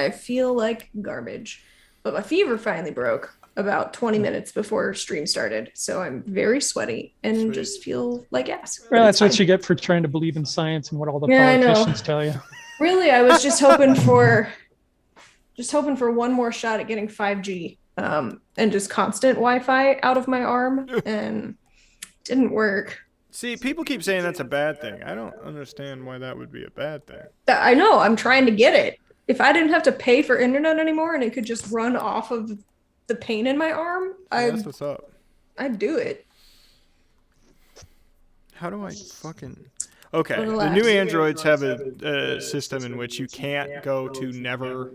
I feel like garbage. But my fever finally broke about 20 minutes before stream started. So I'm very sweaty and Sweet. just feel like ass. Well, But that's it's what fine. you get for trying to believe in science and what all the Yeah, I know. politicians tell you. Really, I was just hoping for one more shot at getting 5G and just constant Wi-Fi out of my arm, and it didn't work. See, people keep saying that's a bad thing. I don't understand why that would be a bad thing. I know, I'm trying to get it. If I didn't have to pay for internet anymore and it could just run off of the pain in my arm, That's what's up. I'd do it. How do I fucking... Okay, the Relax. new Androids have a system in which you can't go to never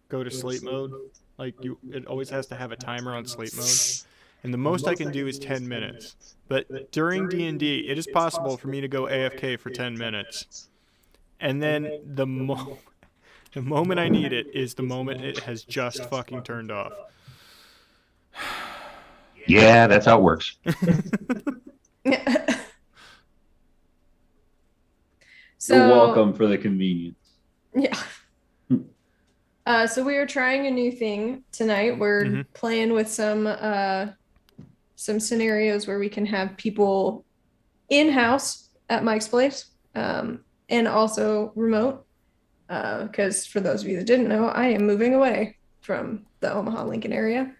go to sleep mode. Like, it always has to have a timer on sleep mode. And the most I can do is 10 minutes. But during D&D, it is possible for me to go AFK for 10 minutes. And then the moment I need it is the moment it has just fucking turned off. Yeah, that's how it works. So, You're welcome for the convenience. Yeah. So we are trying a new thing tonight. We're playing with some scenarios where we can have people in-house at Mike's place, and also remote. Because for those of you that didn't know, I am moving away from the Omaha, Lincoln area.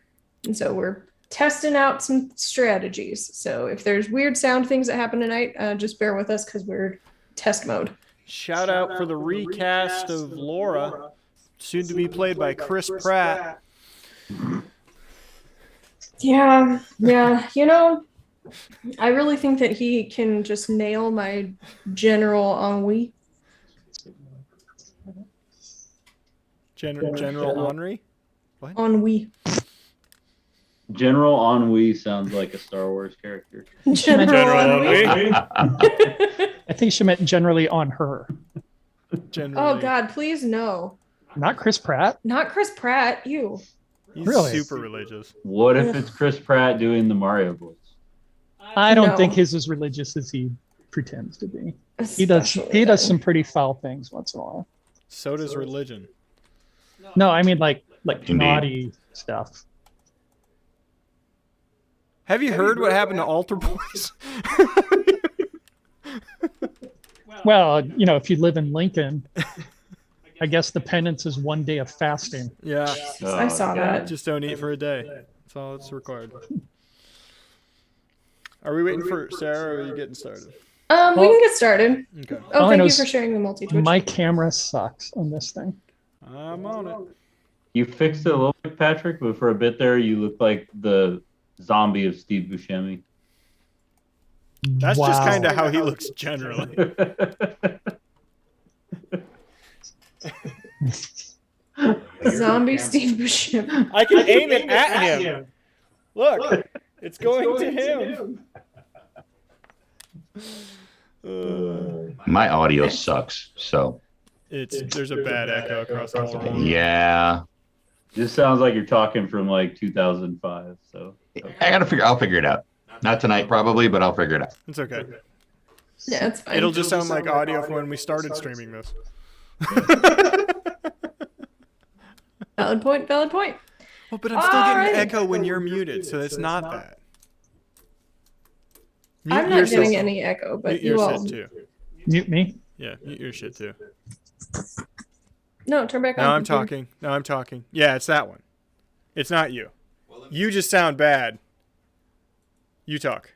And so we're testing out some strategies. So if there's weird sound things that happen tonight, just bear with us because we're test mode. Shout out for the recast of Laura, soon to be played by Chris Pratt. Yeah. You know, I really think that he can just nail my general ennui. General Henry? What? Ennui. General Ennui sounds like a Star Wars character. General ennui. I think she meant generally on her. Generally. Oh God, please no. Not Chris Pratt. Not Chris Pratt. You. He's Really? super religious. What if it's Chris Pratt doing the Mario voice? I don't No. think he's as religious as he pretends to be. He does some pretty foul things once in a while. So does religion. No, I mean like Indeed. naughty stuff. Have you heard what happened to Altar Boys? Well, you know, if you live in Lincoln, I guess the penance is 1 day of fasting. Yeah. I saw that. Just don't eat for a day. That's all that's required. Are we waiting for Sarah or are you getting started? We can get started. Okay. Oh, All I thank know you is for sharing the multi-twitch. My camera sucks on this thing. I'm on it. You fixed it a little bit, Patrick, but for a bit there, you look like the zombie of Steve Buscemi. That's just Wow. kind of how he looks generally. Zombie Steve Buscemi. I can aim it at him. Look, it's going to him. My audio sucks, so There's a bad echo across the whole room. yeah. This sounds like you're talking from like 2005. So I'll figure it out. Not tonight probably, but I'll figure it out. It's okay. Yeah, it's fine. It'll just sound like audio from when we started streaming this. Valid point. Well, but I'm still Alright. getting echo when you're muted, so it's not that. Mute I'm your not getting shit. any echo, but Mute you your all. shit too. Mute me. Yeah, mute your shit too. No, turn back on. Now I'm talking. Yeah, it's that one. It's not you. You just sound bad. You talk.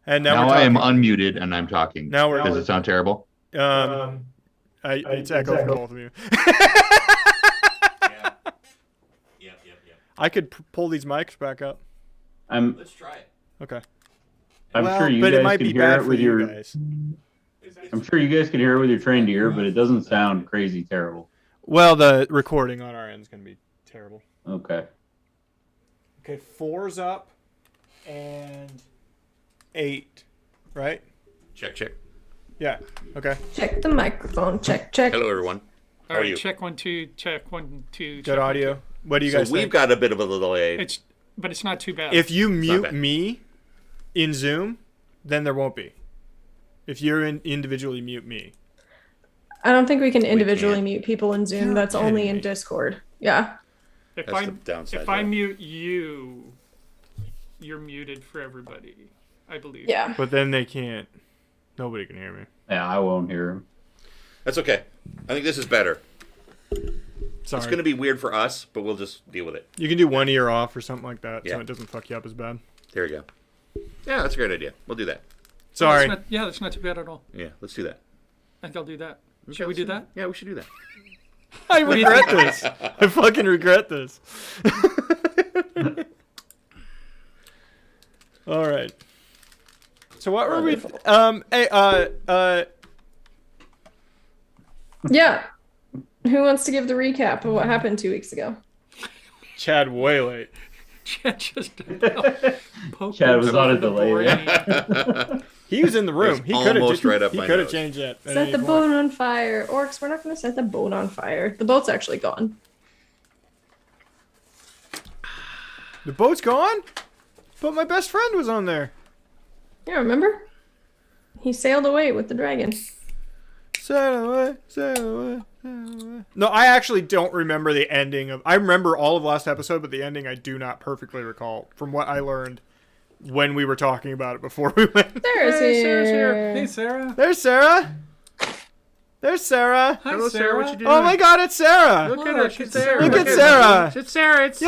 And now Now we're I am talking. unmuted and I'm talking. Now we're- Does it sound terrible? It's echo from both of you. Yep. I could pull these mics back up. Let's try it. Okay. I'm Well, sure you but it guys might can be hear bad it for with you your. guys. I'm sure you guys can hear it with your trained ear, but it doesn't sound crazy terrible. Well, the recording on our end is going to be terrible. Okay. Okay, 4's up and 8, right? Check. Yeah. Okay. Check the microphone. Check. Hello everyone. All How are right, you? check 1 2, check 1 2. Good audio. What do you So guys we've think? got a bit of a delay. But it's not too bad. If you mute bad. me in Zoom, then there won't be. If you're individually mute me. I don't think we can We individually can't. mute people in Zoom. You're That's only kidding in me. Discord. Yeah. If That's I the downside. if I though. mute you, you're muted for everybody. I believe. Yeah. But then they can't. Nobody can hear me. Yeah, I won't hear him. That's okay. I think this is better. Sorry. It's going to be weird for us, but we'll just deal with it. You can do one ear off or something like that, Yeah. so it doesn't fuck you up as bad. There we go. Yeah, that's a great idea. We'll do that. Sorry. That's not too bad at all. Yeah, let's do that. I think I'll do that. Okay, Should we let's do that? Yeah, we should do that. I regret this. I fucking regret this. All right. So what were we? Yeah. Who wants to give the recap of what happened 2 weeks ago? Chad way late. Chad just Chad was on a delay. He was in the room. It's He could have almost right up my nose. changed that. at Set any the point. boat on fire. Orcs, we're not going to set the boat on fire. The boat's actually gone. The boat's gone? But my best friend was on there. Yeah, remember? He sailed away with the dragon. Sail away, sail away, sail away. No, I actually don't remember the ending of. I remember all of last episode, but the ending I do not perfectly recall from what I learned when we were talking about it before we went. There's Sarah's here. Hey, Sarah. There's Sarah. There's Sarah. Hi, Hello, Sarah. What you doing? Oh my God, it's Sarah. Look at Look, her. She's it's there. Sarah. Look at Sarah. It's Sarah. It's Yay,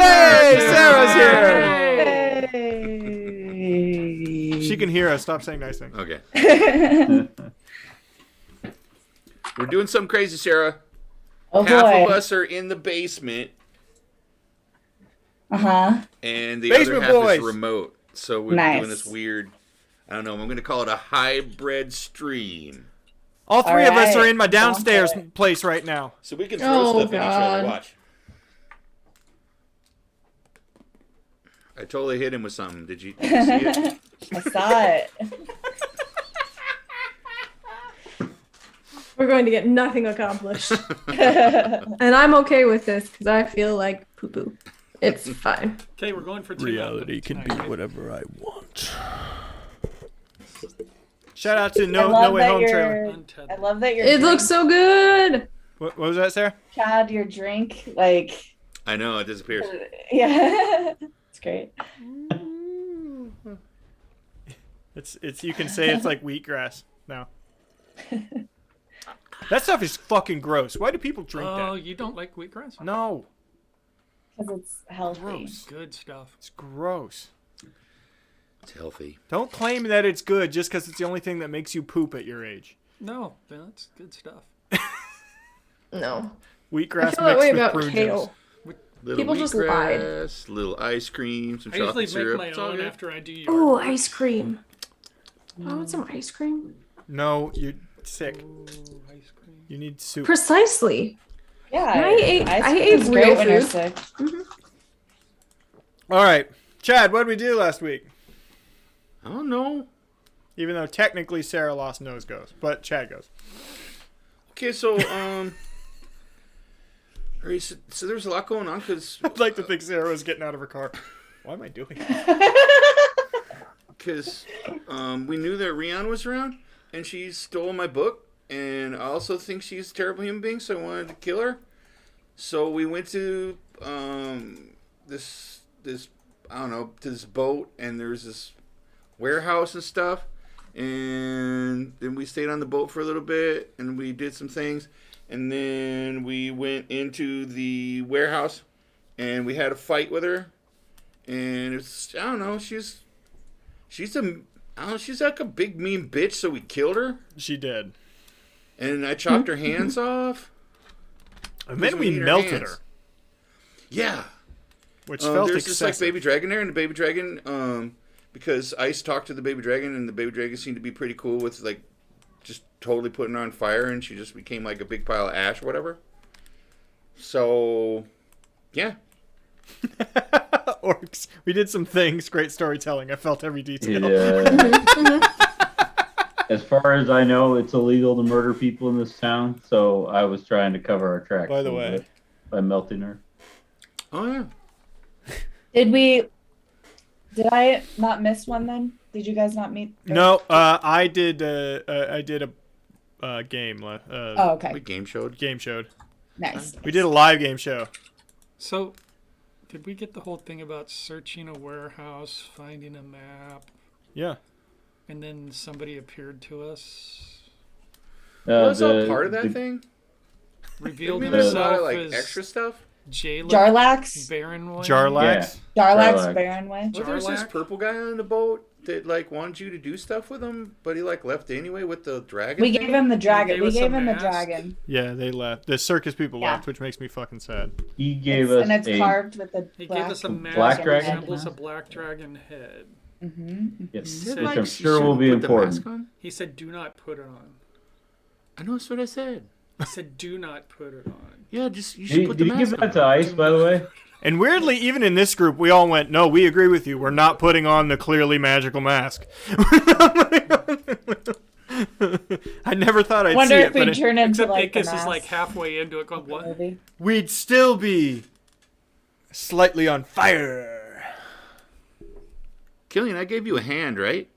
Sarah. Sarah's here. Hey. She can hear us. Stop saying nice things. Okay. We're doing something crazy, Sarah. Oh Half boy. of us are in the basement, Uh-huh. and the Basement other half boys. is remote. So we're Nice. doing this weird. I don't know. I'm going to call it a hybrid stream. All three of us All are in my right. downstairs Okay. place right now. So we can throw Oh, stuff at each other. God. Watch. I totally hit him with something. Did you see it? I saw it. We're going to get nothing accomplished. And I'm okay with this because I feel like poo-poo. It's fine. Okay, we're going for two. Reality can tonight, be right? whatever I want. Shout out to I No love Way that Home trailer. you're. Untethered. I love that you're. It looks so good. What was that, Sarah? Chad, your drink, like, I know it disappears. yeah, it's great. It's you can say it's like wheatgrass now. That stuff is fucking gross. Why do people drink Oh, that? you don't like wheatgrass? No, Because it's healthy. gross. Good stuff. It's gross. It's healthy. Don't claim that it's good just because it's the only thing that makes you poop at your age. No, that's good stuff. No. I Wheatgrass feel that way mixed with about prune kale. juice. Little People just lied. wheatgrass, little ice cream, some I usually chocolate syrup. make It's my all own good. after I do your. Ooh, ice cream. I want some ice cream. No, you're sick. Ooh, ice cream. You need soup. Precisely. Yeah, I ate- ice I cream ate is great real when you're food. sick. All right, Chad, what did we do last week? I don't know. Even though technically Sarah lost nose goes, but Chad goes. Okay, so alright, so there's a lot going on because I'd like to think Sarah was getting out of her car. Why am I doing that? we knew that Rihanna was around and she stole my book, and I also think she's a terrible human being, so I wanted to kill her. So we went to this I don't know, to this boat, and there's this warehouse and stuff, and then we stayed on the boat for a little bit and we did some things, and then we went into the warehouse and we had a fight with her, and it's, I don't know, she's like a big mean bitch, so we killed her She did. and I chopped her hands off. And then we need her melted hands. her, Yeah. which felt There's this like excessive. baby dragon there, and the baby dragon, because Ice talked to the baby dragon, and the baby dragon seemed to be pretty cool with like just totally putting her on fire, and she just became like a big pile of ash or whatever. So, yeah. Orcs. We did some things. Great storytelling. I felt every detail. Yeah. As far as I know, it's illegal to murder people in this town, so I was trying to cover our tracks. By the a little way. bit by melting her. Oh yeah. Did I not miss one then? Did you guys not meet? No, I did. I did a game. Oh, okay. We game showed. Game showed. Nice. We did a live game show. So, did we get the whole thing about searching a warehouse, finding a map, Yeah. and then somebody appeared to us, Was all part of that thing? revealed Maybe there's a lot himself of like as extra stuff. Jalen Jarlax? Baronway? Jarlax. Jarlax Baronway? Well, there's this Jarlax? purple guy on the boat that like wanted you to do stuff with him, but he like left anyway with the dragon. We thing. gave him the dragon. gave We us a gave him the mask. dragon. Yeah, they left. The circus people Yeah. left, which makes me fucking sad. He gave us And it's a carved with the He black. gave us a mask Black that dragon resembles a mask? black dragon head. Mm-hmm. yes, Said, which like, I'm You sure will shouldn't be put the mask important. on. He said, "Do not put it on." I know that's what I said. He said, "Do not put it on." Yeah, just you should Did, put did the you give mask that on. to Ice, by the way? And weirdly, even in this group, we all went, "No, we agree with you. We're not putting on the clearly magical mask." I never thought I'd Wonder see if it, but we turn into Except like the Picus is mask like halfway into it, going, "What?" movie. we'd still be slightly on fire. Killian, I gave you a hand, right?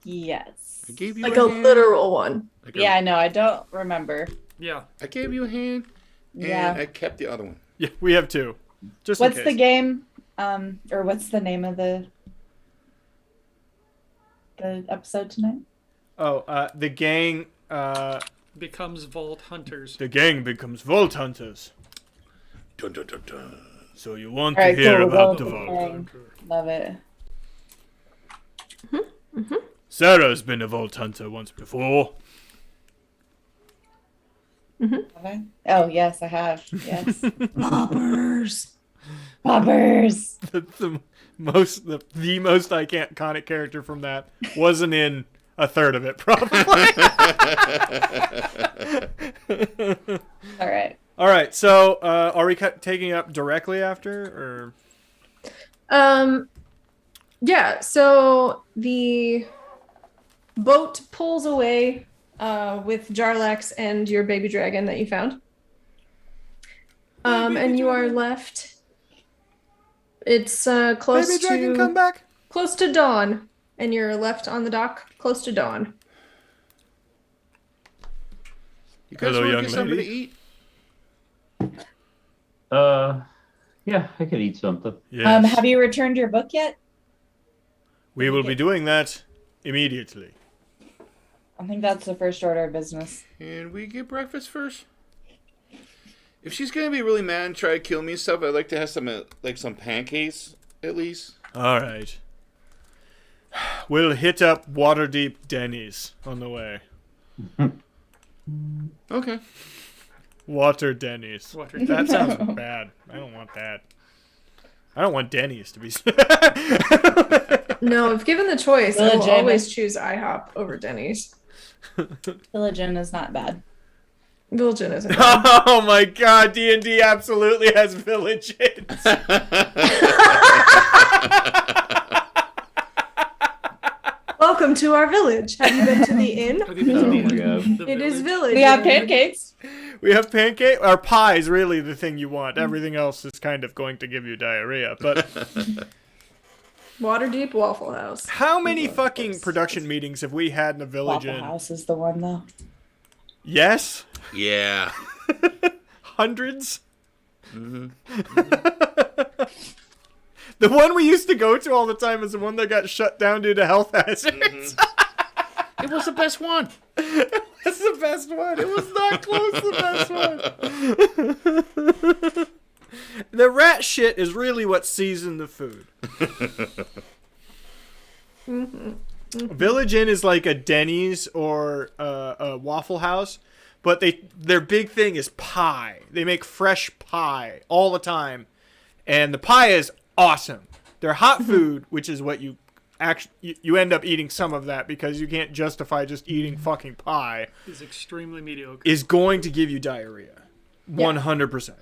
Yes. I gave you Like a a hand. literal one. Like a- Yeah, I know. I don't remember. Yeah. I gave you a hand, and Yeah. I kept the other one. Yeah, we have two. Just What's in the case. game? Or what's the name of the episode tonight? Oh, the gang. Becomes Vault Hunters. The gang becomes vault hunters. Dun, dun, dun, dun. So you want All right, to hear cool. about Go the with vault? gang. Love it. Sarah's been a vault hunter once before. Have I? Oh yes, I have. Yes. Boppers. Bobbers. The most iconic character from that wasn't in a third of it, probably. All right. All right, so are we taking up directly after, or Yeah, so the boat pulls away with Jarlax and your baby dragon that you found. And you are left. It's close baby dragon to come back? close to dawn, and you're left on the dock close to dawn. You guys Hello, want to young get something to lady. eat? Yeah, I could eat something. Yes. Have you returned your book yet? We will be doing that immediately. I think that's the first order of business. Can we get breakfast first? If she's gonna be really mad and try to kill me and stuff, I'd like to have some pancakes at least. All right. We'll hit up Waterdeep Denny's on the way. Okay. Water Denny's. Water That sounds bad. I don't want that. I don't want Denny's to be. No, if given the choice, I will Legitimate. always choose IHOP over Denny's. Village Inn is not bad. Village Inn isn't. Oh my God! D&D absolutely has village inns. Welcome to our village. Have you been to the inn? Have you been to Oh the my inn? God. The It is village? village. We have Inn. pancakes. We have pancake or pie's really the thing you want. Everything else is kind of going to give you diarrhea. But Waterdeep Waffle House. how many fucking production meetings have we had in a village Waffle inn? House is the one though. Yes, Yeah. hundreds. The one we used to go to all the time is the one that got shut down due to health hazards. It was the best one. That's the best one. It was not close to the best one. The rat shit is really what seasoned the food. Village Inn is like a Denny's or a Waffle House, but their big thing is pie. They make fresh pie all the time, and the pie is awesome. Their hot food, which is what you end up eating some of that because you can't justify just eating fucking pie, Is extremely mediocre. is going to give you diarrhea. 100%.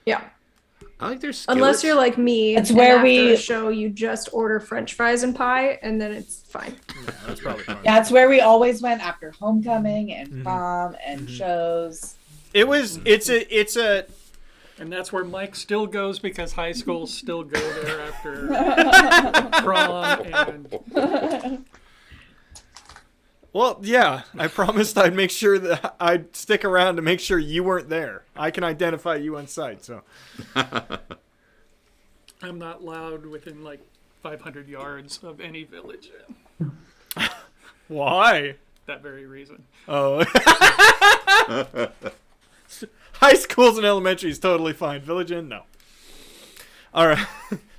Yeah. I like their skillets. Unless you're like me, That's and where after we- a show you just order French fries and pie, and then it's fine. That's probably fine. That's where we always went after homecoming and prom and shows. It's a And that's where Mike still goes because high schools still go there after prom. And Well, yeah, I promised I'd make sure that I'd stick around to make sure you weren't there. I can identify you on sight, so. I'm not loud within like 500 yards of any village. Why? That very reason. Oh. High schools and elementary is totally fine. Village Inn, no. All right.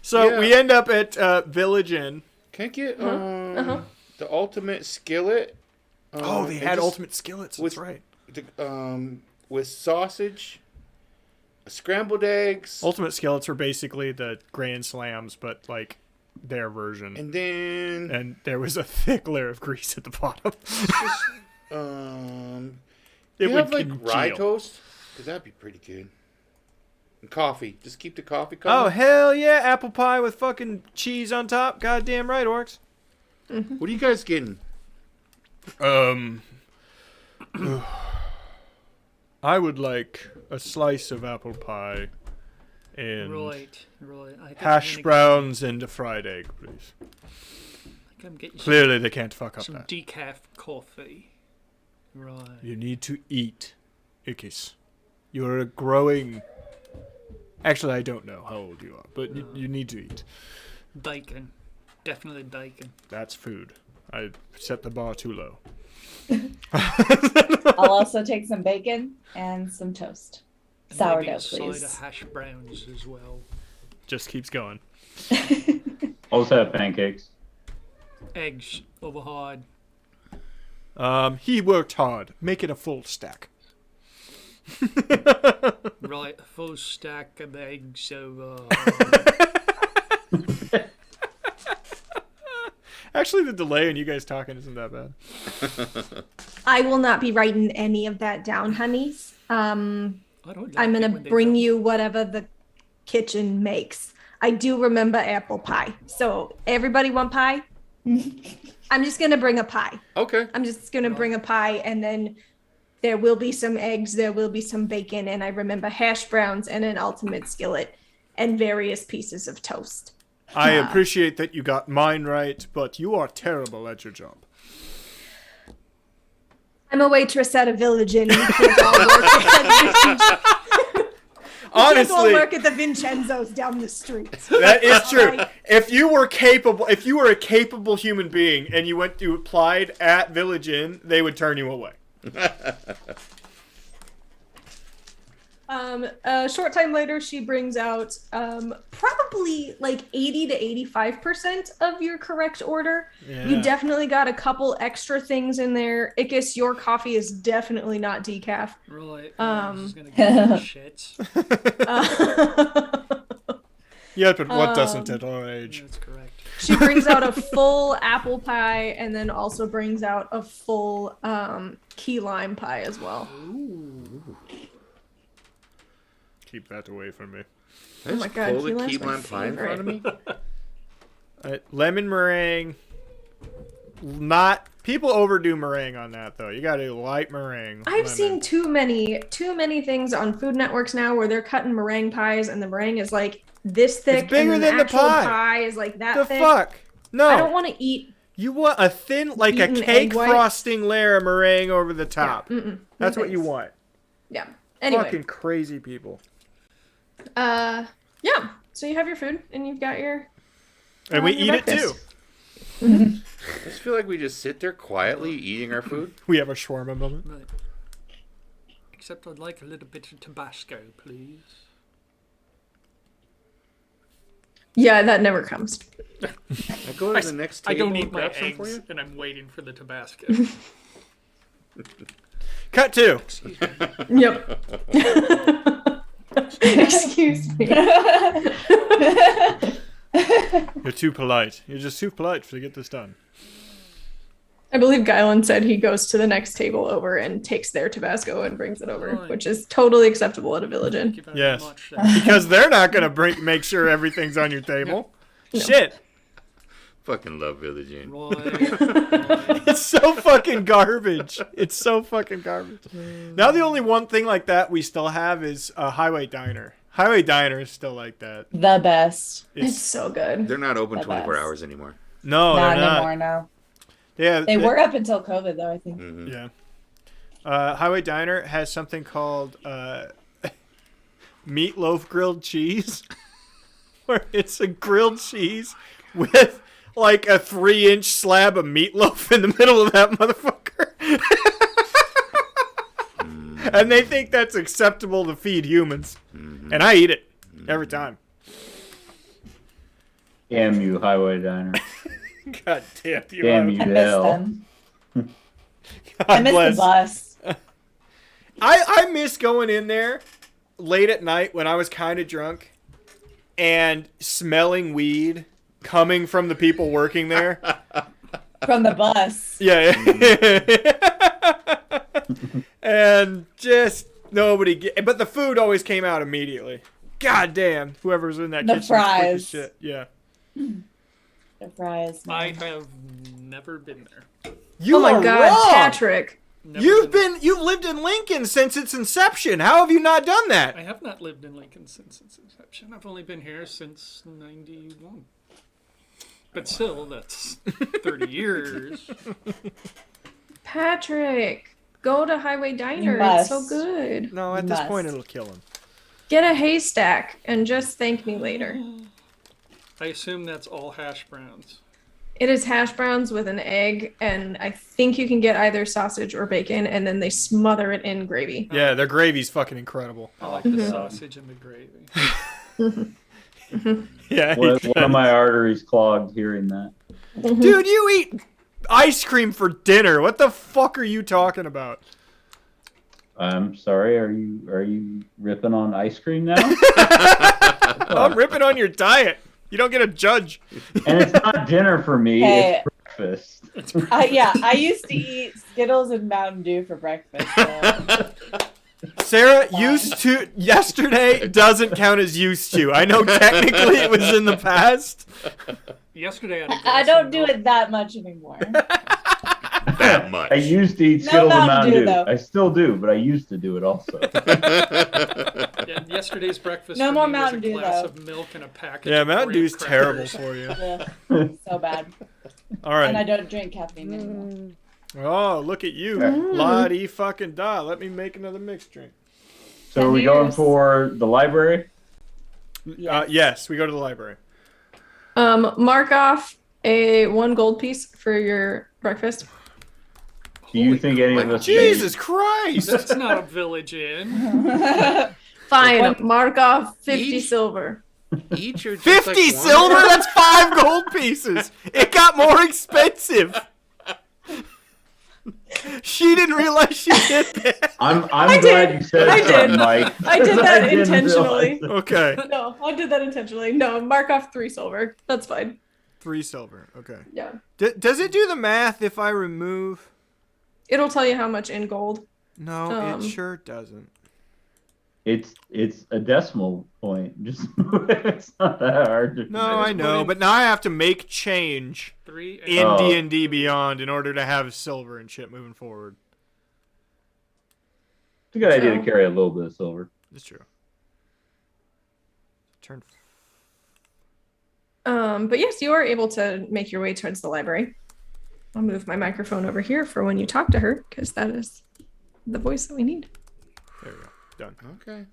So we end up at Village Inn. Can I get the ultimate skillet? They had ultimate skillets. That's right. With sausage, scrambled eggs. Ultimate skillets were basically the Grand Slams, but like their version. And there was a thick layer of grease at the bottom. It would have like rye toast, because that'd be pretty good. And coffee. Just keep the coffee coming. Oh hell yeah! Apple pie with fucking cheese on top. Goddamn right, orcs. Mm-hmm. What are you guys getting? I would like a slice of apple pie and Right. hash browns and a fried egg, please. I'm getting Clearly, they can't fuck up some that. decaf coffee. Right. You need to eat, Ikis. You're a growing... Actually, I don't know how old you are, but you need to eat. Bacon. Definitely bacon. That's food. I set the bar too low. I'll also take some bacon and some toast. Sourdough, Maybe a side please. of hash browns as well. Just keeps going. Also have pancakes. Eggs over hard. He worked hard. Make it a full stack. Right, a full stack of eggs over Actually, the delay in you guys talking isn't that bad. I will not be writing any of that down, honeys. I'm I don't like gonna it when they bring don't. you whatever the kitchen makes. I do remember apple pie. So everybody want pie? I'm just gonna bring a pie. Okay. I'm just gonna bring a pie, and then there will be some eggs, there will be some bacon, and I remember hash browns and an ultimate skillet and various pieces of toast. I appreciate that you got mine right, but you are terrible at your job. I'm a waitress at a village inn. We can't all work at Honestly, work at the Vincenzo's down the street. that is true. Right. If you were a capable human being and you applied at Village Inn, they would turn you away. A short time later, she brings out probably like 80 to 85% of your correct order. Yeah. You definitely got a couple extra things in there. Ikis, your coffee is definitely not decaf. Right. I'm just gonna get shit. Yeah, but what doesn't at our age? That's correct. She brings out a full apple pie and then also brings out a full key lime pie as well. Keep that away from me. Oh my god, Pull key the lime's key my lime pie in front of me. Lemon meringue. Not people overdo meringue on that though. You got to light meringue. I've seen too many things on Food Networks now where they're cutting meringue pies and the meringue is like this thick. It's bigger and than the actual pie. is like that The thick. fuck? No. I don't want to eat. You want a thin, like a Beaten cake egg white? frosting layer of meringue over the top. Yeah, no That's what you thanks. want. Yeah. Anyway. Fucking crazy people. Yeah. So you have your food and you've got your. And we your eat it too. breakfast. I just feel like we just sit there quietly eating our food. We have a shawarma moment. Right. Except I'd like a little bit of Tabasco, please. Yeah, that never comes. I go to the next table I don't and eat my grab some for eggs, you. and I'm waiting for the Tabasco. Cut two. Yep. Excuse me. You're too polite. You're just too polite to get this done. I believe Guylan said he goes to the next table over and takes their Tabasco and brings it over, Right. which is totally acceptable at a village inn. Thank you very Yes. much. Because they're not gonna make sure everything's on your table. No. Shit. Fucking love Village Inn. Right. It's so fucking garbage. It's so fucking garbage. Now the only one thing like that we still have is a Highway Diner. Highway Diner is still like that. The best. It's so good. They're not open The 24 best. hours anymore. No, Not they're not. anymore, no. Yeah, They were up until COVID, though, I think. Mhm. Yeah. Highway Diner has something called meatloaf grilled cheese, where it's a grilled cheese with like a 3-inch slab of meatloaf in the middle of that motherfucker. And they think that's acceptable to feed humans. And I eat it every time. Damn you, Highway Diner. God damn you. Damn you I to miss hell. them. God I miss bless. the bus. I miss going in there late at night when I was kind of drunk and smelling weed coming from the people working there. From the bus. Yeah. And just nobody but the food always came out immediately. God damn, whoever's in that The kitchen was quick as fries. shit. Yeah. The fries. I man. have never been there. You Oh my are God, wrong. Patrick. Never You've lived in Lincoln since its inception. How have you not done that? I have not lived in Lincoln since its inception. I've only been here since '91. But still, that's 30 years. Patrick, go to Highway Diner. must. It's so good. No, at You this must. point it'll kill him. Get a haystack and just thank me later. I assume that's all hash browns. It is hash browns with an egg, and I think you can get either sausage or bacon, and then they smother it in gravy. Yeah, their gravy's fucking incredible. I like the sausage and the gravy. Yeah. One of my arteries clogged hearing that. Dude, you eat ice cream for dinner. What the fuck are you talking about? I'm sorry, are you ripping on ice cream now? I'm ripping on your diet. You don't get a judge. And it's not dinner for me, Hey. it's breakfast. Yeah, I used to eat Skittles and Mountain Dew for breakfast. So. Sarah, used to yesterday doesn't count as used to. I know technically it was in the past. Yesterday I had a I glass don't of do milk. it that much anymore. That much. I used to eat No Skittles and Mountain Mountain Dew, Dew. though. I still do, but I used to do it also. Yeah, yesterday's breakfast No for more me Mountain was a Dew, glass though. of milk and a package Yeah, of Mountain graham Dew's terrible crackers. for you. Yeah, so bad. All And I right. don't drink caffeine anymore. Oh, look at you. La-di fucking da. Let me make another mixed drink. So are we going Years. for the library? Yes, we go to the library. Mark off a 1 gold piece for your breakfast. Do you think any of us Jesus Christ. That's not a village inn. Fine, mark off 50 Each? silver. Each or just 50 like one? silver? That's 5 gold pieces. It got more expensive. She didn't realize she did that. I'm I glad did. you said I something, did. Mike. I did that didn't intentionally. realize it. Okay. No, I did that intentionally. No, mark off 3 silver. That's fine. 3 silver. Okay. Yeah. Does it do the math if I remove? It'll tell you how much in gold. No, it sure doesn't. It's a decimal point. Just it's not that hard. To No, I know, but now I have to make change 3 in Oh. D&D Beyond in order to have silver and shit moving forward. It's a good idea So- to carry a little bit of silver. That's true. Turn. But yes, you are able to make your way towards the library. I'll move my microphone over here for when you talk to her, because that is the voice that we need. There we go. Done. Okay.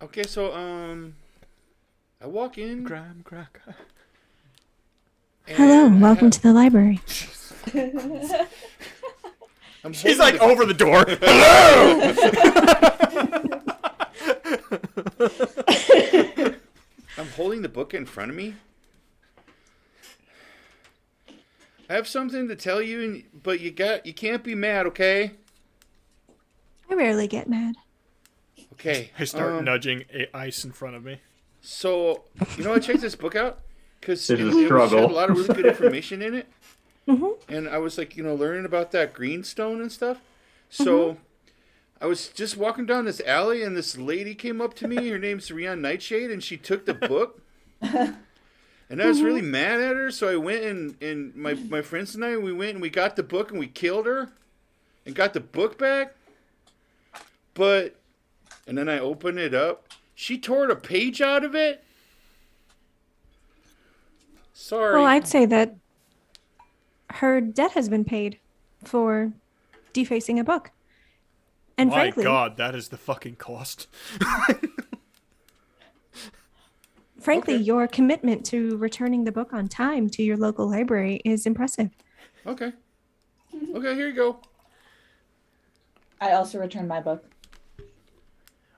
Okay, so I walk in. Graham cracker. Hello, welcome to the library. She's like over the door. Hello. I'm holding the book in front of me. I have something to tell you, but you can't be mad, okay? I rarely get mad. Okay. I start nudging ice in front of me. So, I checked this book out because It's it a had struggle. a lot of really good information in it. Mm-hmm. And I was like, learning about that greenstone and stuff. So I was just walking down this alley and this lady came up to me. Her name's Rian Nightshade, and she took the book. And I was really mad at her, so I went and my friends and I, we went and we got the book and we killed her and got the book back. And then I opened it up. She tore a page out of it. Sorry. Well, I'd say that her debt has been paid for defacing a book. And My frankly, God, that is the fucking cost. frankly, Okay. your commitment to returning the book on time to your local library is impressive. Okay. Okay, here you go. I also returned my book.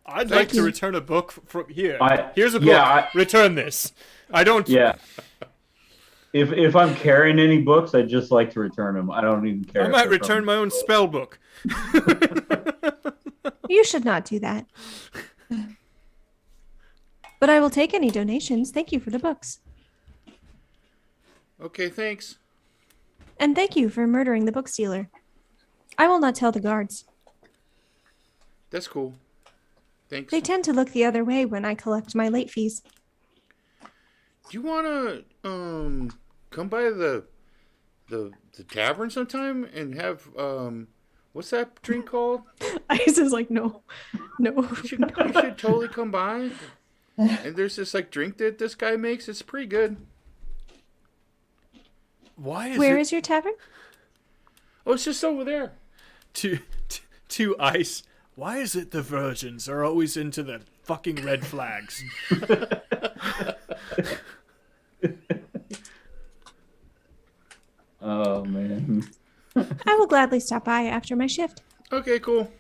I'd Thank like to you. return a book from here. I- Here's a book. yeah, Return this. I don't. Yeah. If I'm carrying any books, I'd just like to return them. I don't even care. I if might they're return from- my own spell book. You should not do that. But I will take any donations. Thank you for the books. Okay, thanks. And thank you for murdering the book stealer. I will not tell the guards. That's cool. Thanks. They tend to look the other way when I collect my late fees. Do you wanna come by the tavern sometime and have what's that drink called? Ice is like, no. You should totally come by. And there's this like drink that this guy makes. It's pretty good. Why is Where it is your tavern? Oh, it's just over there. to ice? Why is it the virgins are always into the fucking red flags? Oh man. I will gladly stop by after my shift. Okay, cool.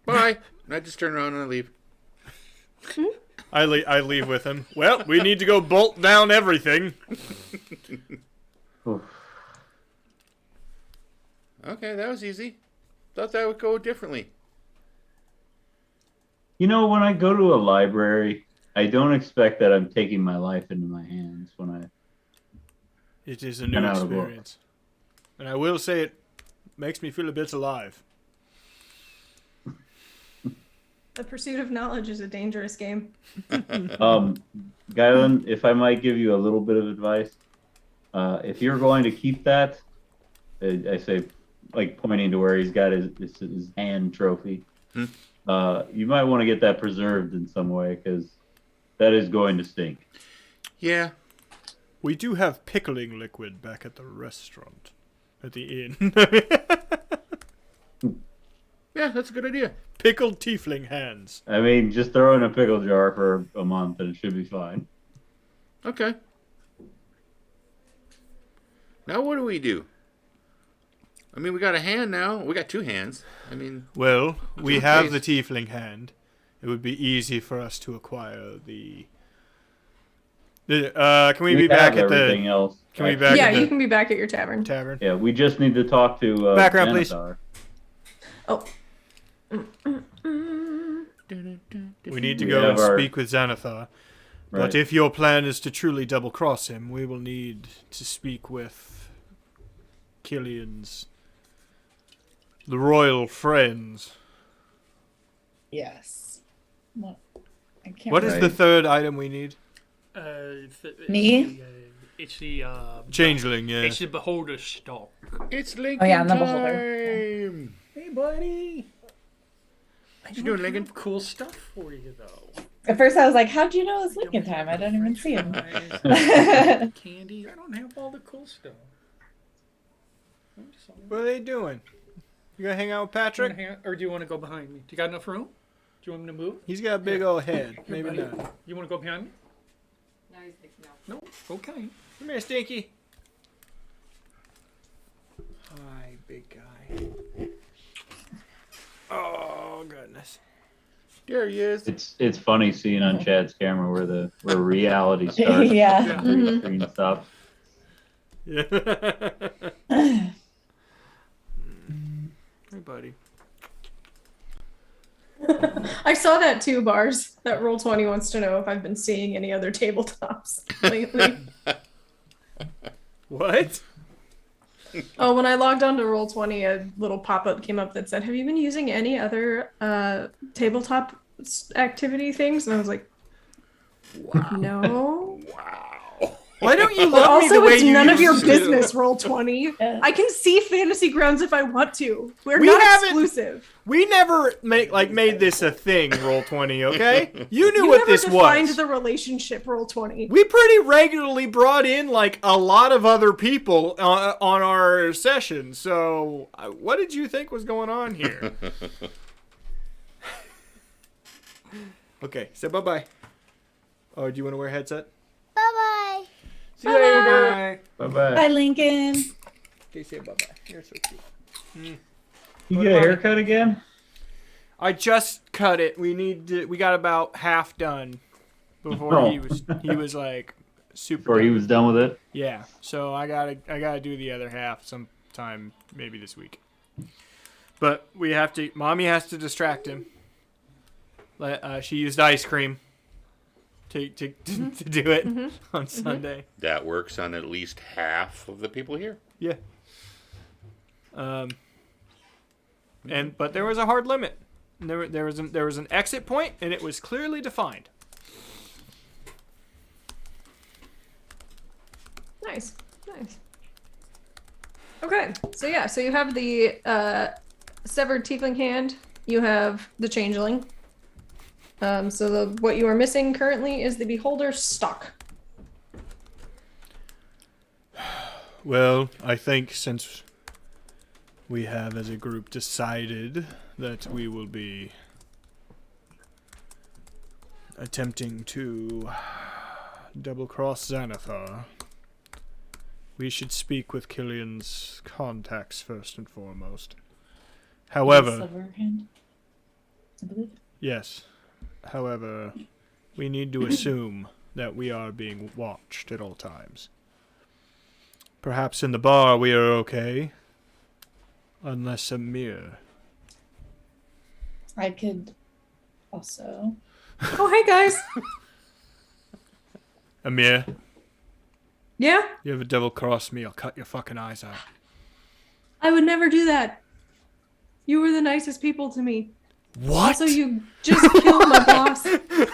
Bye. I just turn around and I leave. I leave with him. Well, we need to go bolt down everything. Okay, that was easy. Thought that would go differently. You know, when I go to a library, I don't expect that I'm taking my life into my hands when I. It is a new And out of book. experience. And I will say it makes me feel a bit alive. The pursuit of knowledge is a dangerous game. Guylan, if I might give you a little bit of advice, if you're going to keep that, I say, like pointing to where he's got his hand trophy, you might want to get that preserved in some way because that is going to stink. Yeah. We do have pickling liquid back at the restaurant. At the inn. Yeah, that's a good idea. Pickled tiefling hands. I mean, just throw in a pickle jar for a month and it should be fine. Okay. Now what do we do? I mean, we got a hand now. We got two hands. I mean, Well, we Okay. have the tiefling hand. It would be easy for us to acquire the... can we be back at everything the else? Can we back Yeah, at the you can be back at your tavern. tavern? Yeah, we just need to talk to Background, please. Xanathar. Oh. We need to We go have and our- speak with Xanathar. But Right. if your plan is to truly double cross him, we will need to speak with Killian's the royal friends. Yes. Well, I can't What is Right. the third item we need? Me? It's the Changeling, yeah. It's the beholder stalk. it's Lincoln Oh, yeah, I'm the time. beholder. Hey, buddy. I you doing, Lincoln? have cool stuff for you, though. At first, I was like, "How'd you know it's Lincoln time? I don't even see him." Candy. I don't have all the cool stuff. I'm just all- What are they doing? You gonna hang out with Do you wanna Patrick? hang out- or do you want to go behind me? Do you got enough room? Do you want me to move? He's got a big old head. Here, Maybe buddy. not. You want to go behind me? No. Okay. Come here, Stinky. Hi, big guy. Oh goodness. There he is. It's funny seeing on Chad's camera where reality starts. Yeah. The screen stops. Yeah. Hey, buddy. I saw that too, Bars. That Roll20 wants to know if I've been seeing any other tabletops lately. What? Oh, when I logged on to Roll20, a little pop-up came up that said, "Have you been using any other tabletop activity things?" And I was like, "No." Wow. Why don't you But love me the also, way it's you none of your used to? business. Roll 20. Yeah. I can see Fantasy Grounds if I want to. We're We not haven't- exclusive. We never made this a thing. Roll 20, okay? You knew You what never this defined was. the relationship. Roll 20. We pretty regularly brought in like a lot of other people on our sessions. So, what did you think was going on here? Okay, so bye-bye. Oh, do you want to wear a headset? Bye-bye. See you later. Bye-bye. Bye, Lincoln. Okay, say bye-bye. You're so cute. You get a haircut again? I just cut it. We got about half done before he was like super. Before he was done with it? Yeah. So I gotta do the other half sometime, maybe this week. But Mommy has to distract him. She used ice cream to do it on Sunday. That works on at least half of the people here. Yeah. But there was a hard limit. There was an exit point, and it was clearly defined. Nice. Okay, so yeah, so you have the severed tiefling hand. You have the changeling. So what you are missing currently is the beholder's stock. Well, I think since we have as a group decided that we will be attempting to double-cross Xanathar, we should speak with Killian's contacts first and foremost. However, Silverhand, I believe. yes. However, we need to assume that we are being watched at all times. Perhaps in the bar we are okay. Unless Amir. I could also. Oh, hey guys. Amir, Yeah, you ever double cross me, I'll cut your fucking eyes out. I would never do that. You were the nicest people to me. What? Also, you just killed my boss. I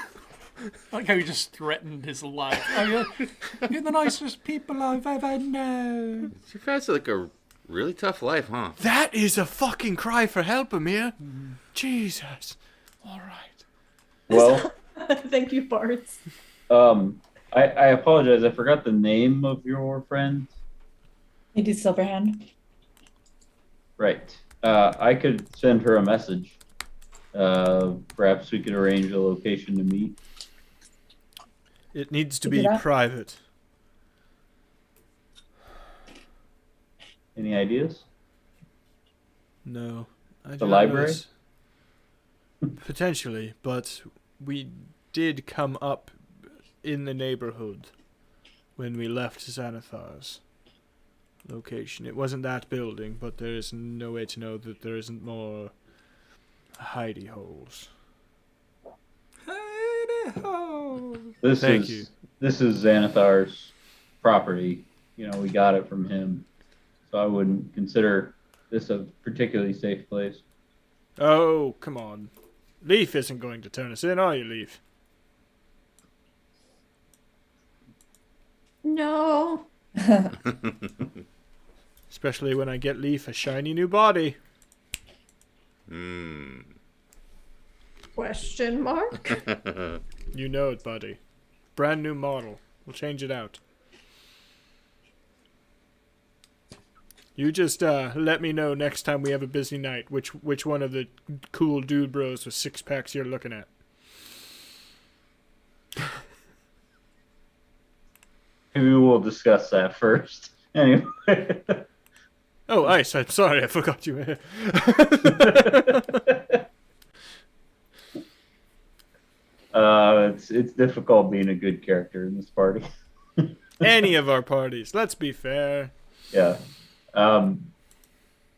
like how he just threatened his life. Oh, you're the nicest people I've ever known. You've had like a really tough life, huh? That is a fucking cry for help, Amir. Jesus. All right. Well, Thank you, Bards. I apologize. I forgot the name of your friend. Lady Silverhand. Right. I could send her a message. Perhaps we could arrange a location to meet. It needs to You do be that? private. Any ideas? No. I do The not library? know. Potentially, but we did come up in the neighborhood when we left Xanathar's location. It wasn't that building, but there is no way to know that there isn't more hidey holes. Thank you. This is Xanathar's property. You know, we got it from him. So I wouldn't consider this a particularly safe place. Oh, come on. Leaf isn't going to turn us in, are you, Leaf? No. Especially when I get Leaf a shiny new body. Question mark? You know it, buddy. Brand new model. We'll change it out. You just let me know next time we have a busy night which one of the cool dude bros with six packs you're looking at. Maybe we'll discuss that first. Anyway. Oh, Ice, I'm sorry, I forgot you. It's difficult being a good character in this party. Any of our parties, let's be fair. Yeah. All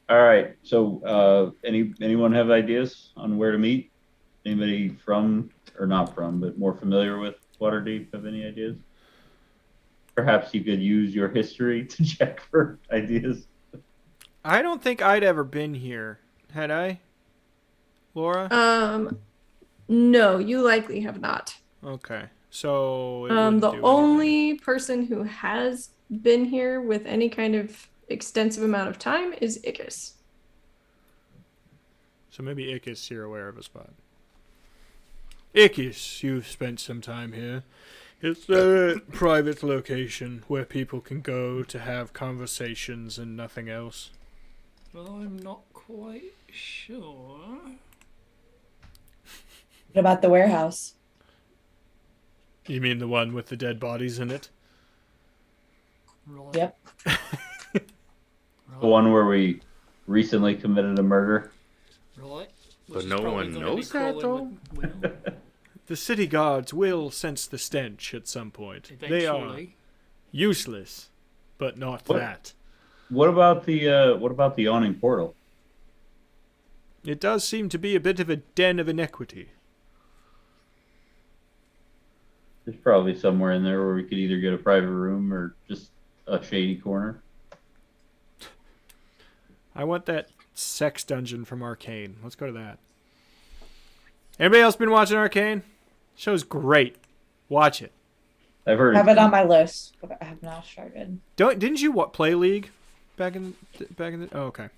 right. So, anyone have ideas on where to meet? Anybody from, or not from, but more familiar with Waterdeep have any ideas? Perhaps you could use your history to check for ideas. I don't think I'd ever been here. Had I? Laura? No, you likely have not. Okay. So it wouldn't The do anything. only person who has been here with any kind of extensive amount of time is Ickis. So maybe Ickis, you're aware of a spot. Ickis, you've spent some time here. It's a private location where people can go to have conversations and nothing else. Well, I'm not quite sure. What about the warehouse? You mean the one with the dead bodies in it? Right. Yep. The one where we recently committed a murder. Right. But Which is no probably one gonna knows be that, crawling with Will, The city guards will sense the stench at some point. They are eventually. useless, but not What? that. What about the awning portal? It does seem to be a bit of a den of iniquity. There's probably somewhere in there where we could either get a private room or just a shady corner. I want that sex dungeon from Arcane. Let's go to that. Anybody else been watching Arcane? Show's great. Watch it. I've heard I have it on my list, but I have not started. Didn't you play League back in the? Oh, okay.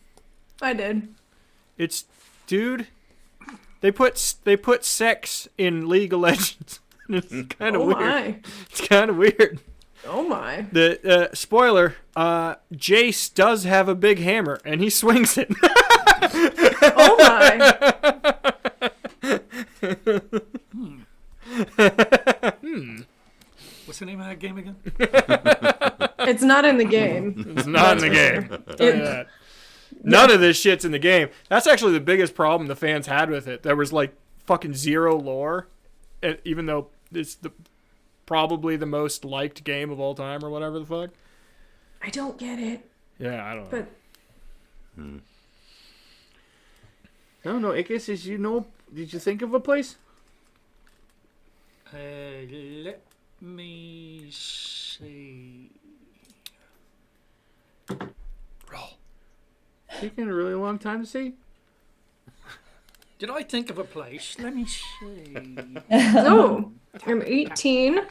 I did. It's dude. They put sex in League of Legends. It's kind of Oh weird. my. It's kind of weird. Oh my. The spoiler. Jace does have a big hammer and he swings it. Oh my. What's the name of that game again? It's not in the game. It's not in the game. I'll tell you that. None of this shit's in the game. That's actually the biggest problem the fans had with it. There was like fucking zero lore, even though it's probably the most liked game of all time or whatever the fuck. I don't get it. Yeah, I don't know. But I don't know, Ickis, did you think of a place? Let me see. Roll. Taking a really long time to see? Did I think of a place? Let me see. no, I'm 18.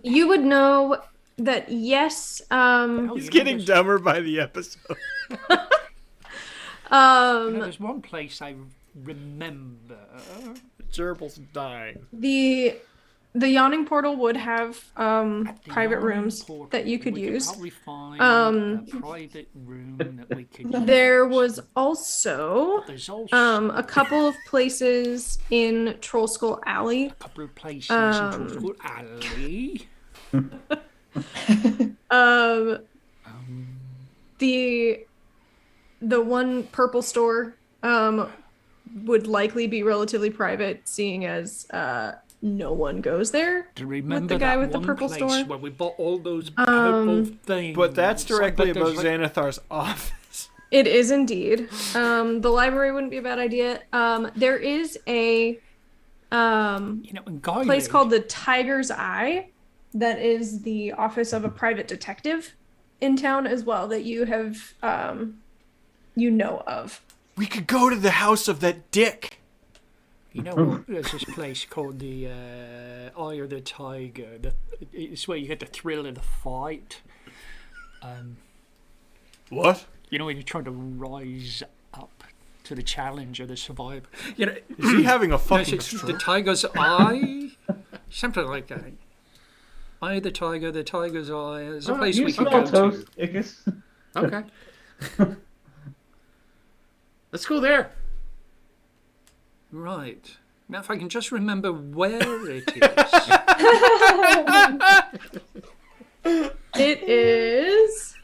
You would know that yes. He's getting dumber by the episode. There's one place I remember. Gerbil's dying. The yawning portal would have At the private Yawning rooms Portal, that you could we use. probably find Um, a private room that we could use. There was also There's also a couple of places in Troll Skull Alley. a couple of places in Trollskull Alley. The one purple store would likely be relatively private, seeing as no one goes there. Do you remember the guy that with the one purple place store? where we bought all those purple things? But that's directly But there's above Xanathar's office. It is indeed. The library wouldn't be a bad idea. There is a in Guy place League, called the Tiger's Eye that is the office of a private detective in town as well that you have you know of. We could go to the house of that dick. You know what? There's this place called the Eye of the Tiger. It's where you get the thrill of the fight. What? You know, when you're trying to rise up to the challenge or the survivor. You know, Is he having a no, fucking it's the stroke? Tiger's Eye, something like that. Eye of the Tiger, the Tiger's Eye. There's a place You we can smell go toast, to. Ickis. Okay. Let's go there. Right. Now, if I can just remember where it is. It is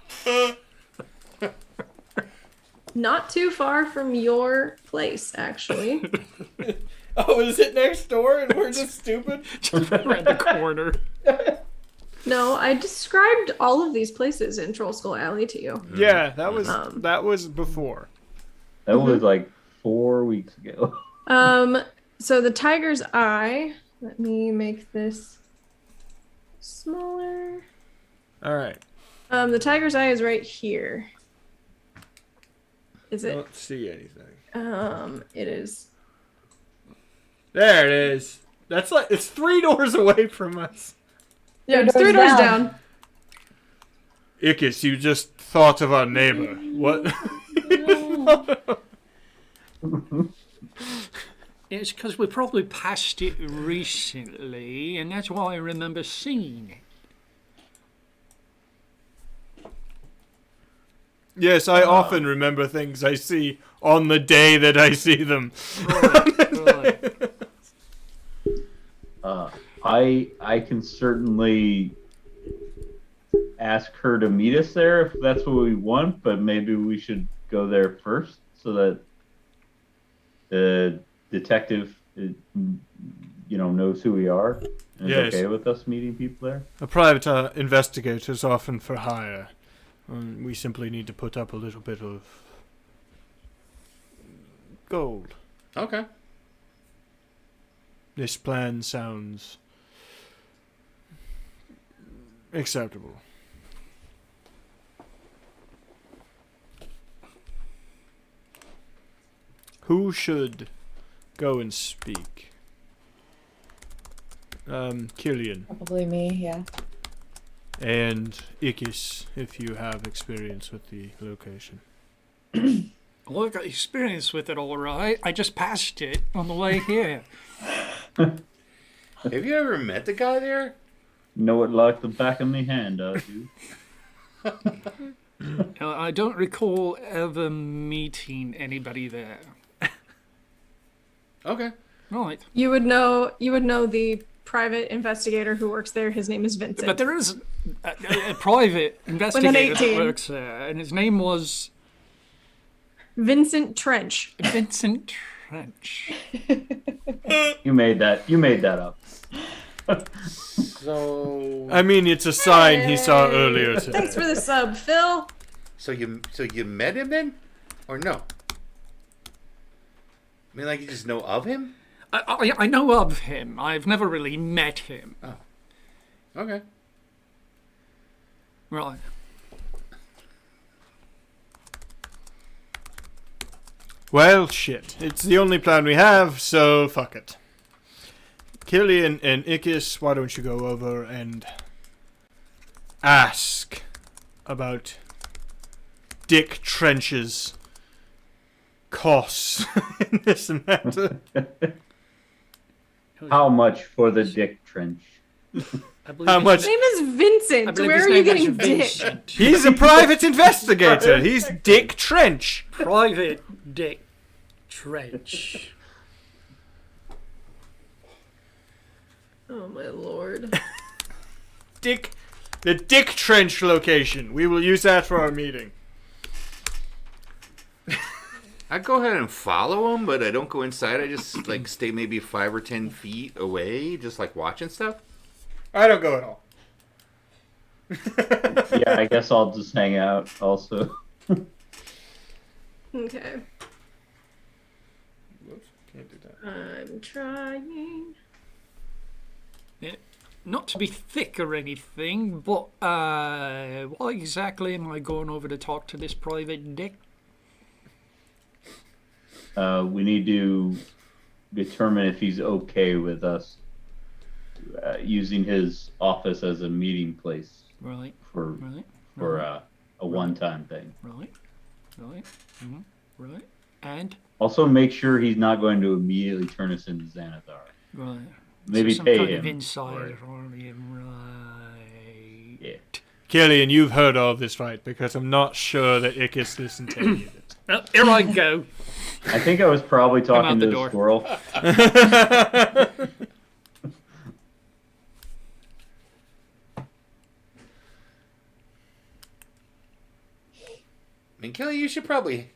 not too far from your place, actually. Oh, is it next door and we're just stupid? Just around the corner. No, I described all of these places in Troll Skull Alley to you. Yeah, that was before. That was like 4 weeks ago. So the Tiger's Eye, let me make this smaller. All right. The Tiger's Eye is right here. Is I it? don't see anything. It is. There it is. That's like it's 3 doors away from us. Yeah, it's 3 doors down. Ickis, you just thought of our neighbor. What? It's because we probably passed it recently, and that's why I remember seeing it. Yes, I often remember things I see on the day that I see them. Right. I can certainly ask her to meet us there if that's what we want, but maybe we should go there first so that the detective, knows who we are and is okay with us meeting people there. A private investigator is often for hire. We simply need to put up a little bit of gold. Okay. This plan sounds acceptable. Who should go and speak? Killian. Probably me, yeah. And Ickis, if you have experience with the location. Well, I've got experience with it all right. I just passed it on the way here. Have you ever met the guy there? Know it like the back of my hand, I do. I don't recall ever meeting anybody there. Okay. Right. You would know the private investigator who works there. His name is Vincent. But there is a private investigator 18. that works there, and his name was Vincent Trench. Vincent Trench. You made that up. So I mean, it's a sign he saw earlier today. Thanks for the sub, Phil. So you met him then, or no? I mean, like you just know of him? I know of him. I've never really met him. Oh. Okay. Right. Well, shit. It's the only plan we have, so fuck it. Killian and Ickis, why don't you go over and ask about Dick Trench's costs in this matter? How much for the Dick Trench? How much? His name is Vincent. Where are you getting Dick? He's a private investigator. He's Dick Trench. Private Dick Trench. Oh my lord. The Dick Trench location. We will use that for our meeting. I go ahead and follow him, but I don't go inside. I just like stay maybe 5 or 10 feet away, just like watching stuff. I don't go at all. Yeah, I guess I'll just hang out also. Okay. Whoops, can't do that. I'm trying. Not to be thick or anything, but why exactly am I going over to talk to this private Dick? We need to determine if he's okay with us using his office as a meeting place Right. for Right. a one-time thing. Right. Right. Mm-hmm. Right. And Also, make sure he's not going to immediately turn us into Xanathar. right. Maybe so some pay kind him. of insider for on him, right? Yeah. Killian, you've heard all of this, right? Because I'm not sure that Ickis listened to any of it. Well, here I go. I think I was probably talking out to the the door. squirrel. I mean, Kelly, you should probably,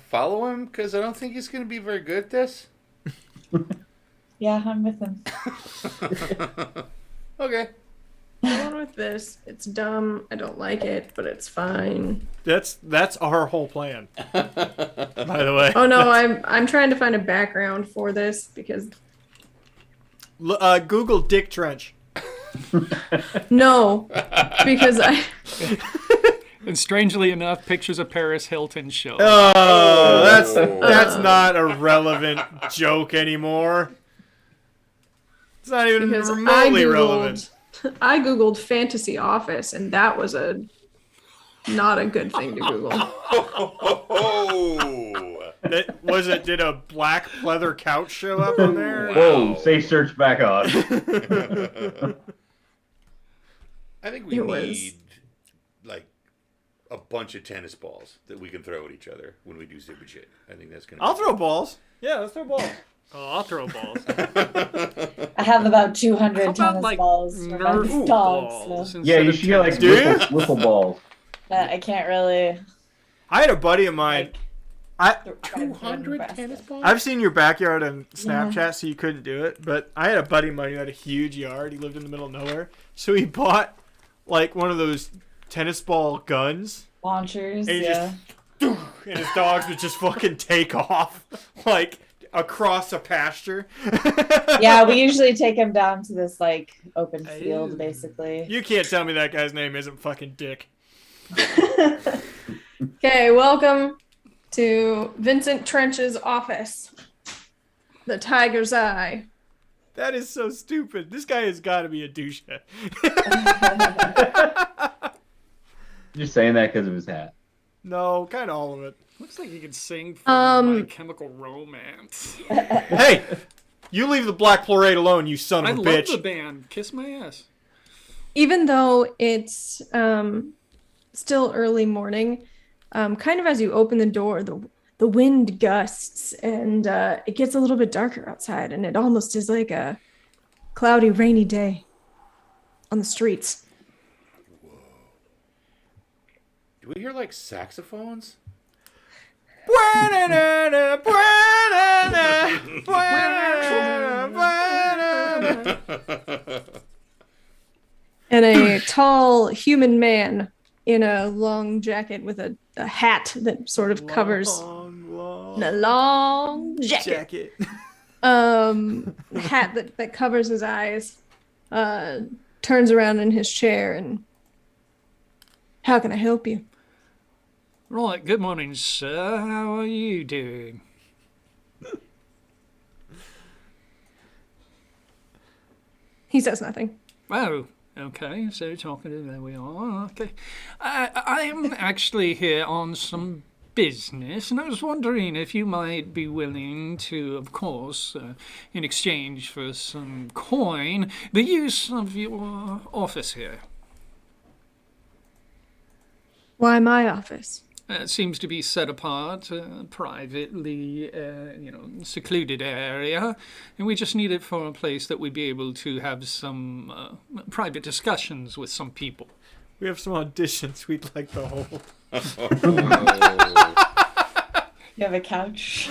follow him because I don't think he's going to be very good at this. Yeah, I'm with him. Okay. Going with this. It's dumb. I don't like it, but it's fine. That's our whole plan. By the way. Oh no, I'm trying to find a background for this because Google Dick Trench. no, because I And strangely enough, pictures of Paris Hilton show. Oh, that's not a relevant joke anymore. It's not even Because remotely relevant. I googled fantasy office, and that was not a good thing to Google. Did a black leather couch show up on there? Whoa, safe search back on. I think we need like a bunch of tennis balls that we can throw at each other when we do stupid shit. I think that's gonna. I'll throw balls. Yeah, let's throw balls. Oh, I'll throw balls. I have about 200 How about, tennis like, balls for my Nerf dogs. balls So. Yeah, instead you of should get like tennis wiffle balls. I can't really. I had a buddy of mine. I 200 tennis balls? I've seen your backyard on Snapchat, so you couldn't do it. But I had a buddy of mine who had a huge yard. He lived in the middle of nowhere, so he bought like one of those tennis ball guns. Launchers, And yeah. and his dogs would just fucking take off like across a pasture. Yeah, we usually take him down to this like open field, basically. You can't tell me that guy's name isn't fucking Dick. Okay, welcome to Vincent Trench's office. The Tiger's Eye. That is so stupid. This guy has got to be a douchebag. Just saying that because of his hat. No, kind of all of it. Looks like you could sing from My Chemical Romance. Hey, you leave the Black Parade alone, you son of a bitch. I love the band. Kiss my ass. Even though it's still early morning, kind of as you open the door, the wind gusts and it gets a little bit darker outside, and it almost is like a cloudy, rainy day on the streets. Do we hear like saxophones? And a tall human man in a long jacket with a hat that sort of covers a long jacket. Hat that covers his eyes, turns around in his chair and, how can I help you? Right, good morning, sir. How are you doing? He says nothing. Oh, okay, so talkative, there we are. Okay. I am actually here on some business, and I was wondering if you might be willing to, of course, in exchange for some coin, the use of your office here. Why my office? It seems to be set apart, privately, secluded area, and we just need it for a place that we'd be able to have some private discussions with some people. We have some auditions we'd like to hold. You have a couch.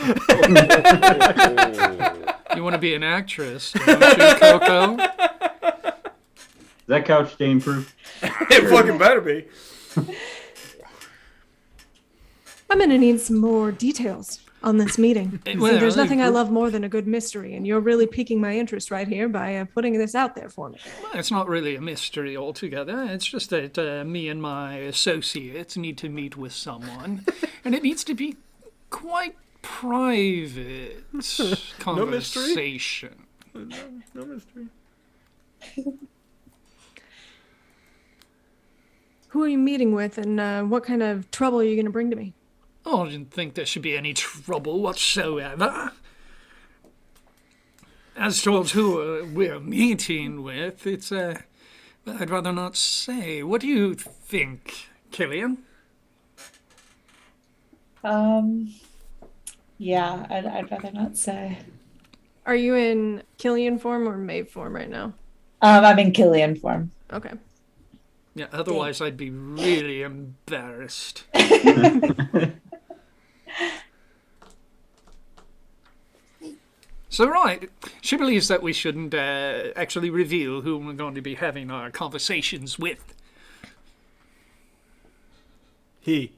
You want to be an actress, don't you, Coco? Is that couch stain proof? It fucking better be. I'm gonna need some more details on this meeting. Well, There's nothing I love more than a good mystery, and you're really piquing my interest right here by putting this out there for me. Well, it's not really a mystery altogether. It's just that me and my associates need to meet with someone, and it needs to be quite private conversation. No mystery. Who are you meeting with, and what kind of trouble are you going to bring to me? Oh, I didn't think there should be any trouble whatsoever. As towards who we're meeting with, it's, well, I'd rather not say. What do you think, Killian? Yeah, I'd rather not say. Are you in Killian form or Maeve form right now? I'm in Killian form. Okay. Yeah, otherwise I'd be really embarrassed. So, right, she believes that we shouldn't actually reveal who we're going to be having our conversations with. He.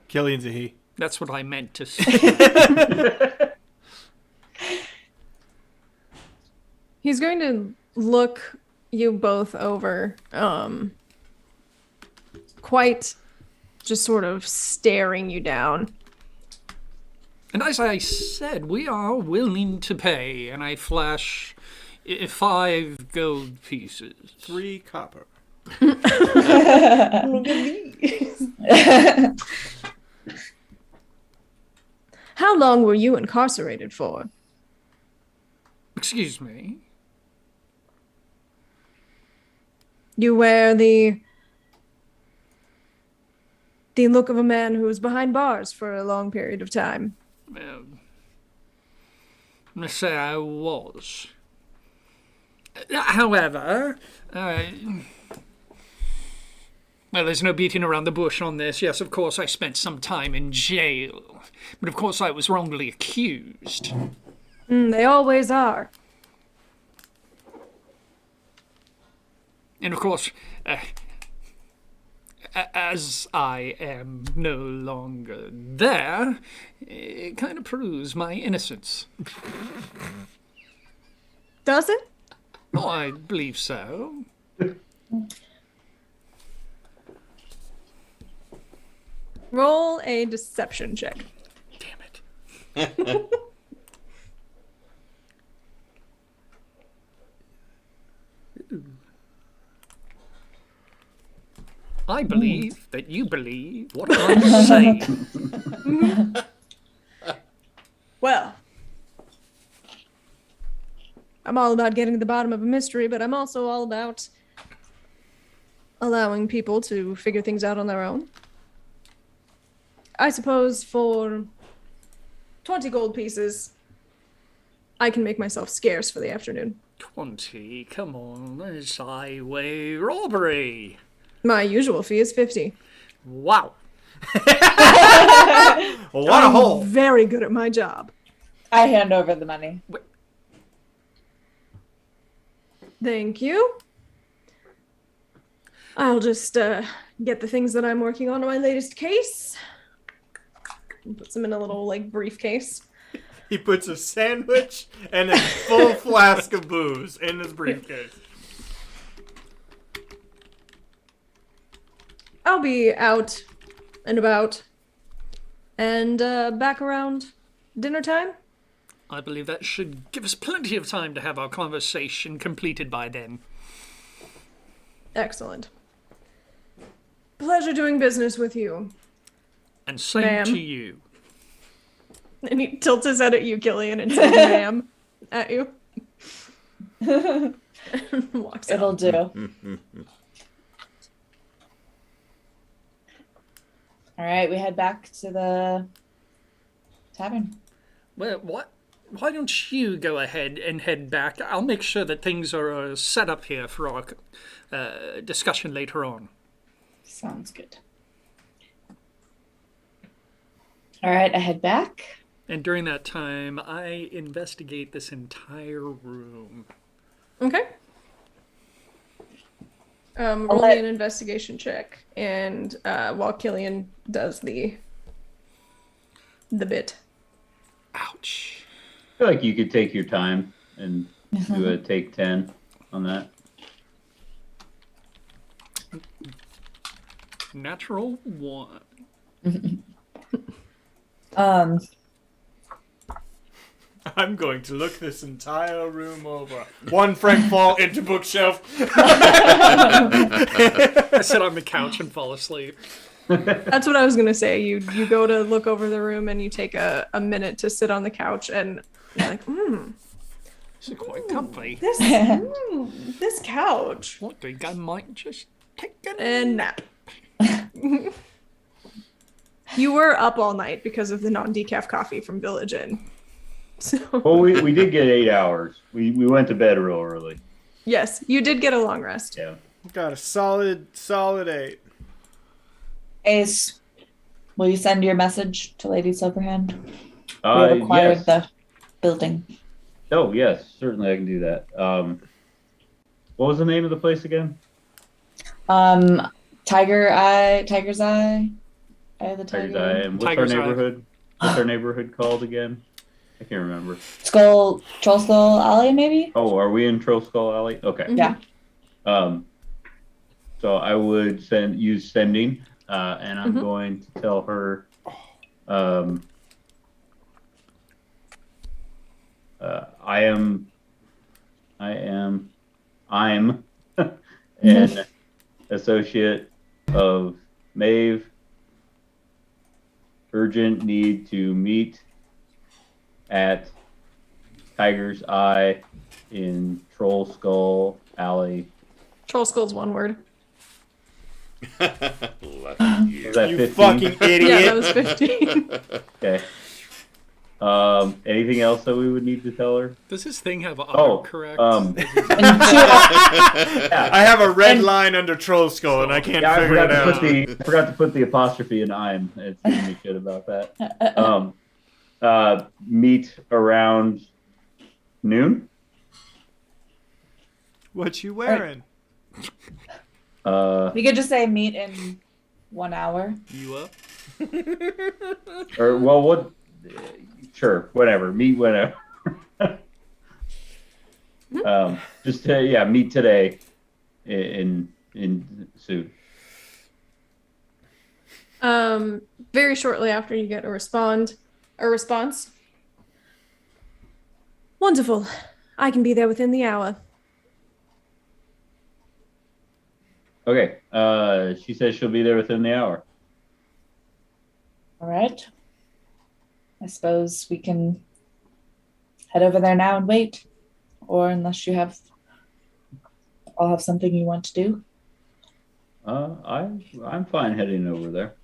Killian's a he. That's what I meant to say. He's going to look you both over, quite just sort of staring you down. And as I said, we are willing to pay, and I flash 5 gold pieces. 3 copper. Look at these. How long were you incarcerated for? Excuse me? You wear the look of a man who was behind bars for a long period of time. Well, let's say I was. However, well, there's no beating around the bush on this. Yes, of course, I spent some time in jail. But of course, I was wrongly accused. They always are. And of course, as I am no longer there, it kind of proves my innocence. Does it? Oh, I believe so. Roll a deception check. Damn it. I believe that you believe what I'm saying. Well, I'm all about getting to the bottom of a mystery, but I'm also all about allowing people to figure things out on their own. I suppose for 20 gold pieces, I can make myself scarce for the afternoon. 20? Come on, that's highway robbery. My usual fee is 50. Wow. Well, what a hole. Very good at my job. I hand over the money. Thank you. I'll just get the things that I'm working on in my latest case. And put them in a little briefcase. He puts a sandwich and a full flask of booze in his briefcase. I'll be out and about and back around dinner time. I believe that should give us plenty of time to have our conversation completed by then. Excellent. Pleasure doing business with you. And same Ma'am. to you. And he tilts his head at you, Killian, and says, ma'am, at you. And walks out. It'll do. All right, we head back to the tavern. Well, why don't you go ahead and head back? I'll make sure that things are set up here for our discussion later on. Sounds good. All right, I head back. And during that time, I investigate this entire room. Okay. Roll me let- an investigation check, and while Killian does the bit. Ouch. I feel like you could take your time and do a take 10 on that. Natural 1. I'm going to look this entire room over. 1 franc fall into bookshelf. I sit on the couch and fall asleep. That's what I was gonna say. You go to look over the room, and you take a minute to sit on the couch, and you're like, This is quite comfy. this couch. I think I might just take a And nap. You were up all night because of the non-decaf coffee from Village Inn. So Well, we did get 8 hours. We went to bed real early. yes, you did get a long rest. Yeah. Got a solid 8. Ace, will you send your message to Lady Silverhand? We Uh, have acquired yes. the building. Oh, yes. Certainly I can do that. What was the name of the place again? Tiger's Eye. Eye of the Tiger's Tiger. Eye. And what's Tiger's Eye. our neighborhood? What's our neighborhood called again? I can't remember. Troll Skull Alley, maybe? Oh, are we in Troll Skull Alley? Okay. Yeah. So I would use sending, and I'm going to tell her, I am I'm an associate of Maeve. Urgent need to meet at Tiger's Eye in Troll Skull Alley. Troll Skull's one word. Lucky you. Was that You 15? fucking idiot. Yeah, that was 15. Okay. Anything else that we would need to tell her? Does this thing have Oh, autocorrect? I have a red line under Troll Skull, and I can't Yeah, figure it out. I forgot to put the apostrophe in I'm. It's giving me shit about that. Meet around noon. What you wearing? We could just say meet in 1 hour. You up? Or well, what? Sure, whatever. Meet whenever. Meet today in soon. Very shortly after you get a response. Wonderful. I can be there within the hour. Okay. She says she'll be there within the hour. All right. I suppose we can head over there now and wait. Or unless you all have something you want to do. I'm fine heading over there.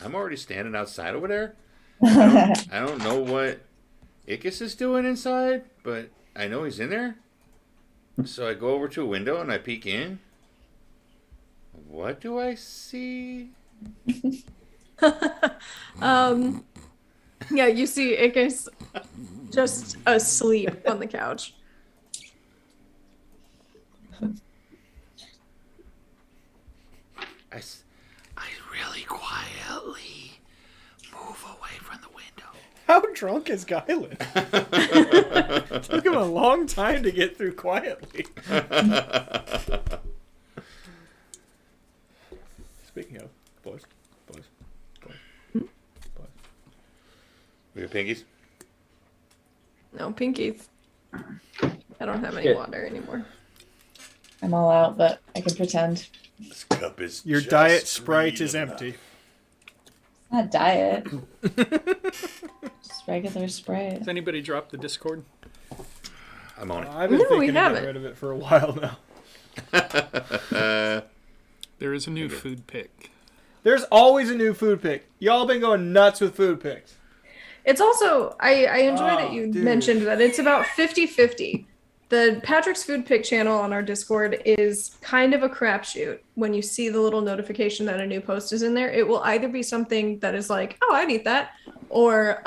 I'm already standing outside over there. I don't know what Ickis is doing inside, but I know he's in there. So I go over to a window and I peek in. What do I see? Yeah, you see Ickis just asleep on the couch. I really quietly move away from the window. How drunk is Guylan? Took him a long time to get through quietly. Speaking of, boys. We got pinkies? No, pinkies. I don't have any water anymore. I'm all out, but I can pretend. This cup is Your just diet Sprite is green empty. It's not diet. Just regular Sprite. Has anybody dropped the Discord? I'm on it. I've been No, we thinking to get haven't. rid of it for a while now. There is a new food pick. There's always a new food pick. Y'all been going nuts with food picks. It's also, I enjoy that you dude. mentioned that it's about 50-50. The Patrick's Food Pick channel on our Discord is kind of a crapshoot. When you see the little notification that a new post is in there, it will either be something that is like, oh, I'd eat that, or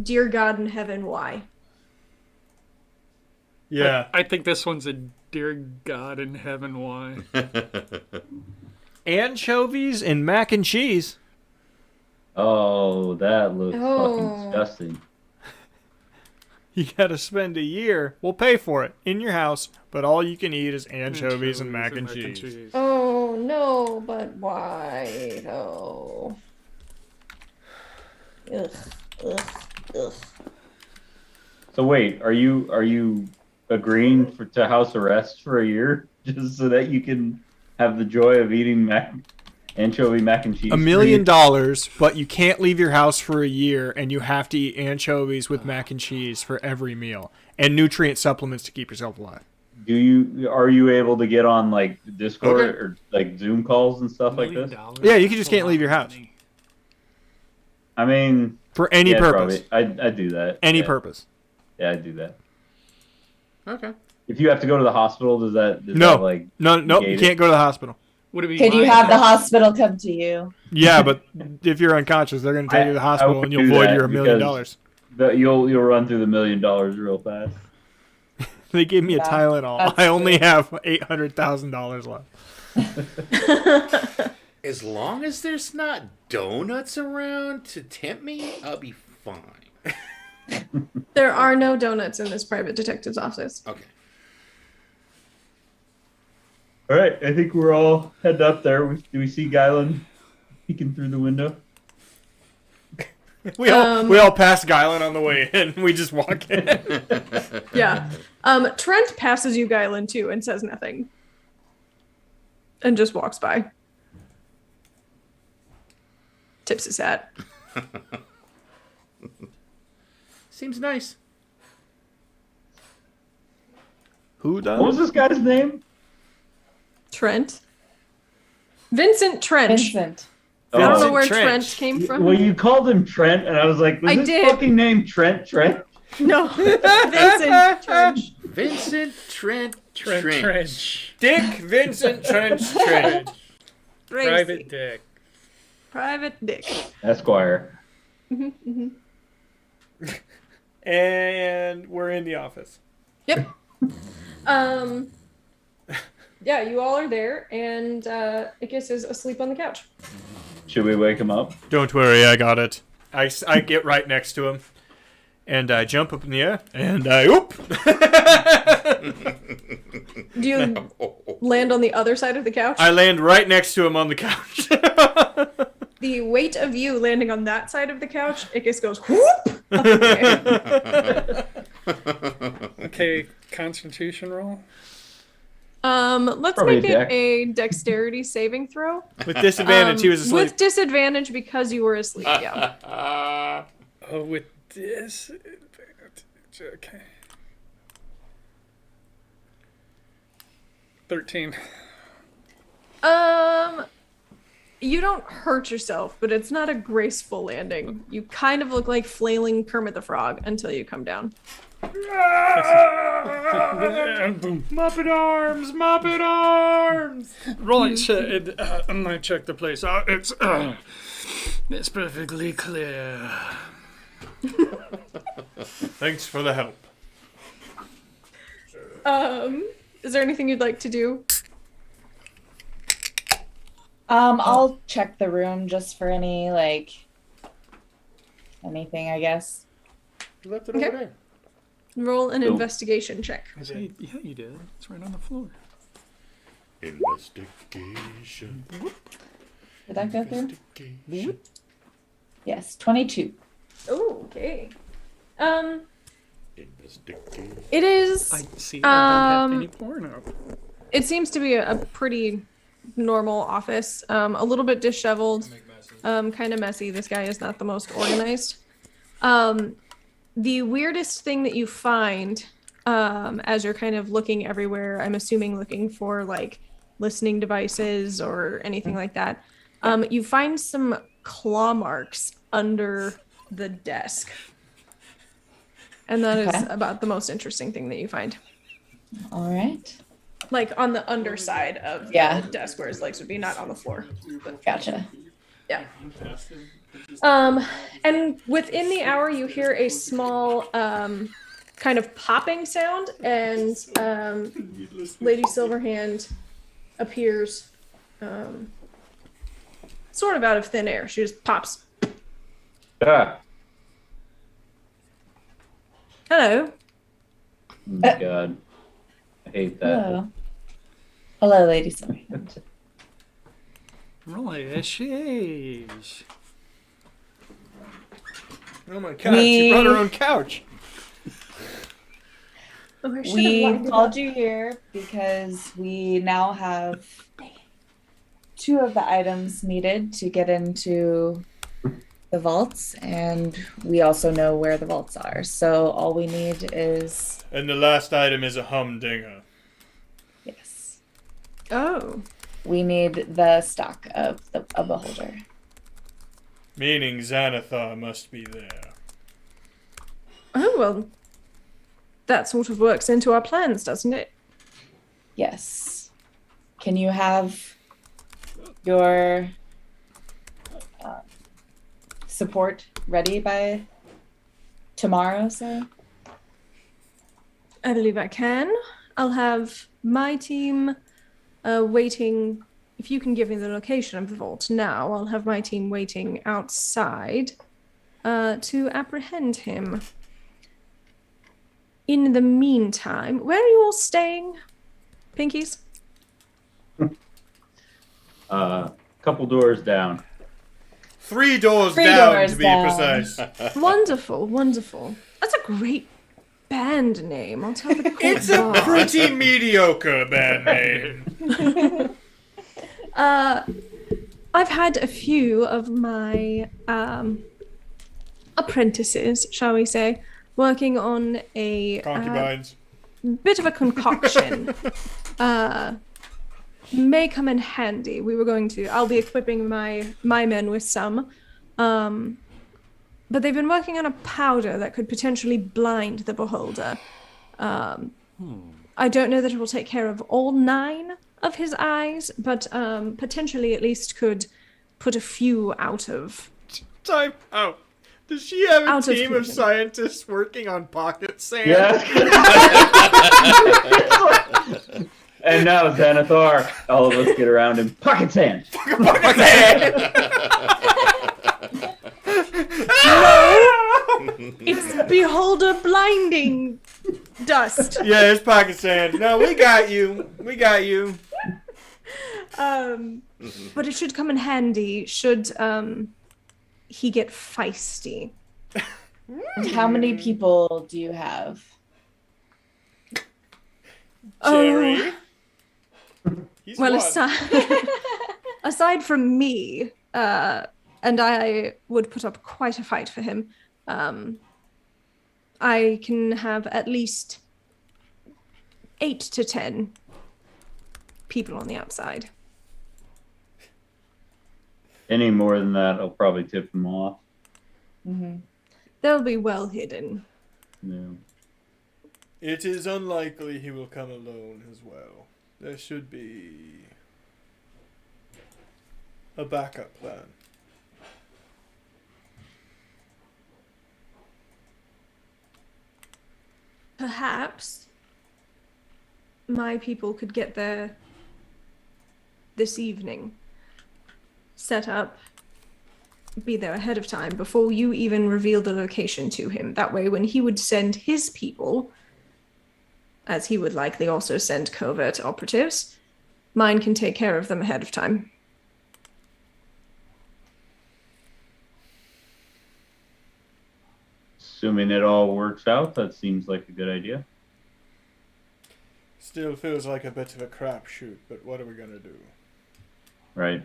dear God in heaven, why? Yeah. I think this one's a dear God in heaven, why? Anchovies and mac and cheese. Oh, that looks fucking Oh. disgusting. You gotta spend a year. We'll pay for it in your house, but all you can eat is anchovies and mac and cheese. Oh no, but why though? Ugh, ugh, ugh. So wait, are you agreeing to house arrest for a year just so that you can have the joy of eating anchovy mac and cheese? $1 million, but you can't leave your house for a year, and you have to eat anchovies with mac and cheese for every meal, and nutrient supplements to keep yourself alive. Are you able to get on like Discord Okay. or like Zoom calls and stuff like this? Yeah, you just can't leave your house. I mean, For any yeah, purpose. probably. I do that. Any yeah. purpose. Yeah, I do that. Okay. If you have to go to the hospital, does that No. like No, you negate it? can't go to the hospital. Would it be Could you mine? have the hospital come to you? Yeah, but if you're unconscious, they're going to take you to the hospital, and you'll would do void that your $1 million. because You'll run through the $1 million real fast. They gave me a Yeah, Tylenol. that's I only true. have $800,000 left. As long as there's not donuts around to tempt me, I'll be fine. There are no donuts in this private detective's office. Okay. All right, I think we're all heading up there. Do we see Guylan peeking through the window? We all pass Guylan on the way in. We just walk in. Yeah. Trent passes you Guylan too and says nothing. And just walks by. Tips his hat. Seems nice. Who does? What was this guy's name? Trent. Vincent Trench. Vincent. I don't know where Vincent Trent Trench. came from. Well, you called him Trent, and I was like, was I his did. fucking name Trent? No. Vincent Trench. Vincent Trent Trench. Dick Vincent Trench Trench. Private dick. Private Dick. Esquire. And we're in the office. Yep. Yeah, you all are there, and Ickis is asleep on the couch. Should we wake him up? Don't worry, I got it. I get right next to him, and I jump up in the air, and I oop. Do you land on the other side of the couch? I land right next to him on the couch. The weight of you landing on that side of the couch, Ickis goes whoop. Okay, Constitution roll. Let's Probably make a it deck. a dexterity saving throw. With disadvantage, he was asleep. With disadvantage because you were asleep, yeah. Oh, with this. Okay. 13. You don't hurt yourself, but it's not a graceful landing. You kind of look like flailing Kermit the Frog until you come down. Muppet arms, Muppet arms. Right, so I check the place out. It's perfectly clear. Thanks for the help. Is there anything you'd like to do? I'll check the room just for any anything, I guess. You left it Okay. over there. Roll an Cool. investigation check. Yeah, you did. It's right on the floor. Investigation. Did that go through? Investigation. Yes, 22. Oh, okay. Investigation. It is. I see. I don't have any porno. It seems to be a pretty normal office. A little bit disheveled, kind of messy. This guy is not the most organized. The weirdest thing that you find as you're kind of looking everywhere, I'm assuming looking for like listening devices or anything like that, you find some claw marks under the desk. And that is Okay. about the most interesting thing that you find. All right. Like on the underside of Yeah. the desk where his legs would be, not on the floor. Gotcha. Yeah. And within the hour, you hear a small kind of popping sound, and Lady Silverhand appears sort of out of thin air. She just pops. Ah. Hello. Oh my God. I hate that. Hello. Hello, Lady Silver. Right, there she is. Oh my God, she brought her own couch. Oh, I should have We lined it called up. you here because we now have 2 of the items needed to get into the vaults, and we also know where the vaults are. So all we need is And the last item is a humdinger. yes, Oh. we need the stock of a beholder. Meaning Xanathar must be there. Oh, well, that sort of works into our plans, doesn't it? Yes. Can you have your support ready by tomorrow, sir? I believe I can. I'll have my team waiting. If you can give me the location of the vault now, I'll have my team waiting outside to apprehend him. In the meantime, where are you all staying, Pinkies? Couple doors down. 3 doors Three down, doors to be down. precise. Wonderful, wonderful. That's a great band name. I'll tell the court It's a bar. pretty mediocre band name. I've had a few of my apprentices, shall we say, working on a Concubines. bit of a concoction. May come in handy. I'll be equipping my men with some. But they've been working on a powder that could potentially blind the beholder. I don't know that it will take care of all 9 of his eyes, but potentially at least could put a few out of. Time out. Does she have a Out of team of vision. scientists working on pocket sand? Yeah. And now Xanathar, all of us get around him. Pocket sand. Pocket sand! It's beholder blinding dust. Yeah, it's pocket sand. No, we got you. We got you. But it should come in handy should he get feisty. How many people do you have? Jerry. He's Well, one. aside from me, and I would put up quite a fight for him, I can have at least 8 to 10 people on the outside. Any more than that, I'll probably tip him off. Mm-hmm. They'll be well hidden. Yeah. It is unlikely he will come alone as well. There should be a backup plan. Perhaps my people could get there this evening. Set up, be there ahead of time before you even reveal the location to him. That way, when he would send his people, as he would likely also send covert operatives, mine can take care of them ahead of time. Assuming it all works out, that seems like a good idea. Still feels like a bit of a crapshoot, but what are we gonna do? Right.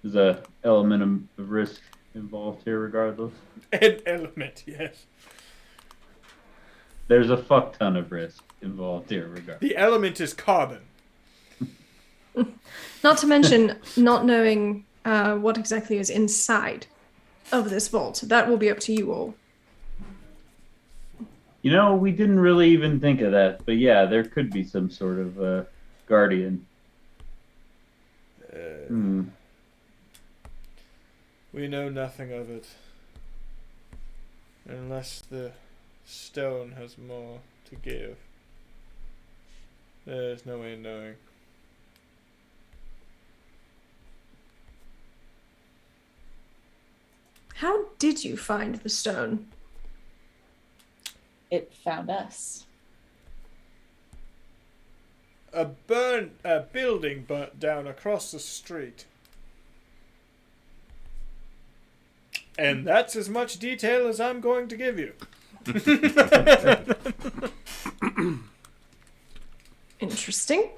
There's a element of risk involved here regardless. An element, yes. There's a fuck ton of risk involved here regardless. The element is carbon. Not to mention not knowing what exactly is inside of this vault. That will be up to you all. You know, we didn't really even think of that, but yeah, there could be some sort of guardian. We know nothing of it. Unless the stone has more to give. There's no way of knowing. How did you find the stone? It found us. A building burnt down across the street. And that's as much detail as I'm going to give you. Interesting.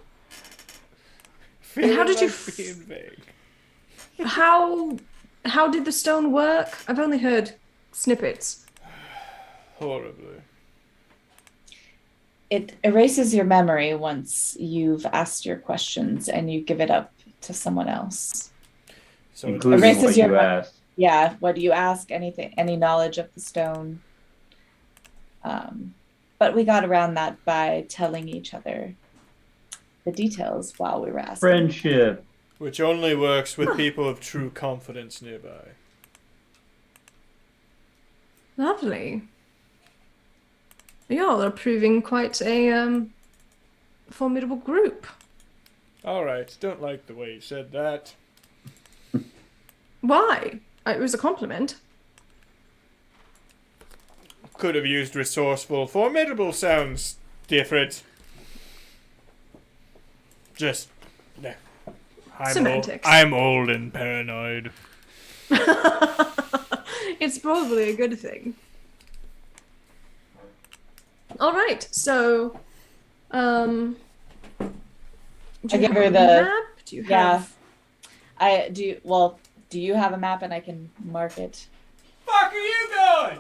Feeling how did you like being vague. How did the stone work? I've only heard snippets. Horribly. It erases your memory once you've asked your questions and you give it up to someone else. So Including erases what your you asked. Yeah, what do you ask? Anything, any knowledge of the stone. But we got around that by telling each other the details while we were asking. Friendship. which only works with people of true confidence nearby. Lovely. Y'all are proving quite a formidable group. Alright, don't like the way you said that. Why? It was a compliment. Could have used resourceful. Formidable sounds different. Just... I'm Semantics. I'm old and paranoid. It's probably a good thing. All right, so, do I you give have her a the map? Do you yeah. have? I do. Well, do you have a map and I can mark it? Fuck are you doing?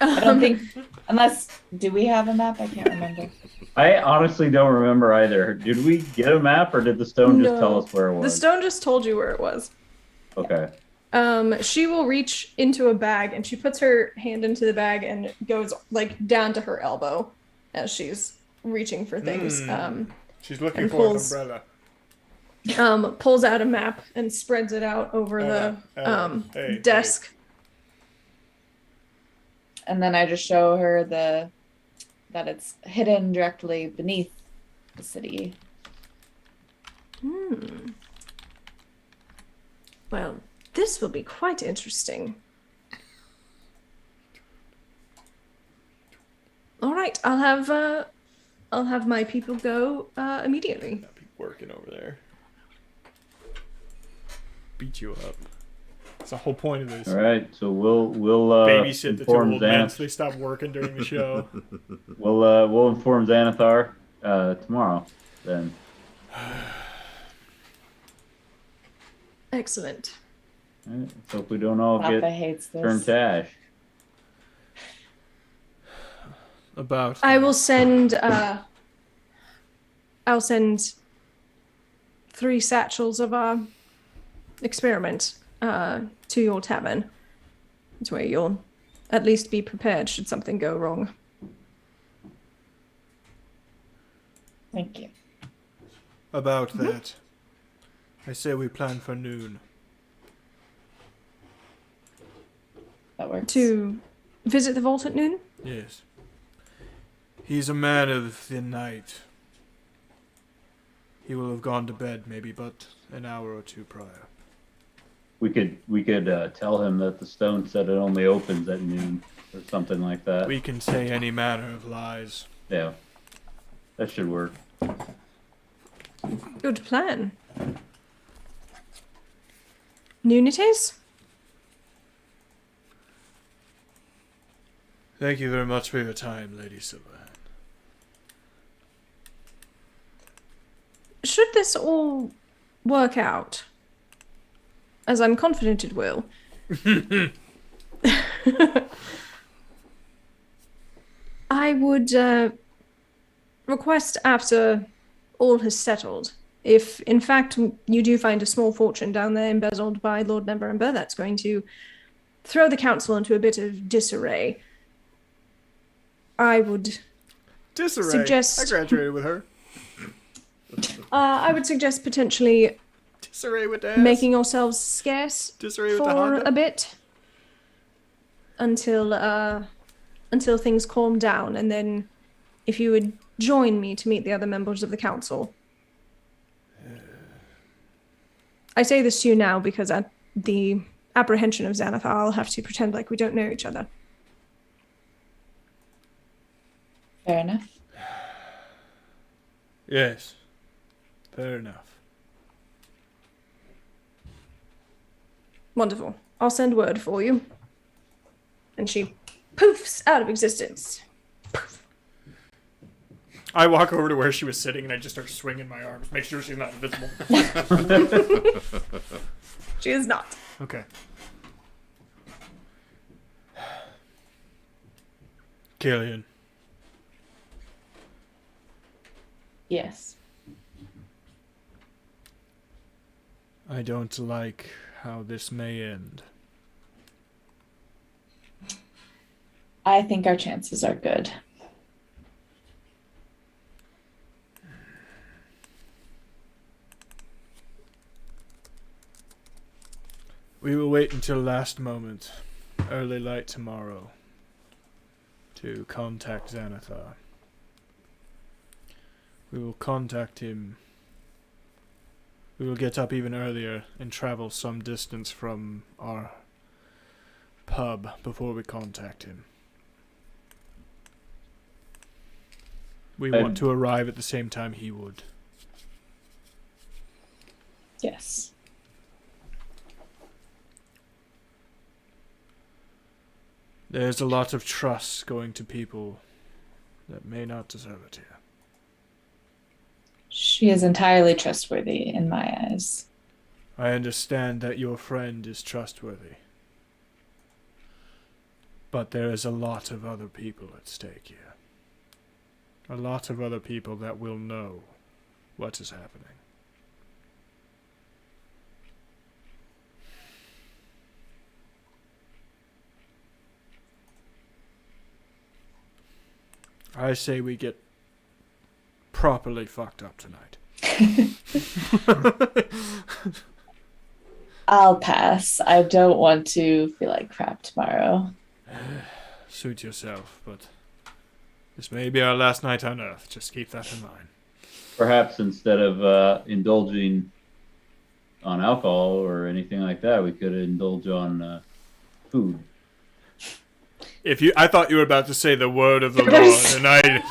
I don't think unless do we have a map? I can't remember. I honestly don't remember either. Did we get a map or did the stone just tell No. us where it was? The stone just told you where it was. Okay. She will reach into a bag and she puts her hand into the bag and goes like down to her elbow as she's reaching for things. She's looking and for pulls- an umbrella. Pulls out a map and spreads it out over the desk. And then I just show her that it's hidden directly beneath the city. Well, this will be quite interesting. All right, I'll have my people go immediately. I'll be working over there. Beat you up. That's the whole point of this. All right. So we'll Babysit the two inform old men Xanath. so they stop working during the show. We'll inform Xanathar tomorrow. Then. Excellent. All right, let's hope we don't all Papa get hates this. turned to ash. About. I will send. I'll send 3 satchels of our experiment to your tavern. That's where you'll at least be prepared should something go wrong. Thank you. About that. I say we plan for noon. That works. To visit the vault at noon? Yes. He's a man of the night. He will have gone to bed maybe but an hour or two prior. We could tell him that the stone said it only opens at noon or something like that. We can say any manner of lies. Yeah, that should work. Good plan. Noon it is? Thank you very much for your time, Lady Silverhand. Should this all work out, as I'm confident it will, I would request after all has settled, if in fact you do find a small fortune down there embezzled by Lord Neverember, that's going to throw the council into a bit of disarray, I would suggest... I graduated with her. I would suggest potentially Disarray with ass. making yourselves scarce Disarray with the for Honda. a bit until things calm down, and then if you would join me to meet the other members of the council. I say this to you now because at the apprehension of Xanathar, I'll have to pretend like we don't know each other. Fair enough. Yes. Fair enough. Wonderful. I'll send word for you. And she poofs out of existence. Poof. I walk over to where she was sitting and I just start swinging my arms, make sure she's not invisible. She is not. Okay. Killian, Yes. I don't like how this may end. I think our chances are good. We will wait until last moment, early light tomorrow, to contact Xanathar. We will contact him. We will get up even earlier and travel some distance from our pub before we contact him. We want to arrive at the same time he would. Yes. There's a lot of trust going to people that may not deserve it here. She is entirely trustworthy in my eyes. I understand that your friend is trustworthy. But there is a lot of other people at stake here. A lot of other people that will know what is happening. I say we get properly fucked up tonight. I'll pass. I don't want to feel like crap tomorrow. Suit yourself, but this may be our last night on Earth. Just keep that in mind. Perhaps instead of indulging on alcohol or anything like that, we could indulge on food. I thought you were about to say the word of the Lord, and I.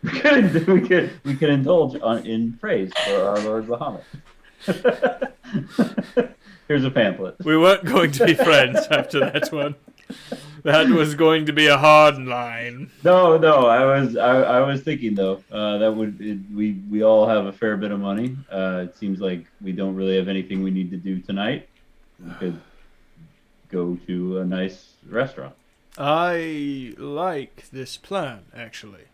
We could indulge in praise for our Lord Bahamut. Here's a pamphlet. We weren't going to be friends after that one. That was going to be a hard line. No. I was thinking though that we all have a fair bit of money. It seems like we don't really have anything we need to do tonight. We could go to a nice restaurant. I like this plan, actually.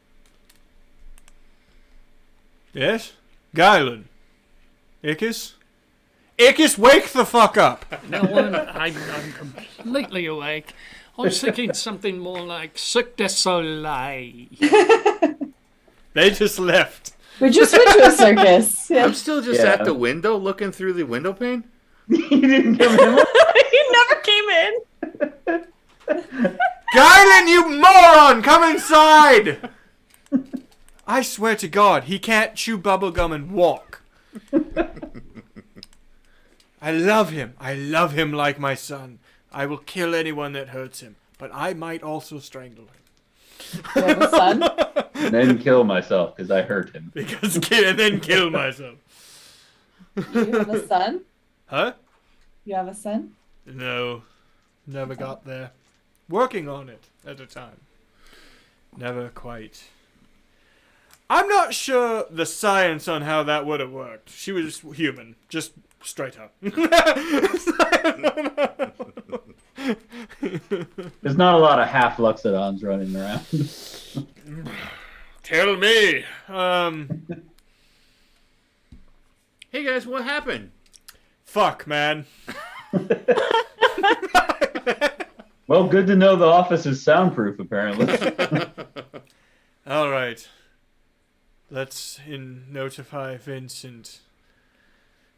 Yes? Guylan. Ickis? Ickis, wake the fuck up! No one, I'm completely awake. I was thinking something more like Cirque du Soleil. They just left. We just went to a circus. Yeah. I'm still just at the window looking through the window pane. You didn't come in. You never came in. Guylan, you moron! Come inside! I swear to God, he can't chew bubblegum and walk. I love him. I love him like my son. I will kill anyone that hurts him, but I might also strangle him. You have a son? And then kill myself because I hurt him. And then kill myself. You have a son? Huh? You have a son? No. Never got there. Working on it at a time. Never quite. I'm not sure the science on how that would have worked. She was human. Just straight up. There's not a lot of half Luxodons running around. Tell me. Hey guys, what happened? Fuck, man. Well, good to know the office is soundproof, apparently. All right. Let's notify Vincent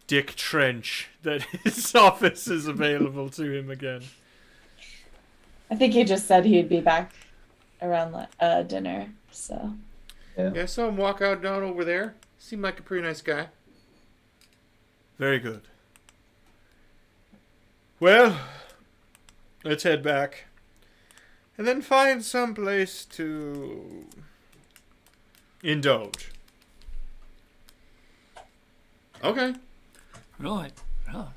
Dick Trench that his office is available to him again. I think he just said he'd be back around dinner, so. Yeah, I saw him walk out down over there. Seemed like a pretty nice guy. Very good. Well, let's head back. And then find some place to indulge. Okay. Right. Oh.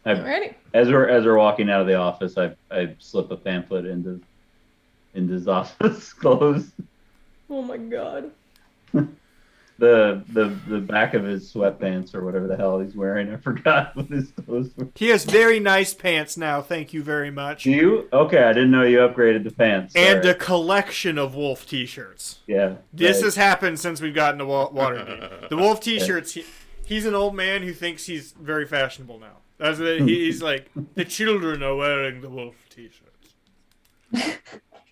Alrighty. As we're walking out of the office, I slip a pamphlet into Zasa's clothes. Oh my god. The back of his sweatpants or whatever the hell he's wearing. I forgot what his clothes were. He has very nice pants now, thank you very much. Do you? Okay, I didn't know you upgraded the pants. And Sorry. a collection of wolf t-shirts. Yeah. This right. has happened since we've gotten to Waterdeep. The wolf t-shirts, he's an old man who thinks he's very fashionable now. He's like, the children are wearing the wolf t-shirts.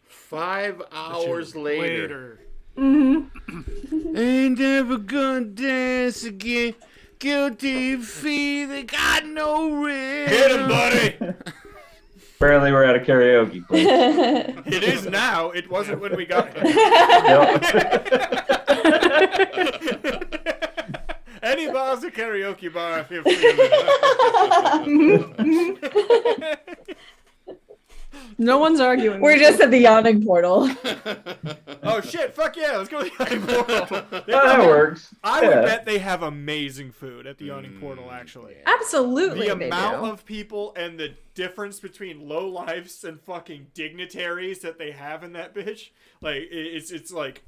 5 hours later. Mm-hmm. Ain't never gonna dance again. Guilty feet, they got no rhythm. Hit him, buddy! Apparently we're at a karaoke place. It is now. It wasn't when we got here. Any bar's a karaoke bar if you're feeling it. No one's arguing. We're just at the yawning portal. Oh, Oh shit! Fuck yeah! Let's go to the yawning portal. That works. I Yeah. would bet they have amazing food at the yawning portal. Actually, Absolutely, the they amount do. of people and the difference between low lives and fucking dignitaries that they have in that bitch, like it's like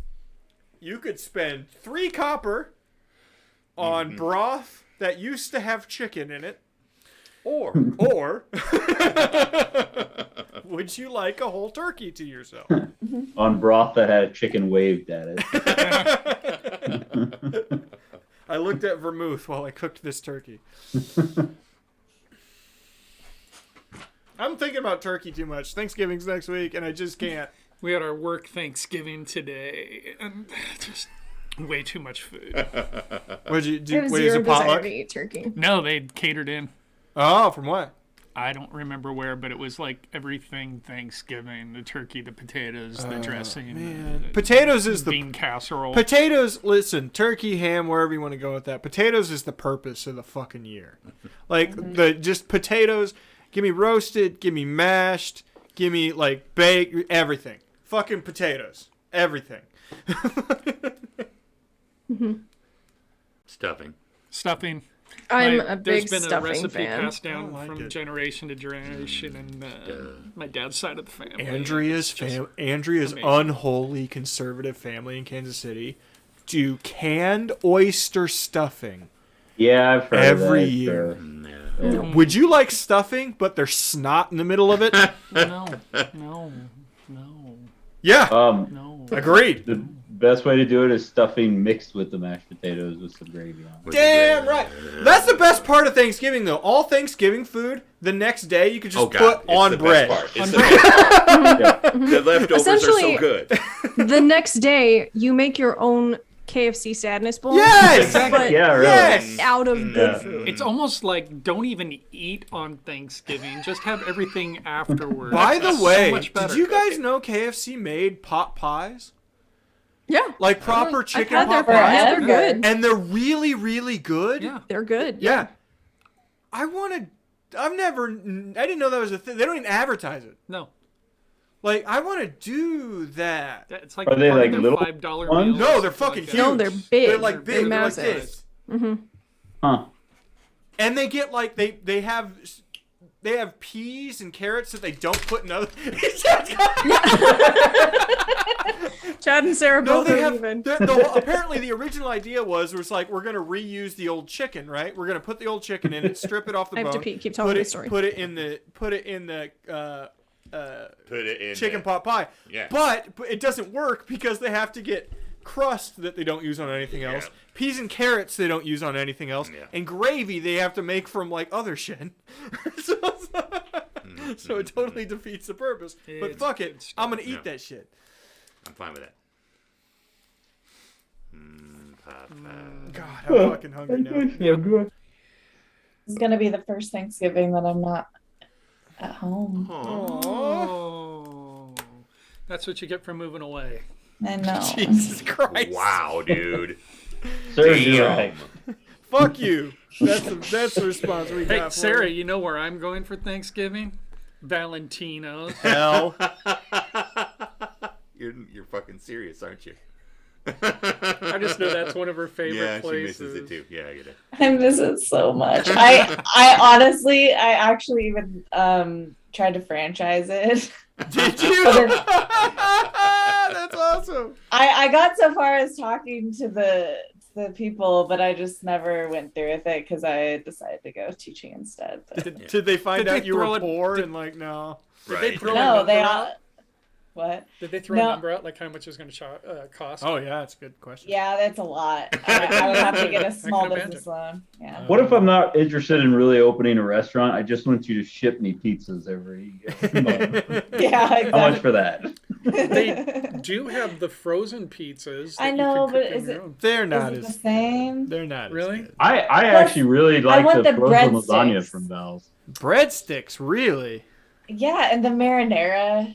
you could spend 3 copper on broth that used to have chicken in it, or would you like a whole turkey to yourself? On broth that had chicken waved at it. I looked at vermouth while I cooked this turkey. I'm thinking about turkey too much. Thanksgiving's next week, and I just can't. We had our work Thanksgiving today, and just way too much food. What'd you I do? have Wait, is zero it desire potluck? to eat turkey. No, they catered in. Oh, from what? I don't remember where, but it was like everything Thanksgiving: the turkey, the potatoes, the dressing, the Potatoes is the bean casserole. potatoes. Listen, turkey, ham, wherever you want to go with that. Potatoes is the purpose of the fucking year. Like the just potatoes. Give me roasted. Give me mashed. Give me like baked. Everything. Fucking potatoes. Everything. Stuffing. Stuffing. I'm My- a there's big been stuffing a recipe fan. passed down I like from it. generation to generation in my dad's side of the family. Andrea's amazing. unholy conservative family in Kansas City do canned oyster stuffing Yeah, I've heard every of that. year. Yeah. Would you like stuffing, but there's snot in the middle of it? No. Yeah, agreed. The best way to do it is stuffing mixed with the mashed potatoes with some gravy on it. Damn right. That's the best part of Thanksgiving, though. All Thanksgiving food, the next day you could just put on bread. It's the best part. Yeah. The leftovers are so Essentially- good. The next day, you make your own KFC sadness bowl. Yes! But Yeah, really. Yes! out of good Yeah. food. It's almost like don't even eat on Thanksgiving. Just have everything afterwards. By the It's way, so much better. did you guys know KFC made pot pies? Yeah, Like proper chicken had their pot pies? pies. They're good. And they're really, really good? Yeah. They're good. Yeah. I didn't know that was a thing. They don't even advertise it. No. Like, I want to do that. It's like Are they part like of their little $5 ones? meals. No, they're fucking Like huge. No, they're big. They're like big. They're like massive. this. Huh. And they get like they have peas and carrots that they don't put in other. Chad and Sarah No, both they are have. even. Apparently, the original idea was like we're gonna reuse the old chicken, right? We're gonna put the old chicken in it, strip it off the I bone. have to pee. Keep telling put the it, story. Put it in the Put it in chicken there. pot pie. Yeah. But it doesn't work because they have to get crust that they don't use on anything else. Yeah. Peas and carrots they don't use on anything else. Yeah. And gravy they have to make from like other shit. So it totally defeats the purpose. But It's fuck good it. stuff. I'm gonna eat Yeah. that shit. I'm fine with that. Papa. God, I'm fucking hungry now. It's gonna be the first Thanksgiving that I'm not at home. Oh. That's what you get for moving away. I know. Jesus Christ. Wow, dude. Serves you right. Fuck you. That's the response we Hey, got. for Sarah, you. you know where I'm going for Thanksgiving? Valentino's. Hell. You're fucking serious, aren't you? I just know that's one of her favorite Yeah, places. she misses it too. Yeah, I get it. I miss it so much. I actually even tried to franchise it. Did you? But That's awesome. I got so far as talking to the people, but I just never went through with it because I decided to go teaching instead. But Did they find Did they out you throw were it- poor did- and like no? Did they Right. throw a no, number they out? all. What? Did they throw No. a number out, like how much it's going to cost? Oh yeah, that's a good question. Yeah, that's a lot. I would have to get a small I can business loan. Yeah. What if I'm not interested in really opening a restaurant? I just want you to ship me pizzas every month. Yeah, exactly. How much for that? They do have the frozen pizzas. That I know, you can but cook in is your it- own. They're Is not it the as same? they're not Really? as good. I Plus, actually really like want the the frozen lasagna breadsticks. from Val's. Breadsticks, really? Yeah, and the marinara.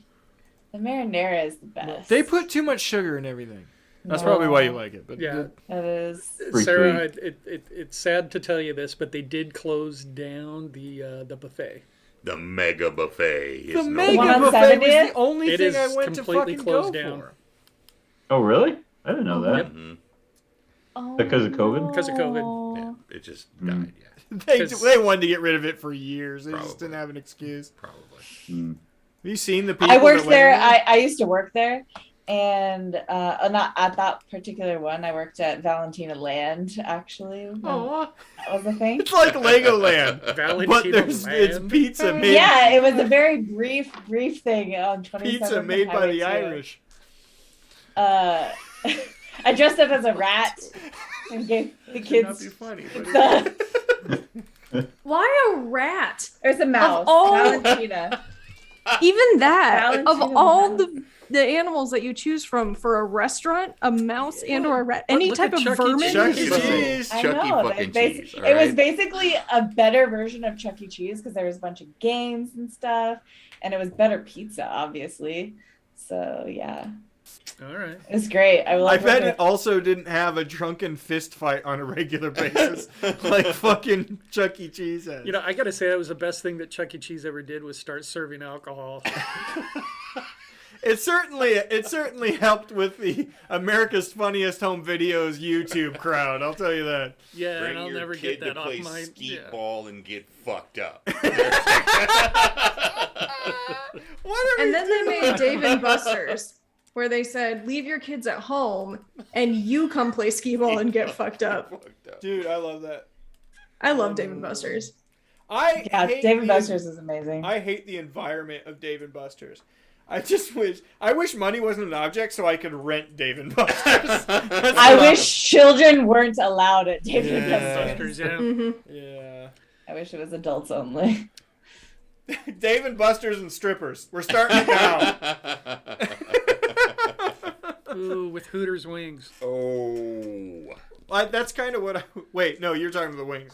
The marinara is the best. They put too much sugar in everything. That's probably why you like it. But Yeah. That is. Pretty Sarah, it's sad to tell you this, but they did close down the buffet. The mega buffet is the no mega one on buffet was 70th? the only It thing is I went to completely fucking closed go down. for. Oh, really? I didn't know that. Mhm. Oh, Because of COVID? Because of COVID. no. Yeah, it just died. Yeah, They wanted to get rid of it for years. They just Probably. didn't have an excuse. probably. Mm. Have you seen the people I worked that went there. in I used to work there, and not at that particular one. I worked at Valentina Land actually. Oh, That was a thing. It's like Legoland, but Valentina it's Land. pizza made. Yeah, it was a very brief thing on 27th Pizza and made by Highway the 2. Irish. I dressed up as a rat and gave the should not be kids funny. pizza. Why a rat? There's a mouse. all- Valentina. Even that, of Valentina all mouse. the animals that you choose from for a restaurant, a mouse and or a rat, any look type at of Chuck E. vermin. Chuck E. is- Cheese. I Chuck E. know. fucking they Cheese, it was alright? basically a better version of Chuck E. Cheese because there was a bunch of games and stuff, and it was better pizza, obviously. So yeah, All right. it was great. I I love bet it also didn't have a drunken fist fight on a regular basis, like fucking Chuck E. Cheese has. You know, I gotta say that was the best thing that Chuck E. Cheese ever did was start serving alcohol. It certainly helped with the America's Funniest Home Videos YouTube crowd. I'll tell you that. Yeah, Bring and I'll your never kid get that to off play my. skeet Yeah. ball and get fucked up. And then they made Dave and Buster's, where they said, "Leave your kids at home, and you come play skee ball and get fucked up." Dude, I love that. I love Dave and Buster's. Yeah, hate David the- Buster's is amazing. I hate the environment of Dave and Buster's. I wish money wasn't an object so I could rent Dave and Buster's. I wish children weren't allowed at David and Yeah. Buster's. Busters, yeah. Mm-hmm. Yeah. I wish it was adults only. Dave and Buster's and strippers. We're starting it now. Ooh, with Hooters wings. Oh. That's kind of what I... Wait, no, you're talking about the wings.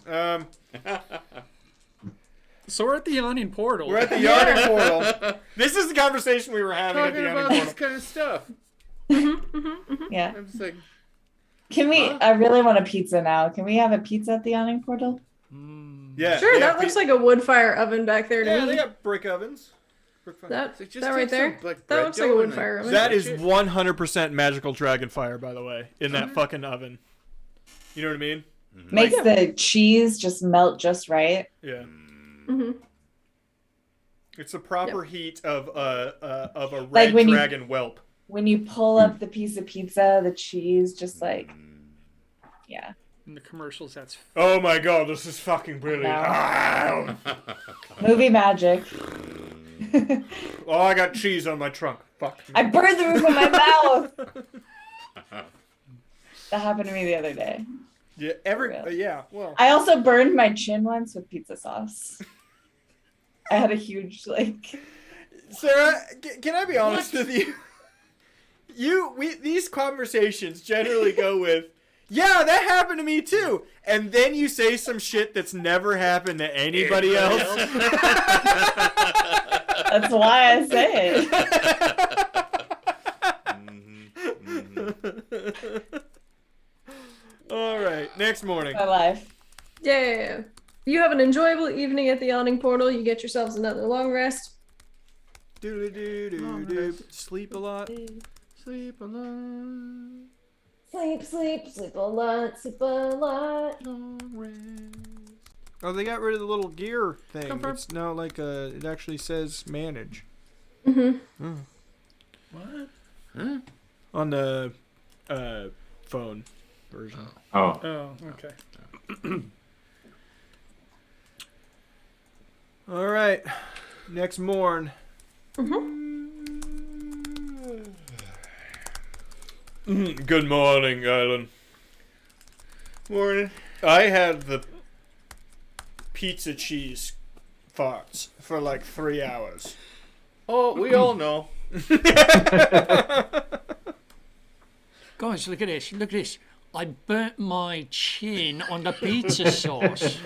So we're at the yawning portal. We're at the yawning portal. This is the conversation we were having at the Talking yawning about this portal. kind of stuff. Yeah. I'm just like, Can we? I really want a pizza now. Can we have a pizza at the yawning portal? Yeah. Sure, yeah, that looks like a wood fire oven back there to Yeah, me. they got brick ovens. That, it's like, just that take right there. some, like, That bread looks like a dough wood and, fire oven. That is shit. 100% magical dragon fire, by the way, in that fucking oven. You know what I mean? Makes the cheese just melt just right. Yeah. Mm-hmm. It's the proper heat of a red Like when you- dragon whelp. When you pull up the piece of pizza, the cheese just like, yeah. In the commercials, that's Oh my god, this is fucking brilliant. Ah! Movie magic. Oh, I got cheese on my trunk. Fuck. I burned the roof of my mouth. That happened to me the other day. Yeah, yeah, well. I also burned my chin once with pizza sauce. I had a huge like. Sarah, can I be honest with you? These conversations generally go with, yeah, that happened to me too. And then you say some shit that's never happened to anybody else. That's why I say it. All right, next morning. My life. Yeah. You have an enjoyable evening at the yawning portal. You get yourselves another long rest. Do. Sleep a lot. Sleep a lot. Sleep a lot, sleep a lot. Long rest. Oh, they got rid of the little gear thing. It's now like it actually says manage. Mm-hmm. What? Huh? On the phone version. Oh. Oh, okay. All right. Next morn. Good morning, Island. Morning. I had the pizza cheese farts for like 3 hours. Oh, we all know. Guys, look at this. Look at this. I burnt my chin on the pizza sauce.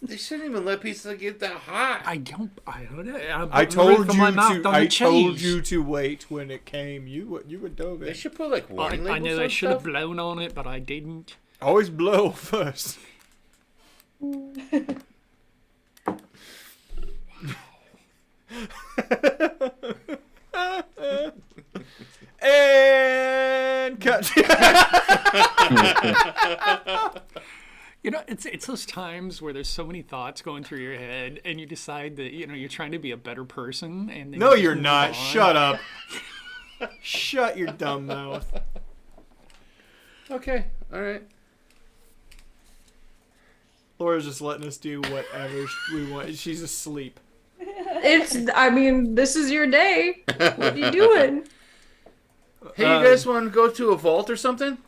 They shouldn't even let pizza get that hot. I don't know. I told you I told you to wait when it came. You would dove They in. should put like warning I labels know I on should have stuff. blown on it, but I didn't. Always blow first. And cut. You know, it's those times where there's so many thoughts going through your head, and you decide that you're trying to be a better person, and then No, you you're move not. on. Shut up. Shut your dumb mouth. Okay, all right. Laura's just letting us do whatever we want. She's asleep. I mean, this is your day. What are you doing? Hey, you guys want to go to a vault or something?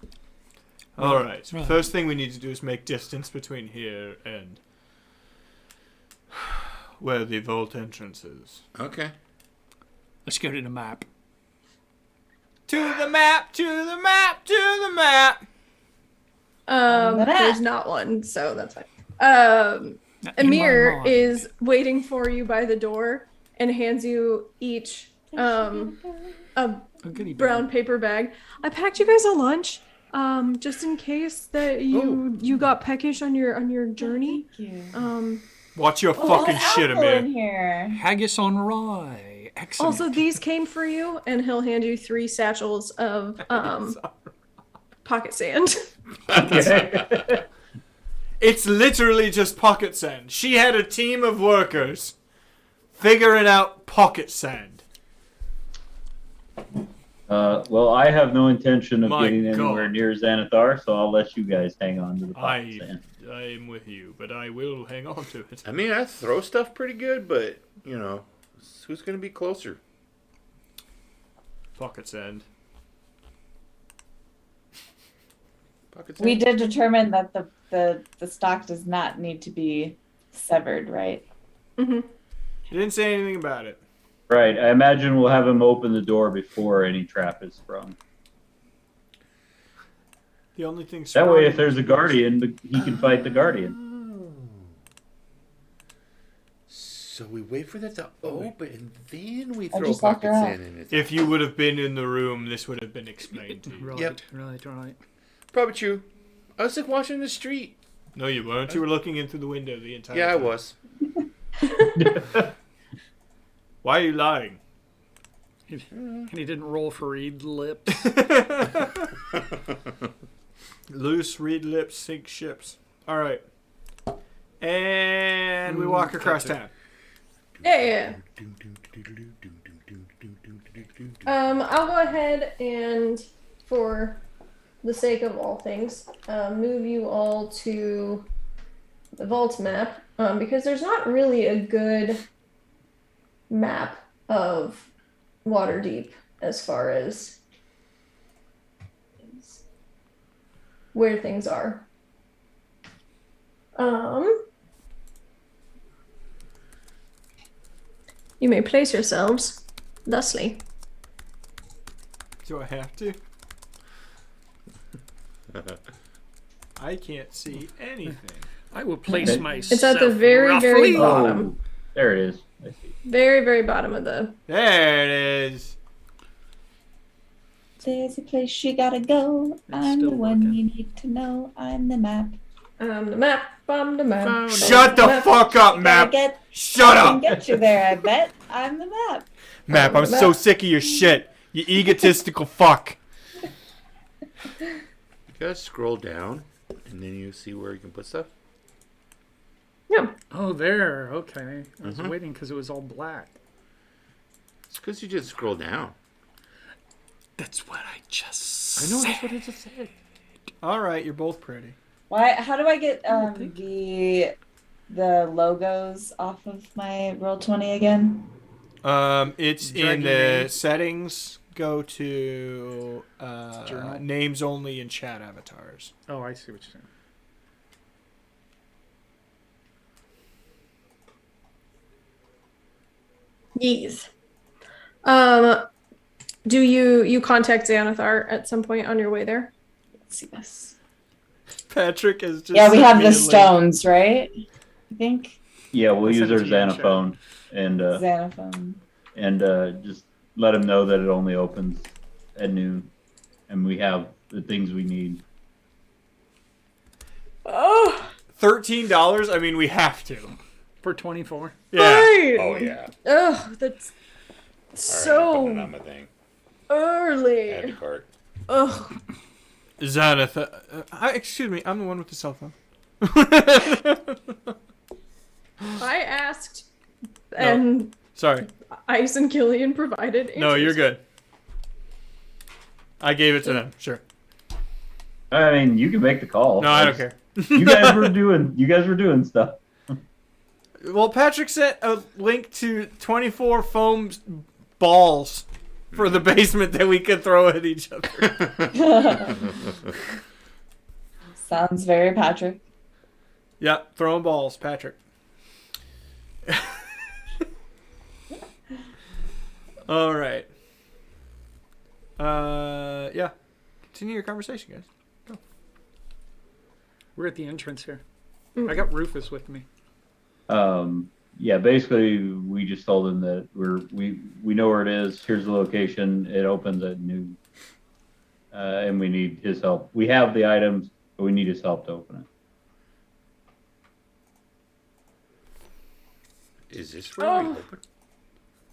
All right. First thing we need to do is make distance between here and where the vault entrance is. Okay. Let's go to the map. To the map, to the map, to the map. There's not one, so that's fine. Amir is waiting for you by the door and hands you each a brown paper bag. I packed you guys a lunch, just in case that you got peckish on your journey. Thank you. Watch your fucking shit, apple in Amir. here. Haggis on rye. Excellent. Also, these came for you, and he'll hand you 3 satchels of pocket sand. It's literally just pocket sand. She had a team of workers figuring out pocket sand. Well, I have no intention of My getting God. anywhere near Xanathar, so I'll let you guys hang on to the pocket sand. I am with you, but I will hang on to it. I mean, I throw stuff pretty good, but, who's going to be closer? Pocket sand. Pocket We sand? did determine that the stock does not need to be severed, right? Mm-hmm. You didn't say anything about it. Right. I imagine we'll have him open the door before any trap is sprung. The only thing That way, if there's a guardian, he can fight the guardian. So we wait for that to open, and then we I throw just locked pocket her up. sand in it. If you would have been in the room, this would have been explained to you. Right, Yep. right. Probably true. I was like watching the street. No, you weren't. You were looking in through the window the entire Yeah, I time. was. Why are you lying? And he didn't roll for read lips. Loose reed lips sink ships. All right. And we walk across town. Yeah. I'll go ahead and, for the sake of all things, move you all to the vault map, because there's not really a good map of Waterdeep as far as where things are. You may place yourselves thusly. Do I have to? I can't see anything. I will place myself. It's at the very, very roughly. bottom. Oh, there it is. I see. Very, very bottom of the. There it is. There's a place you gotta go. I'm the still one working. you need to know. I'm the map. The map. The map. Shut the fuck up, Map. Shut I can up. get you there, I bet. I'm the map. Map, I'm so sick of your shit. You egotistical fuck. You gotta scroll down, and then you see where you can put stuff. Yeah. Oh, there. Okay. I was Mhm. waiting because it was all black. It's because you just scroll down. That's what I just I know, said. that's what it just said. All right, you're both pretty. Why? How do I get the logos off of my Roll20 again? It's in Dragging the names. settings. Go to Journal. names only and chat avatars. Oh, I see what you're saying. Yes. Do you contact Xanathar at some point on your way there? Let's see this. Patrick is just. Yeah, we have the immediately- stones, right? I think Yeah, we'll use our 17 Xanophone and Xanophone. just let him know that it only opens at noon, and we have the things we need. Oh, $13. I mean, we have to. For 24. Yeah. fine. Oh, yeah. Oh, that's All right, I'm putting it so. on my thing. early. Add to cart. Ugh. Xanath, excuse me, I'm the one with the cell phone. I asked, and Sorry. Ice and Killian provided answers. No, you're good. I gave it to them. Sure. I mean, you can make the call. No, I don't care. You guys were doing stuff. Well, Patrick sent a link to 24 foam balls for the basement that we could throw at each other. Sounds very Patrick. Yeah, throwing balls, Patrick. All right. Yeah. Continue your conversation, guys. Go. We're at the entrance here. I got Rufus with me. Yeah, basically we just told him that we know where it is. Here's the location. It opens at noon. And we need his help. We have the items, but we need his help to open it. Is this where we open?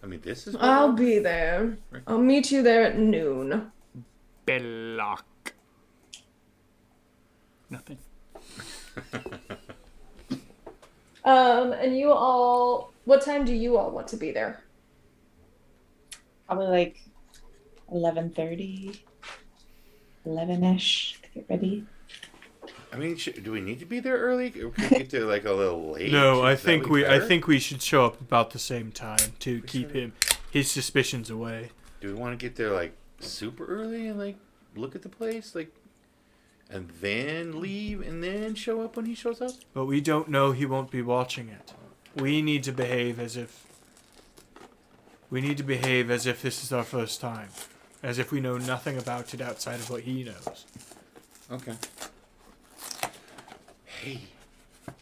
I mean, this is. I'll be there. Right. I'll meet you there at noon. Belloc. Nothing. And you all, what time do you all want to be there? Probably like 11:30, 11-ish to get ready. I mean, do we need to be there early? Or can we get there like a little late? No, I Is that think way I better? think we should show up about the same time to keep his suspicions away. Do we want to get there like super early and like look at the place, like, and then leave and then show up when he shows up? But we don't know he won't be watching it. We need to behave as if this is our first time. As if we know nothing about it outside of what he knows. Okay. Hey,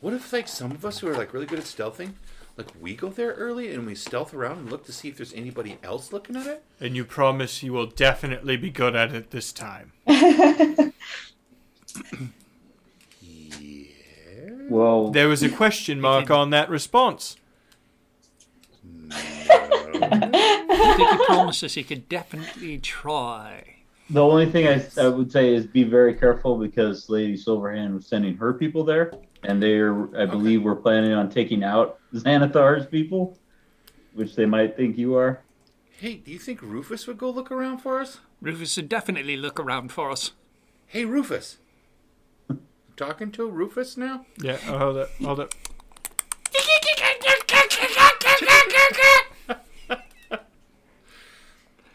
what if like some of us who are like really good at stealthing, like we go there early and we stealth around and look to see if there's anybody else looking at it? And you promise you will definitely be good at it this time. Yeah. Well, There was a question mark on that response. I think he promises he could definitely try. the only thing I would say is be very careful because Lady Silverhand was sending her people there, and I believe, we're planning on taking out Xanathar's people, which they might think you are. Hey, do you think Rufus would go look around for us? Rufus would definitely look around for us. Hey, Rufus. Talking to Rufus now? Yeah, hold up.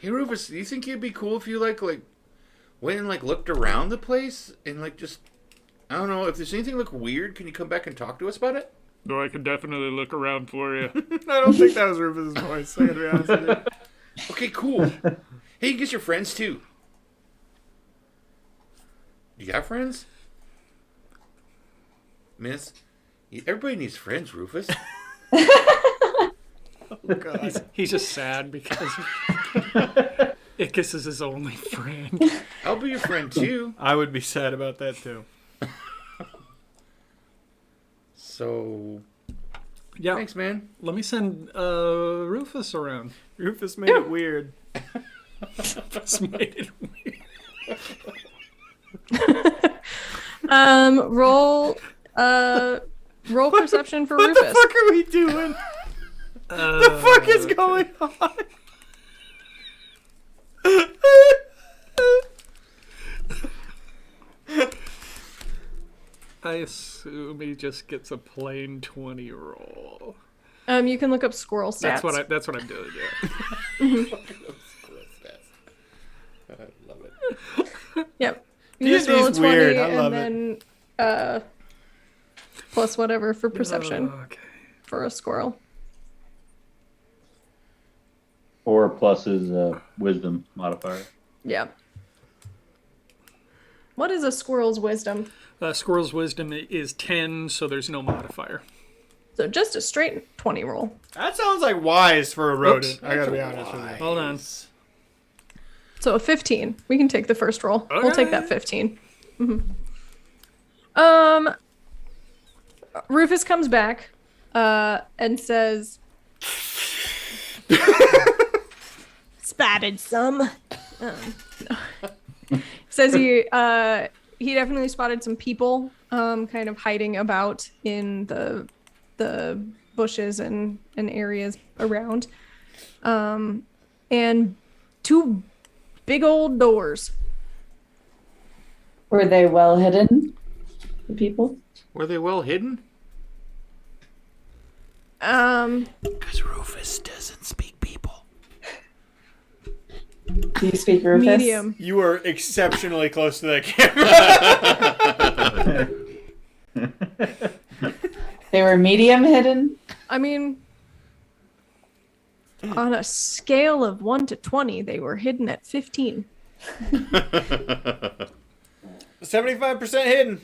Hey, Rufus, do you think it'd be cool if you like went and like looked around the place and like just, I don't know, if there's anything look weird, can you come back and talk to us about it? No, I can definitely look around for you. I don't think that was Rufus' voice, I gotta be honest with you. Okay, cool. Hey, you get your friends too. You got friends? Miss? Everybody needs friends, Rufus. Oh, God. He's just sad because Ickis is his only friend. I'll be your friend too. I would be sad about that, too. So, Yeah, thanks, man. let me send Rufus around. Rufus made it weird. Rufus made it weird. Roll perception for What Rufus. the fuck are we doing? The fuck is going on? I assume he just gets a plain 20 roll. You can look up squirrel stats. That's what I'm doing. Yeah. I love it. Yep. You just roll a D&D's 20 weird. I love and then plus whatever for perception Okay. for a squirrel. Or plus his wisdom modifier. Yeah. What is a squirrel's wisdom? Squirrel's wisdom is 10, so there's no modifier. So just a straight 20 roll. That sounds like wise for a rodent. I gotta be honest with you. Hold on. So a 15. We can take the first roll. We'll take that 15. Rufus comes back and says, "Spotted some." Says he definitely spotted some people kind of hiding about in the bushes and areas around. And two big old doors. Were they well hidden, the people? Were they well hidden? Because Rufus doesn't speak people. Do you speak Rufus? Medium. You were exceptionally close to that camera. They were medium hidden? I mean, on a scale of 1 to 20, they were hidden at 15. 75% hidden.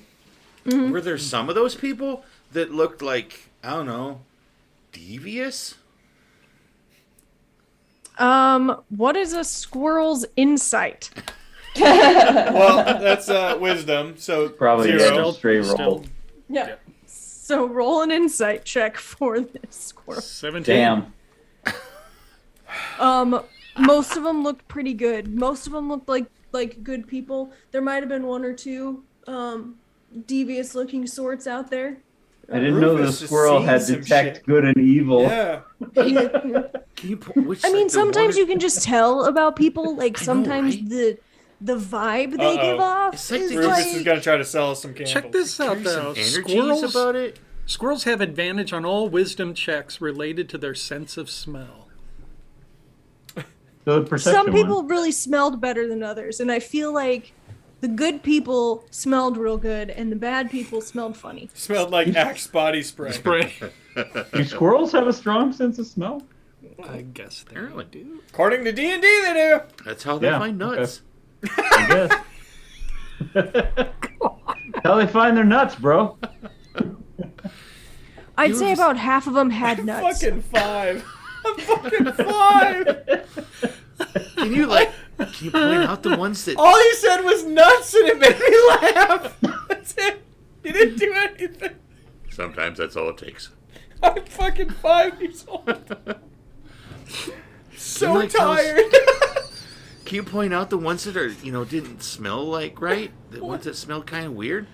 Mm-hmm. Were there some of those people that looked like, I don't know, devious? What is a squirrel's insight? Well, that's wisdom, so Probably zero. a straight roll. Yeah. So roll an insight check for this squirrel. 17. Damn. Most of them looked pretty good. Most of them looked like good people. There might have been one or two devious looking sorts out there. I didn't know the Rufus has squirrel seen had some detect shit. good and evil. Yeah. Can you which, I mean, like, the sometimes one- you can just tell about people. Like I know, sometimes right? the vibe they give Uh-oh. off It's like is they Rufus like is going to try to sell us some candles. Check this out, Carry some though. energies about it. Squirrels have advantage on all wisdom checks related to their sense of smell. So the perception some people one. really smelled better than others, and I feel like the good people smelled real good, and the bad people smelled funny. Smelled like Axe body spray. Do squirrels have a strong sense of smell? I guess they Apparently. do. According to D&D, they do. That's how they Yeah, find okay. nuts. I guess. How they find their nuts, bro. I'd say about half of them had nuts. Fucking 5. I'm fucking 5. Can you point out the ones that? All he said was nuts, and it made me laugh. That's it. He didn't do anything. Sometimes that's all it takes. I'm fucking 5 years old. So like those- tired. Can you point out the ones that are didn't smell like right? The ones that smelled kind of weird.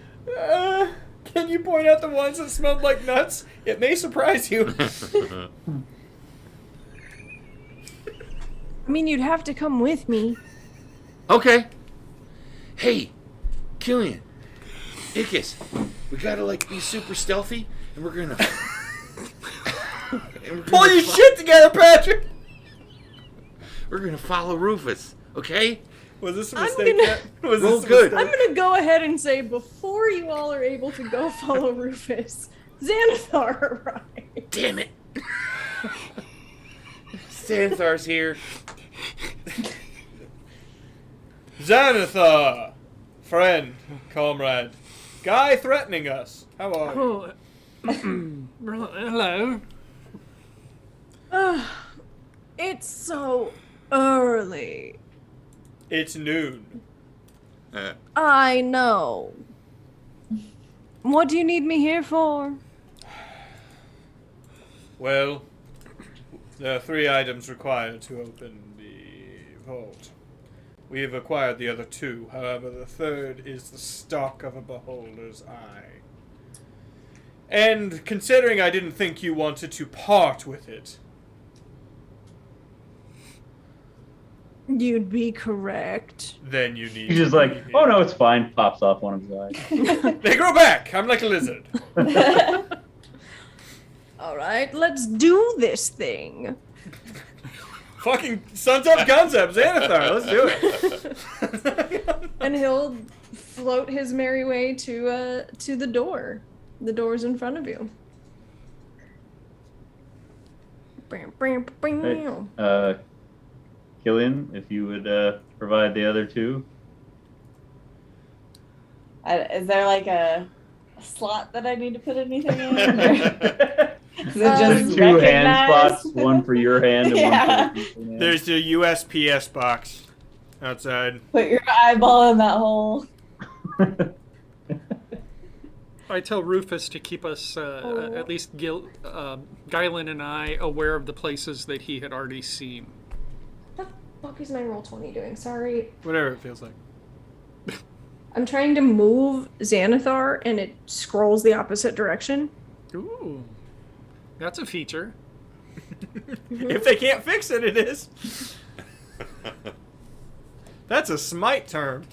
Can you point out the ones that smelled like nuts? It may surprise you. I mean, you'd have to come with me. Okay. Hey, Killian, Ickis, we gotta be super stealthy, and we're gonna. Pull your shit together, Patrick. We're gonna follow Rufus, okay? Was this a I'm mistake gonna- yet? Was Roll this a good. mistake? I'm gonna go ahead and say before you all are able to go follow Rufus, Xanathar arrived. Damn it! Xanthar's here. Xanathar, friend, comrade, guy threatening us. How are you? Oh, hello. It's so early. It's noon. I know. What do you need me here for? Well, there are 3 items required to open the vault. We have acquired the other 2, however, the 3rd is the stalk of a beholder's eye. And considering I didn't think you wanted to part with it, You'd be correct. then you need He's just to like, be oh here. no, it's fine. Pops off one of his eyes. They grow back! I'm like a lizard. All right, let's do this thing. Fucking suns up, guns up, Xanathar, let's do it. And he'll float his merry way to the door. The door's in front of you. Hey, Killian, if you would provide the other 2. Is there a slot that I need to put anything in? Or is it just There's 2 hand recognized? spots, one for your hand and Yeah. one for your hand. There's the USPS box outside. Put your eyeball in that hole. I tell Rufus to keep us, at least Guylan and I, aware of the places that he had already seen. fuck is my roll 20 doing? Sorry. Whatever it feels like. I'm trying to move Xanathar and it scrolls the opposite direction. Ooh. That's a feature. If they can't fix it, it is. That's a smite term.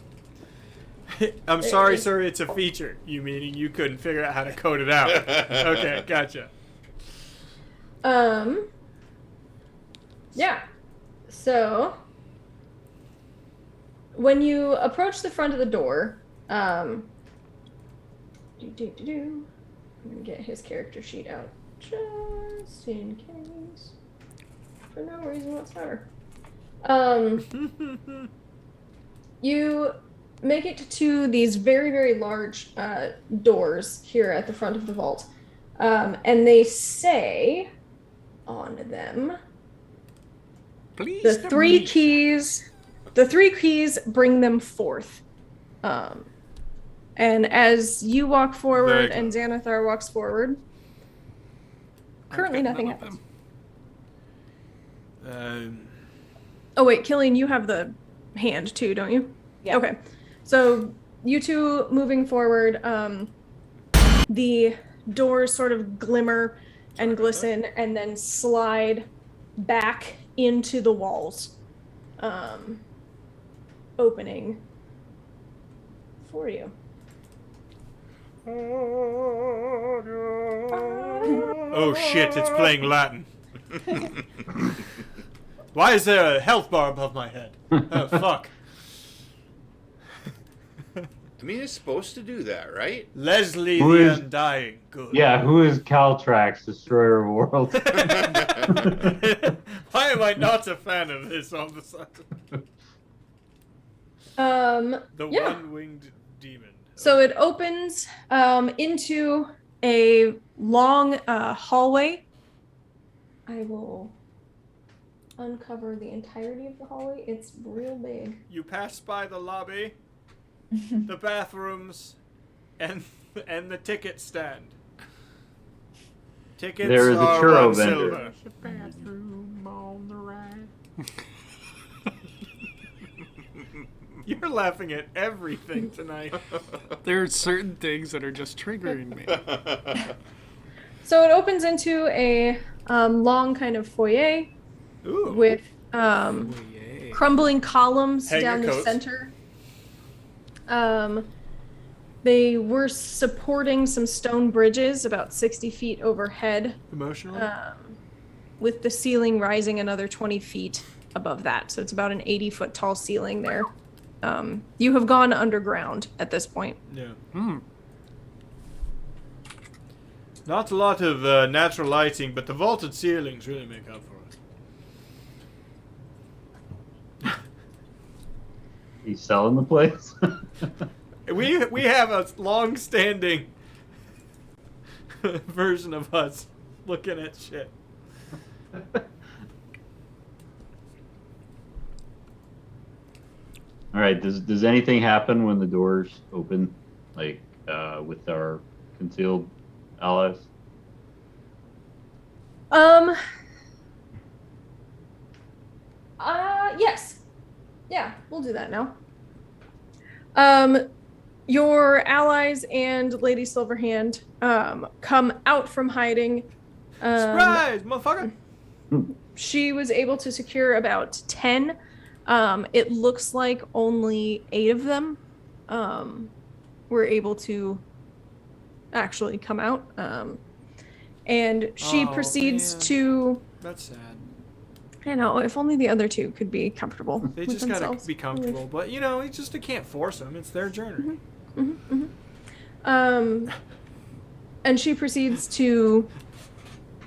I'm sorry, sir, it's a feature. You meaning you couldn't figure out how to code it out. Okay, gotcha. Yeah. So when you approach the front of the door, I'm gonna get his character sheet out just in case. For no reason whatsoever. You make it to these very, very large doors here at the front of the vault. And they say on them, Please the three keys bring them forth. And as you walk forward and Xanathar walks forward, currently nothing happens. Oh wait, Killian, you have the hand too, don't you? Yeah. Okay. So you two moving forward, the doors sort of glimmer and glisten and then slide back into the walls, opening for you. Oh shit, it's playing Latin. Why is there a health bar above my head? Oh fuck. I mean, it's supposed to do that, right? Leslie Who the is- Undying. Good. Yeah, who is Caltrax, Destroyer of Worlds? Why am I not a fan of this all of a sudden? The Yeah. one-winged demon. So it opens into a long hallway. I will uncover the entirety of the hallway. It's real big. You pass by the lobby, the bathrooms, and the ticket stand. Tickets There is a are churro one vendor. silver. Bathroom on the right. You're laughing at everything tonight. There are certain things that are just triggering me. So it opens into a long kind of foyer Ooh. with Yay. crumbling columns Hanger down the coats. center. They were supporting some stone bridges about 60 feet overhead, Emotionally? with the ceiling rising another 20 feet above that. So it's about an 80-foot tall ceiling there. You have gone underground at this point. Yeah. Hmm. Not a lot of natural lighting, but the vaulted ceilings really make up for it. He's selling the place. We have a long-standing version of us looking at shit. All right. Does anything happen when the doors open, like with our concealed allies? Yes. Yeah, we'll do that now. Your allies and Lady Silverhand come out from hiding. Surprise, motherfucker! She was able to secure about 10. It looks like only 8 of them were able to actually come out. And she Oh, proceeds man. to, That's sad. I know, if only the other 2 could be comfortable. They with just gotta themselves. be comfortable, but you know, you can't force them. It's their journey. And she proceeds to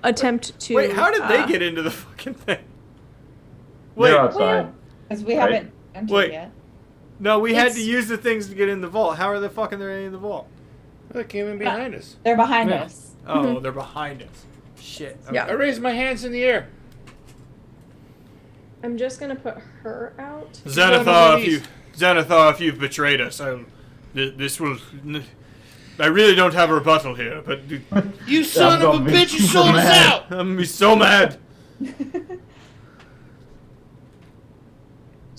attempt to. Wait, how did they get into the fucking thing? Wait, They're outside. Because we Right. haven't entered Wait. yet. no, we had to It's- use the things to get in the vault. How are they fucking in the vault? They came in behind us. They're behind Yeah. us. Oh, they're behind us. Shit. Okay. Yeah. I raised my hands in the air. I'm just gonna put her out. Xanathar, if you've betrayed us, this will. I really don't have a rebuttal here, but You son of a gonna be bitch! You super sold us mad. out. I'm gonna be so mad.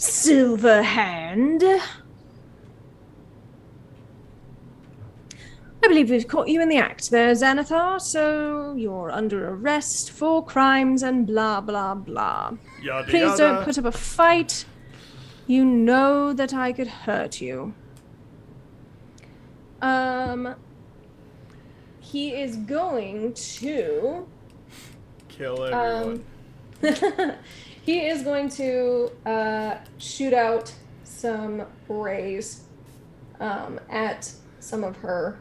Silverhand. I believe we've caught you in the act there, Xanathar, so you're under arrest for crimes and blah, blah, blah. Yada, Please yada. don't put up a fight. You know that I could hurt you. He is going to... Kill everyone. He is going to shoot out some rays at some of her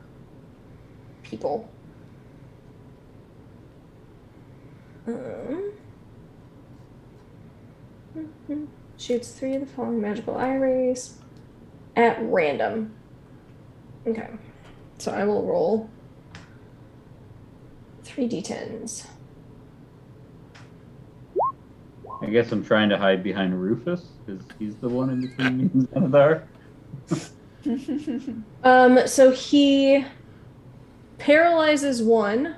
people. Shoots 3 of the following magical eye rays at random. Okay, so I will roll 3d10s. I guess I'm trying to hide behind Rufus because he's the one in between me and Xanathar. So he paralyzes one.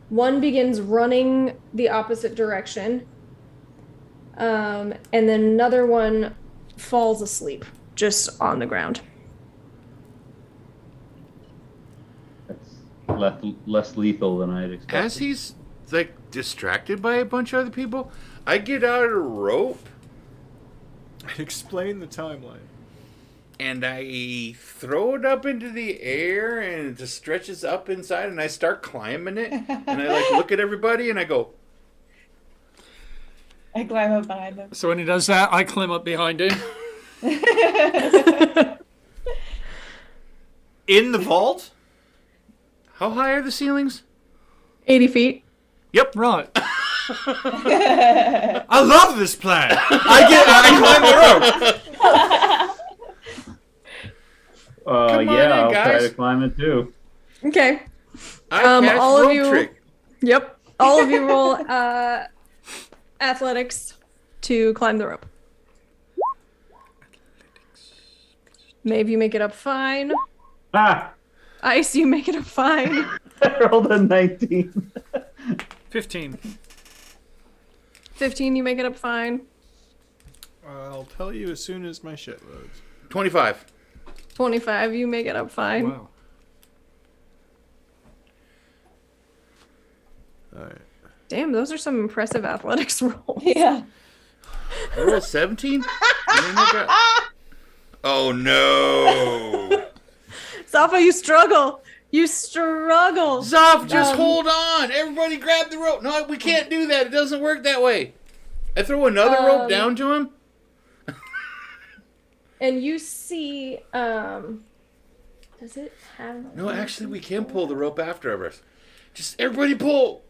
One begins running the opposite direction. And then another one falls asleep just on the ground. That's less lethal than I'd expected. As he's like distracted by a bunch of other people, I get out a rope Explain the timeline. and I throw it up into the air, and it just stretches up inside, and I start climbing it, and I like look at everybody, and I go, I climb up behind him. So when he does that, I climb up behind him. In the vault? how high are the ceilings? 80 feet. Yep. Right. I love this plan. I climb the rope. Come on Yeah, in, I'll try guys. to climb it too. Okay. I cast all of rope you- trick. Yep. All of you roll athletics to climb the rope. Maeve, you make it up fine. Ah! Ice, you make it up fine. I rolled a 19. 15. 15, you make it up fine. I'll tell you as soon as my shit loads. 25. 25, you make it up fine. Wow. Alright. Damn, those are some impressive athletics rolls. Yeah. I rolled 17? Oh no. Safa, you struggle. You struggle. Zoff, just hold on. Everybody grab the rope. No, we can't do that. It doesn't work that way. I throw another rope down to him. And you see, does it have... No, actually, we can pull the rope after us. Just everybody pull.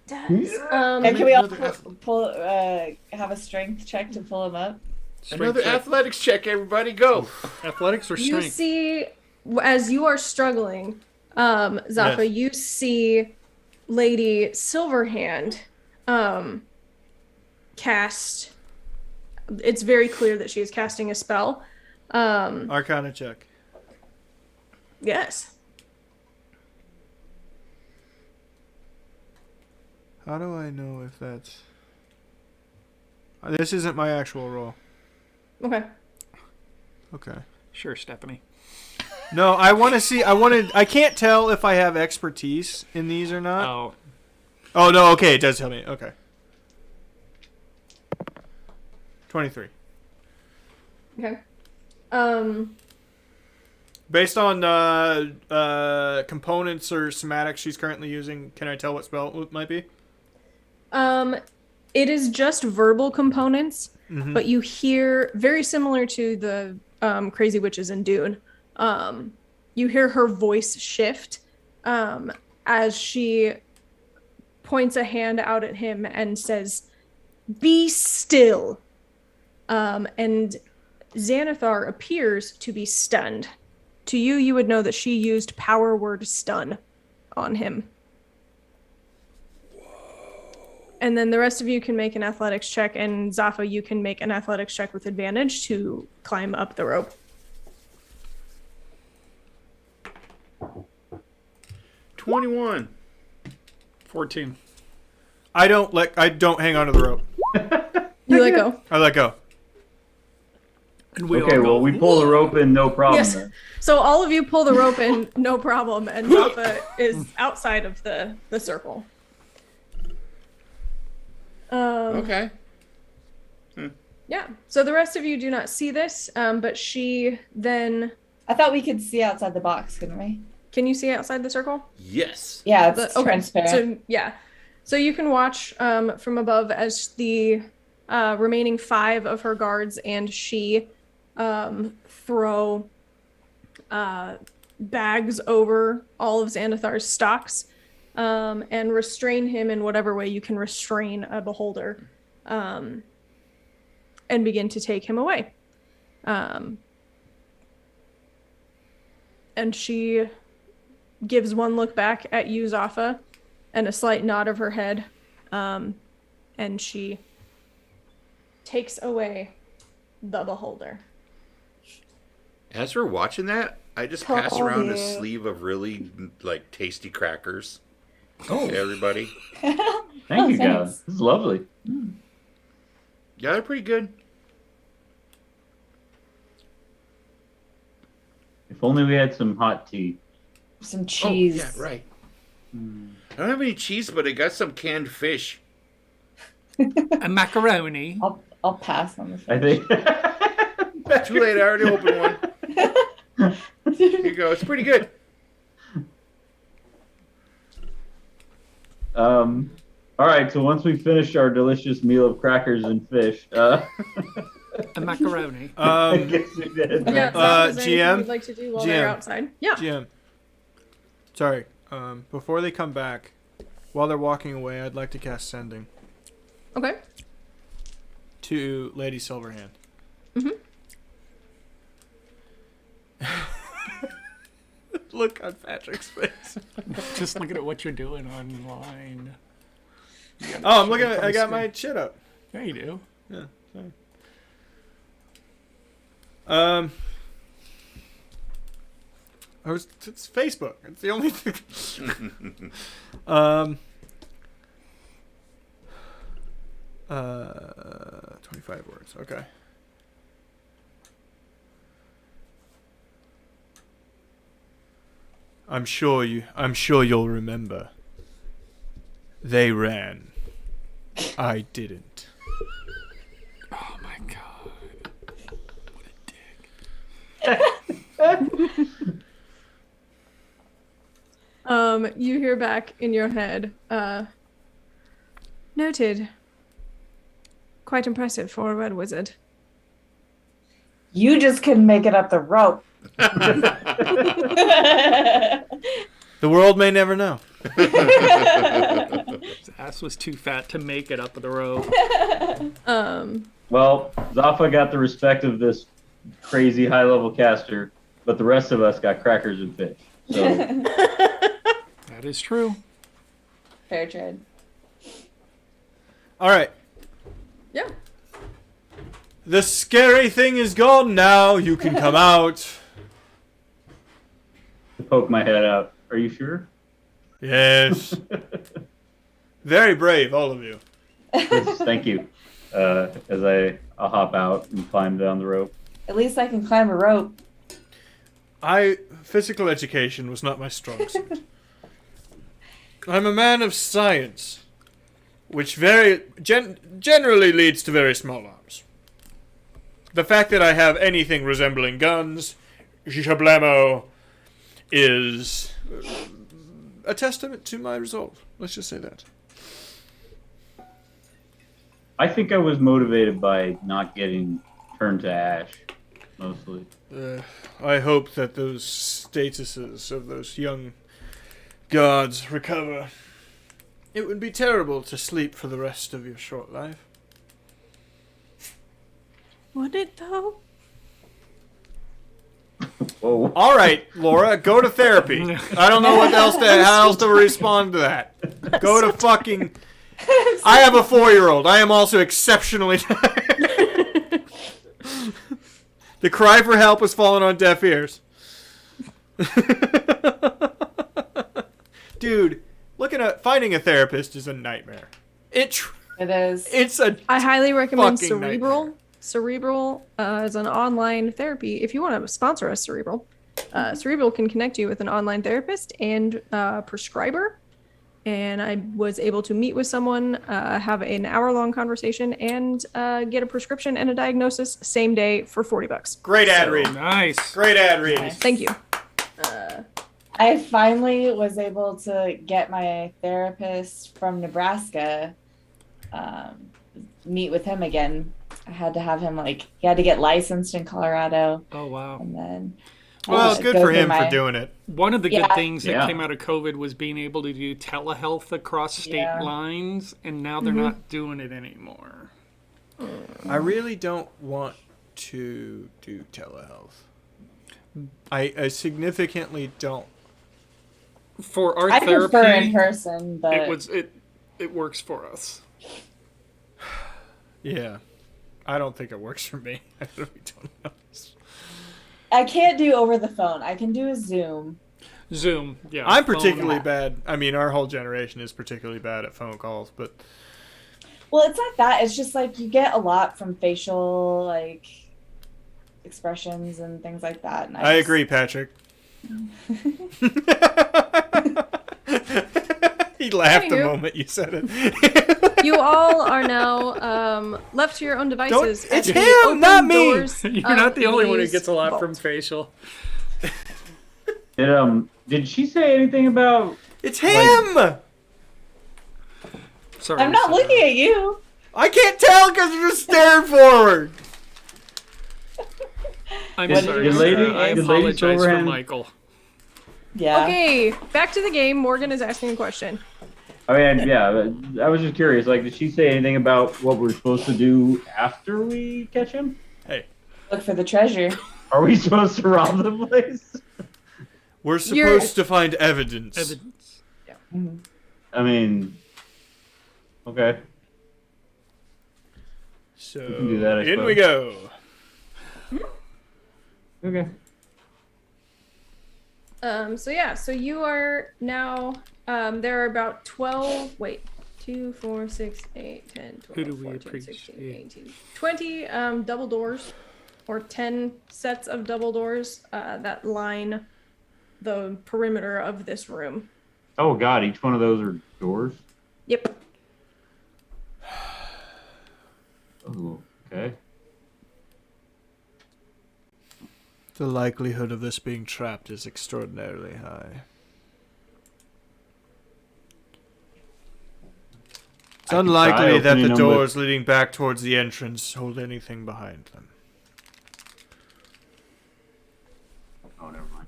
does. And can we all Another pull, have a strength check to pull him up? Another athletics check, everybody. Go. Athletics or You strength? see, as you are struggling, Zafa, Yes. you see Lady Silverhand cast. It's very clear that she is casting a spell. Arcana check. Yes. How do I know if that's... This isn't my actual roll. Okay. Okay. Sure, Stephanie. No, I want to see... I can't tell if I have expertise in these or not. Oh. Oh, no, okay, it does tell me. Okay. 23. Okay. Based on components or somatics she's currently using, can I tell what spell it might be? It is just verbal components, but you hear, very similar to the Crazy Witches in Dune, you hear her voice shift as she points a hand out at him and says, "Be still." And Xanathar appears to be stunned. To you, you would know that she used power word stun on him. And then the rest of you can make an athletics check, and Zafa, you can make an athletics check with advantage to climb up the rope. 21. 14. I don't hang on to the rope. You let go. I let go. And we Okay, all go, well, we pull the rope in, no problem. Yes. Then. So all of you pull the rope in, no problem, and Zappa is outside of the circle. Okay. Yeah. So the rest of you do not see this, but she then. I thought we could see outside the box, couldn't we? Can you see outside the circle? Yes. Yeah, it's Okay. transparent. So yeah. So you can watch from above as the remaining 5 of her guards and she throw bags over all of Xanathar's stocks and restrain him in whatever way you can restrain a beholder and begin to take him away. And she gives one look back at you, Zafa, and a slight nod of her head. And she takes away the beholder. As we're watching that, I just pass around a sleeve of really like tasty crackers. Oh, to everybody! Thank you, guys. This is lovely. Yeah, they're pretty good. If only we had some hot tea. Some cheese. Oh, yeah, right. I don't have any cheese, but I got some canned fish. a macaroni. I'll pass on this. I think. Too late. I already opened one. Here you go. It's pretty good. All right. So once we finish our delicious meal of crackers and fish, A macaroni. I guess we did. Yeah, Zafa, is there anything GM? you'd like to do while they're outside? Yeah. GM. Sorry. Before they come back, while they're walking away, I'd like to cast Sending Okay. to Lady Silverhand. Mm-hmm. Look on Patrick's face. Just looking at what you're doing online. Oh, I'm looking at. I got my shit up. Yeah, you do. Yeah. Sorry. It's Facebook. It's the only thing. 25 words. Okay. I'm sure you'll remember. They ran. I didn't. Oh my god. What a dick. You hear back in your head, noted. Quite impressive for a red wizard. You just couldn't make it up the rope. The world may never know. His ass was too fat to make it up the rope. Well, Zafa got the respect of this crazy high-level caster, but the rest of us got crackers and fish. So That is true. Fair trade. All right. Yeah. The scary thing is gone now. You can come out. to poke my head out. Are you sure? Yes. Very brave, all of you. Yes, thank you. As I'll hop out and climb down the rope. At least I can climb a rope. Physical education was not my strong suit. I'm a man of science, which generally leads to very small arms. The fact that I have anything resembling guns, shablamo, is a testament to my resolve. Let's just say that. I think I was motivated by not getting turned to ash, mostly. I hope that those statuses of those young gods recover. It would be terrible to sleep for the rest of your short life. Would it though? Whoa. All right, Laura, go to therapy. I don't know how else to respond to that. Go to fucking... I have a 4-year-old. I am also exceptionally tired. The cry for help has fallen on deaf ears. Dude, finding a therapist is a nightmare. It It is. It's a I highly recommend fucking Cerebral. nightmare. Cerebral is an online therapy. If you want to sponsor us, Cerebral, Cerebral can connect you with an online therapist and prescriber. And I was able to meet with someone, have an hour-long conversation, and get a prescription and a diagnosis same day for $40. Great ad read. Nice. Great ad read. Nice. Thank you. I finally was able to get my therapist from Nebraska, meet with him again. I had to have him he had to get licensed in Colorado. Oh, wow. And then Well, it's good go for through him for doing it. One of the good things that Yeah. came out of COVID was being able to do telehealth across state Yeah. lines, and now they're not doing it anymore. I really don't want to do telehealth. I significantly don't. For our I therapy, prefer in person, but it works for us. Yeah. I don't think it works for me. I really don't know. I can't do over the phone. I can do a Zoom. Zoom, yeah. I'm phone. particularly bad. I mean, our whole generation is particularly bad at phone calls, but Well, it's not that. It's just you get a lot from facial expressions and things like that. And I agree, Patrick. He laughed the Anywho. moment you said it. You all are now left to your own devices. Don't- it's as we him, open not me! doors You're of not the only one who these gets a lot from vaults. facial. Did she say anything about? It's him! Sorry, I'm not looking at you. I can't tell because you're just staring forward. I'm Did- sorry. did Lady- I did Lady apologize for Silverhand- Michael. Yeah. Okay, back to the game. Morgan is asking a question. I mean, yeah. I was just curious. Did she say anything about what we're supposed to do after we catch him? Hey, Look for the treasure. Are we supposed to rob the place? we're supposed to find evidence. Evidence. I mean, okay. So We can do that, I in we suppose. go. Okay. So you are now there are about 12 2 4 6 8 10 12 Who do we 14 appreciate? 16 18 20 double doors or 10 sets of double doors that line the perimeter of this room. Oh God! Each one of those are doors. Yep. Oh, okay. The likelihood of this being trapped is extraordinarily high. It's I could unlikely try that the opening them doors leading back towards the entrance hold anything behind them. Oh, never mind.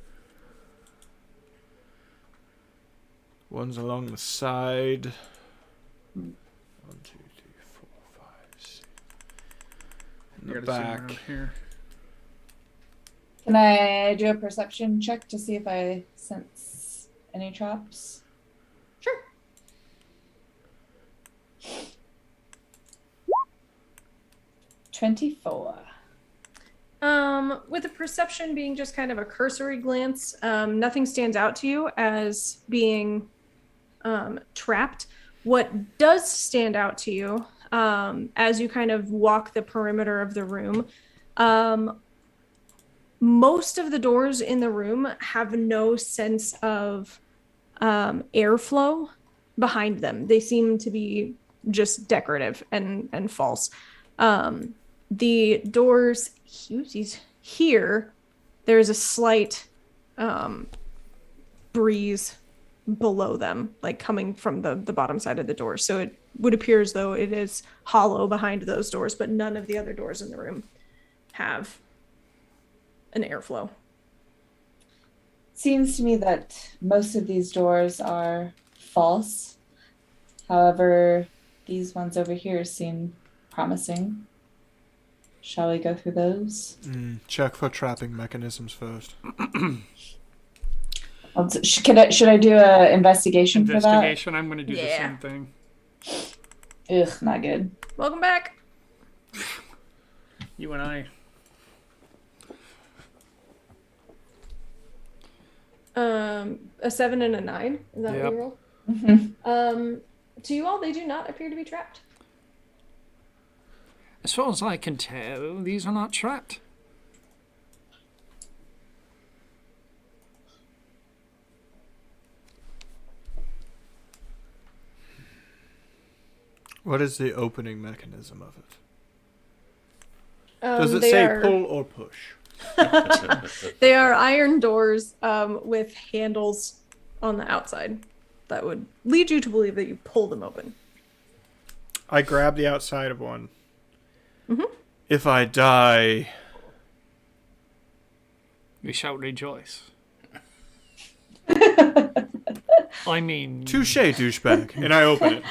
One's along the side. 1, 2, 3, 4, 5, 6. In the I gotta zoom back. around here. Can I do a perception check to see if I sense any traps? Sure. $24. With the perception being just kind of a cursory glance, nothing stands out to you as being trapped. What does stand out to you as you kind of walk the perimeter of the room, most of the doors in the room have no sense of airflow behind them. They seem to be just decorative and false. The doors here, there's a slight breeze below them, like coming from the bottom side of the door. So it would appear as though it is hollow behind those doors, but none of the other doors in the room have an airflow. Seems to me that most of these doors are false. However, these ones over here seem promising. Shall we go through those? Check for trapping mechanisms first. Should I do an investigation for that? Investigation. I'm going to do the Yeah. same thing. Ugh, not good. Welcome back. You and I. A 7 and a 9. Is that Yep. what you roll? Mhm. To you all, they do not appear to be trapped. As far as I can tell, these are not trapped. What is the opening mechanism of it? Does it They say are, pull or push? They are iron doors with handles on the outside that would lead you to believe that you pull them open. I grab the outside of one. Mm-hmm. If I die, We shall rejoice. I mean... touche, douchebag. And I open it.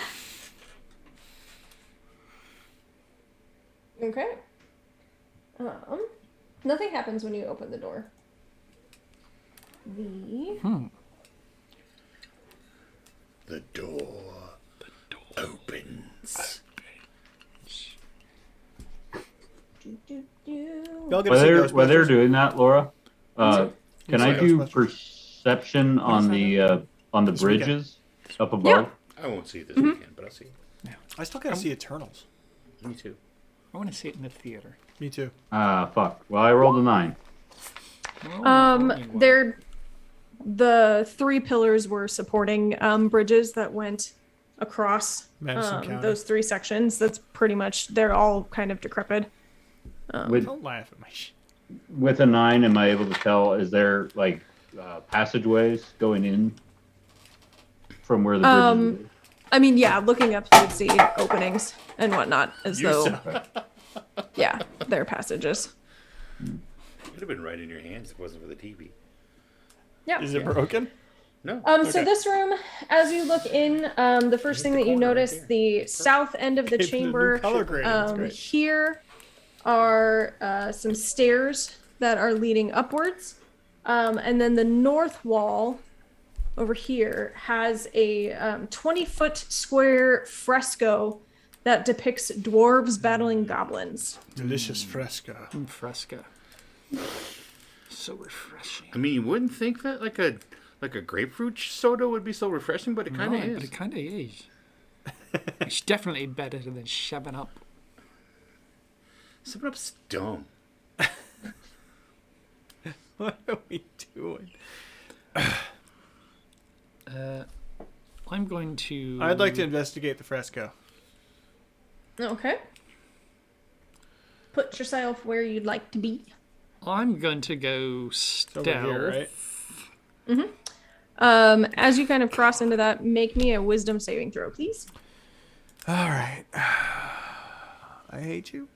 Okay. Nothing happens when you open the door. The door opens. Y'all get to see While they're Ghostbusters? doing that, Laura, can It's I like do Ghostbusters. perception on the This weekend. bridges up above? I won't see it this weekend, but I'll see it. I still gotta see Eternals. Me too. I want to see it in the theater. Me too. Fuck. Well, I rolled a 9. They're the 3 pillars were supporting bridges that went across Madison County. those 3 sections. That's pretty much, they're all kind of decrepit. Don't laugh at my shit. With a 9, am I able to tell? Is there like passageways going in from where the bridge is? I mean, yeah, looking up, you would see openings and whatnot, as though, yeah, they're passages. It would have been right in your hands if it wasn't for the TV. Yeah. Is it broken? No. So this room, as you look in, the first thing that you notice, the south end of the Gave it a new chamber, color grading. It's great. here are some stairs that are leading upwards. And then the north wall over here has a 20-foot square fresco that depicts dwarves battling goblins. Delicious fresco. Fresca. So refreshing. I mean, you wouldn't think that like a grapefruit soda would be so refreshing, but it kind of is. But it kind of is. It's definitely better than 7-Up. 7-Up's dumb. What are we doing? I'm going to... I'd like to investigate the fresco. Okay. Put yourself where you'd like to be. I'm going to go It's stealth. over here, right? As you kind of cross into that, make me a wisdom saving throw, please. All right. I hate you.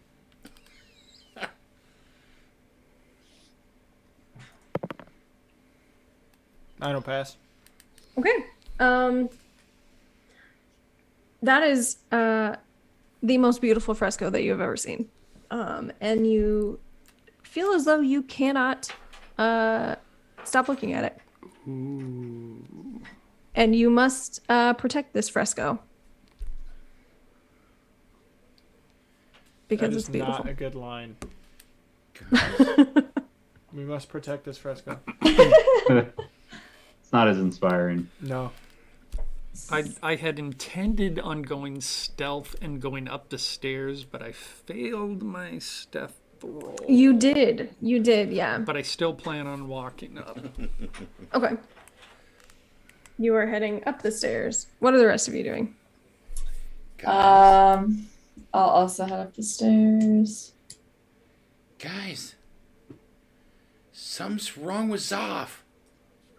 I don't pass. Okay. That is the most beautiful fresco that you have ever seen. And you feel as though you cannot stop looking at it. Ooh. And you must protect this fresco. Because That it's is beautiful. not a good line. We must protect this fresco. It's not as inspiring. No. I had intended on going stealth and going up the stairs, but I failed my stealth roll. You did, yeah. But I still plan on walking up. Okay. You are heading up the stairs. What are the rest of you doing? I'll also head up the stairs. Guys, something's wrong with Zoff.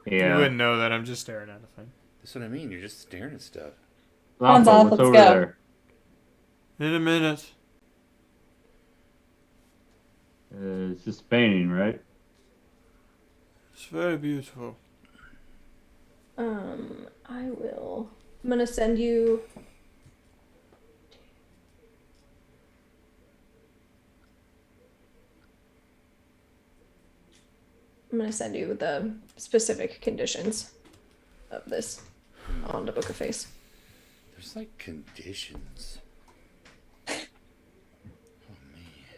You Yeah. wouldn't know that. I'm just staring at a thing. That's what I mean. You're just staring at stuff. On, Zoff, What's let's over go. there? In a minute. It's just a painting, right? It's very beautiful. I'm gonna send you. I'm gonna send you the specific conditions of this on the Book of Face. There's like conditions. Oh man.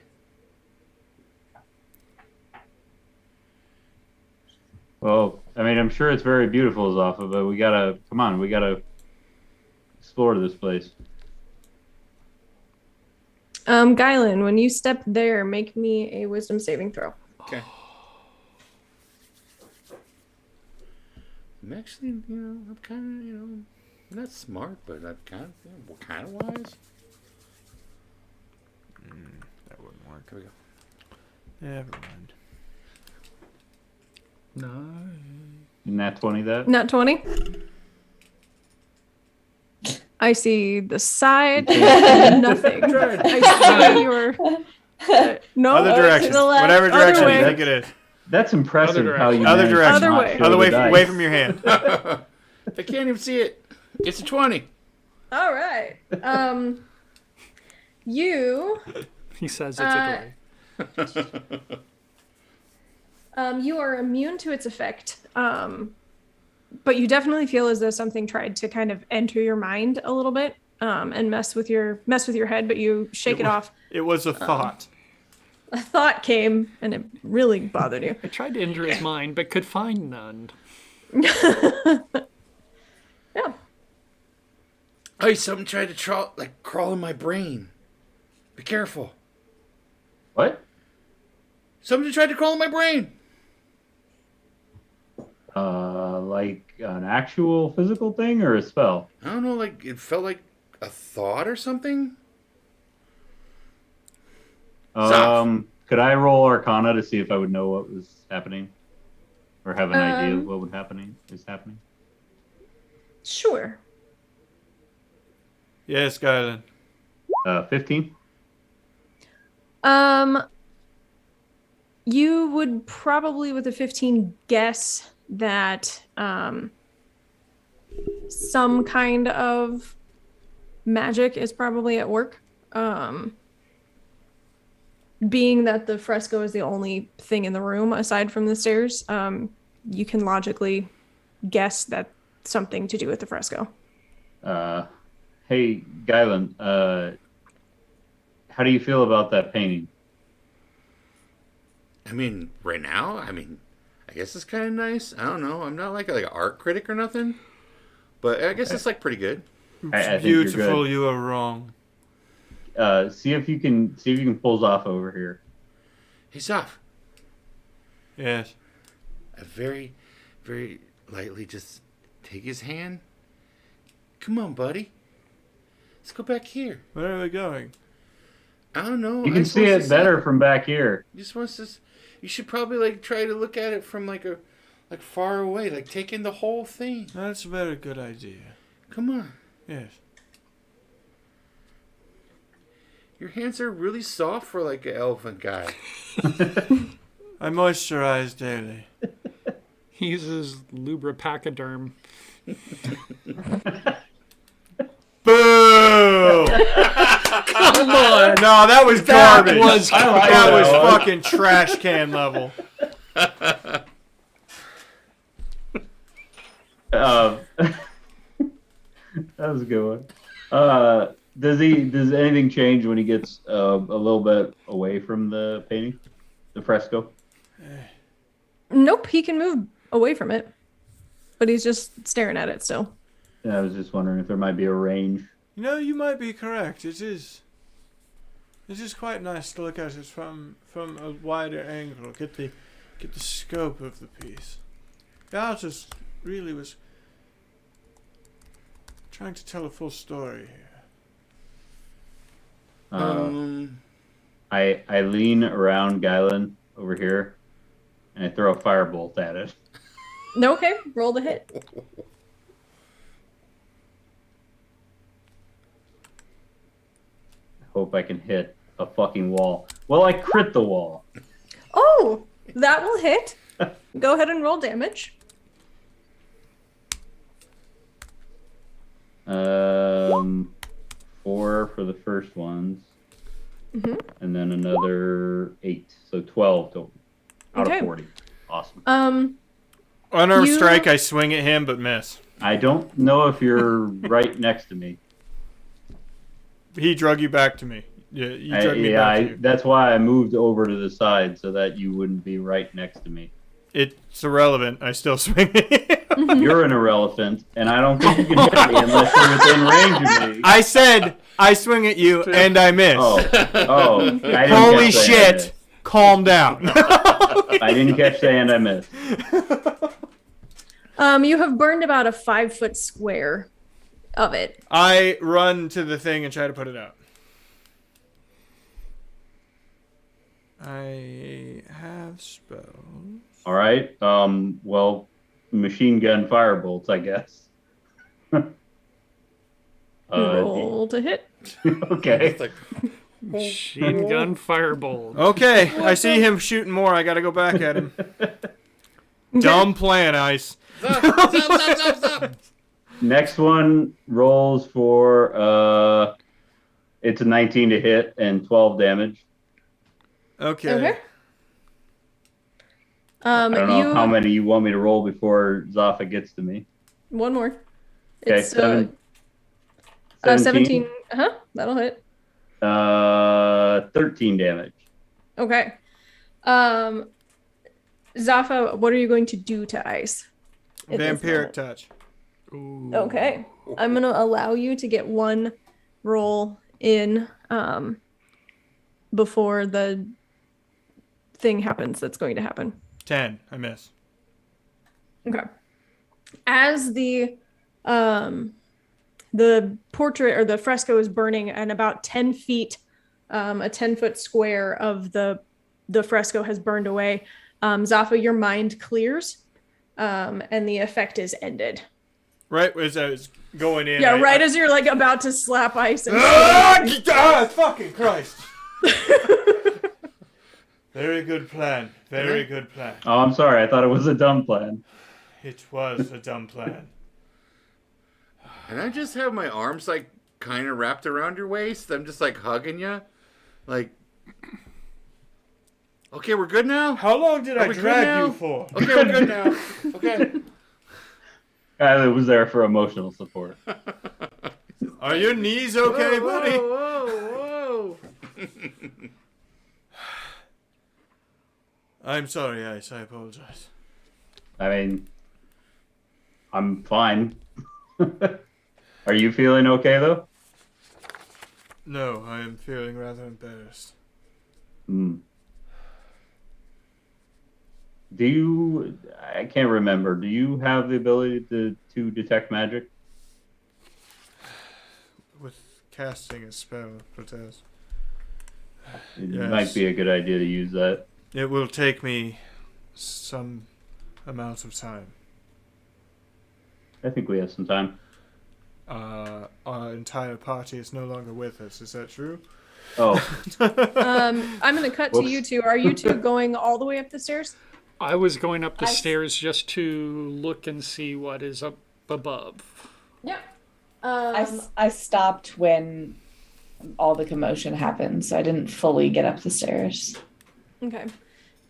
Well, I mean, I'm sure it's very beautiful, Zaffa, but we gotta explore this place. Guylan, when you step there, make me a wisdom saving throw. Okay. I'm actually, I'm kind of, I'm not smart, but I'm kind of wise. That wouldn't work. Here we go. Never mind. No. Nat 20 that? Not 20. I see the side. Nothing. I see your. No. Other direction. To the left. Whatever Other direction you way. think it is. That's impressive how you Other managed to direction. not Other way. show Other the way, dice. away from your hand. I can't even see it. It's a 20. All right. You. He says it's a delay. You are immune to its effect. But you definitely feel as though something tried to kind of enter your mind a little bit, and mess with your head, but you shake it off. It was a thought. A thought came, and it really bothered you. I tried to enter his mind, but could find none. Yeah. Hey, something tried to crawl in my brain. Be careful. What? Something tried to crawl in my brain. Like an actual physical thing or a spell? I don't know, like it felt like a thought or something. Could I roll Arcana to see if I would know what was happening, or have an idea of what is happening? Sure. Yes, Guylan. 15. You would probably, with a 15, guess that some kind of magic is probably at work. Being that the fresco is the only thing in the room aside from the stairs, you can logically guess that something to do with the fresco. Hey, Guylan, how do you feel about that painting? I mean, right now, I guess it's kind of nice. I don't know. I'm not like an art critic or nothing, but I guess it's like pretty good. I think you're Beautiful, good. you are wrong. See if you can pull off over here. He's off. Yes. I very, very lightly just take his hand. Come on, buddy. Let's go back here. Where are we going? I don't know. You can see it better from back here. You should probably try to look at it from like far away, like take in the whole thing. That's a very good idea. Come on. Yes. Your hands are really soft for like an elephant guy. I moisturize daily. He uses lubripacaderm. Boo! Come on! No, that was garbage. That was fucking trash can level. That was a good one. Does anything change when he gets a little bit away from the painting, the fresco? Nope, he can move away from it, but he's just staring at it still. Yeah, I was just wondering if there might be a range. You might be correct. It is quite nice to look at it from a wider angle. Get the scope of the piece. The artist really was trying to tell a full story here. I lean around Guylan over here, and I throw a firebolt at it. Okay, roll the hit. Hope I can hit a fucking wall. Well, I crit the wall. Oh, that will hit. Go ahead and roll damage. 4 for the first ones, and then another 8, so 12 total out of 40. Awesome. Unarmed strike. I swing at him, but miss. I don't know if you're right next to me. He drug you back to me. Yeah, you drug me back to you. That's why I moved over to the side so that you wouldn't be right next to me. It's irrelevant. I still swing at him. You're an irrelevant, and I don't think you can hit me unless you're within range of me. I said I swing at you and I miss. I didn't Holy catch the shit! Calm down. I didn't catch the and I missed. You have burned about a 5-foot square of it. I run to the thing and try to put it out. I have spells. All right. Well, machine gun firebolts, I guess. Roll to hit. Okay. Machine gun firebolt. Okay, I see him shooting more. I gotta go back at him. Dumb plan, Ice. Stop. Next one rolls for it's a 19 to hit and 12 damage. Okay. I don't know how many you want me to roll before Zaffa gets to me. One more. Okay, It's 17. That'll hit. 13 damage. Okay. Zaffa, what are you going to do to Ice? at this Vampiric moment? touch. Ooh. Okay. I'm going to allow you to get one roll in before the thing happens that's going to happen. 10. I miss. Okay. As the portrait or the fresco is burning, and about 10 feet, a 10-foot square of the fresco has burned away, Zaffa, your mind clears, and the effect is ended. Right as I was going in. Yeah, as you're like about to slap Ice. And fucking Christ. Very good plan. Very good plan. Oh, I'm sorry. I thought it was a dumb plan. It was a dumb plan. And I just have my arms like kind of wrapped around your waist. I'm just like hugging you. Like, okay, we're good now? How long did I drag you for? Okay, we're good now. Okay. I was there for emotional support. Are your knees okay, buddy? Whoa. I'm sorry, Ice. I apologize. I mean, I'm fine. Are you feeling okay, though? No, I am feeling rather embarrassed. Hmm. Do you... I can't remember. Do you have the ability to detect magic? With casting a spell, Cortez. It Yes. might be a good idea to use that. It will take me some amount of time. I think we have some time. Our entire party is no longer with us. Is that true? Oh. I'm going to cut to you two. Are you two going all the way up the stairs? I was going up the stairs just to look and see what is up above. Yeah. I stopped when all the commotion happened, so I didn't fully get up the stairs. Okay.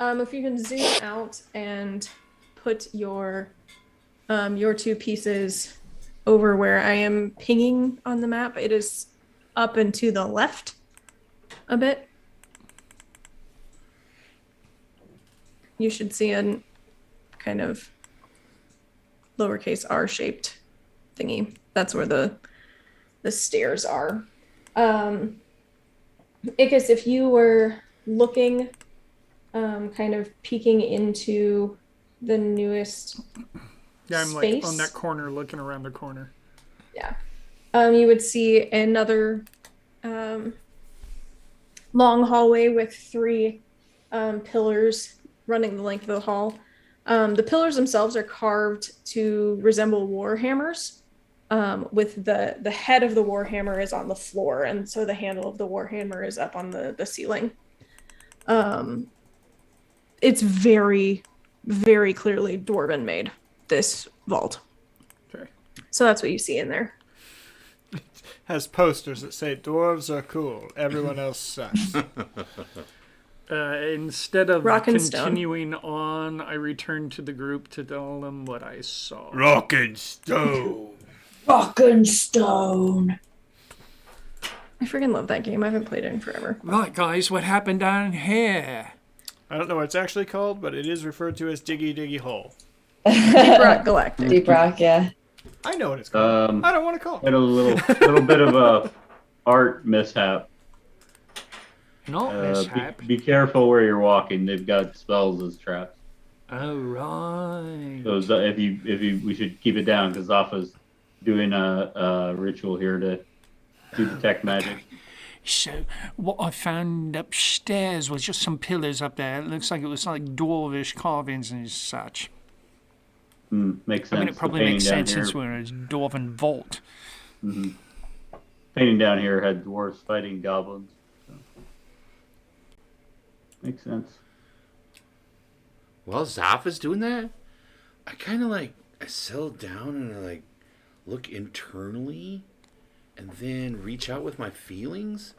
If you can zoom out and put your two pieces over where I am pinging on the map, it is up and to the left a bit. You should see a kind of lowercase r-shaped thingy. That's where the stairs are. Ickis, if you were looking, kind of peeking into the newest Yeah, I'm space. like on that corner, looking around the corner. Yeah. You would see another long hallway with 3 pillars running the length of the hall. The pillars themselves are carved to resemble war hammers, with the head of the war hammer is on the floor, and so the handle of the war hammer is up on the ceiling. It's very, very clearly dwarven made, this vault. Okay. So that's what you see in there. Has posters that say dwarves are cool. Everyone else sucks. Instead of Rock and stone. continuing on, I returned to the group to tell them what I saw. Rock and stone. Rock and stone. I freaking love that game. I haven't played it in forever. Right, guys, what happened down here? I don't know what it's actually called, but it is referred to as Diggy Diggy Hole. Deep Rock Galactic. Deep Rock, yeah. I know what it's called. I don't want to call it. Had a little bit of a art mishap. Not mishap. Be careful where you're walking. They've got spells as traps. Oh right. So if you, we should keep it down because Zafa's doing a ritual here to detect magic. Okay. So what I found upstairs was just some pillars up there. It looks like it was like dwarvish carvings and such. Makes sense. I mean, it probably makes sense since we're in a dwarven vault. Mm-hmm. Painting down here had dwarves fighting goblins. So. Makes sense. While Zafa's doing that, I kind of I settle down and I look internally and then reach out with my feelings.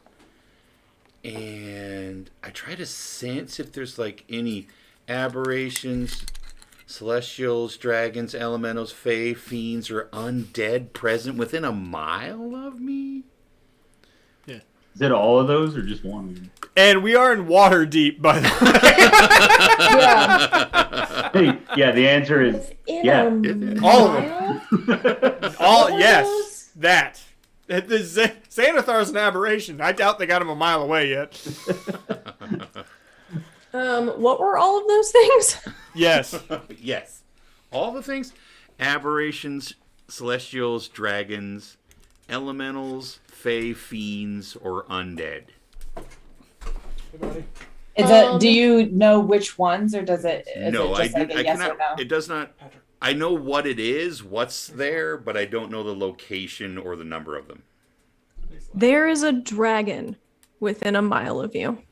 And I try to sense if there's any aberrations, celestials, dragons, elementals, fae, fiends, or undead present within a mile of me. Yeah. Is it all of those or just one of them? And we are in water deep, by the way. Yeah, the answer is yeah. All of them. All yes, that. The Xanathar's an aberration. I doubt they got him a mile away yet. What were all of those things? Yes. Yes. All the things. Aberrations, celestials, dragons, elementals, fae, fiends, or undead. Do you know which ones, or does it? No, it just I yes cannot. or no? It does not. I know what it is, what's there, but I don't know the location or the number of them. There is a dragon within a mile of you.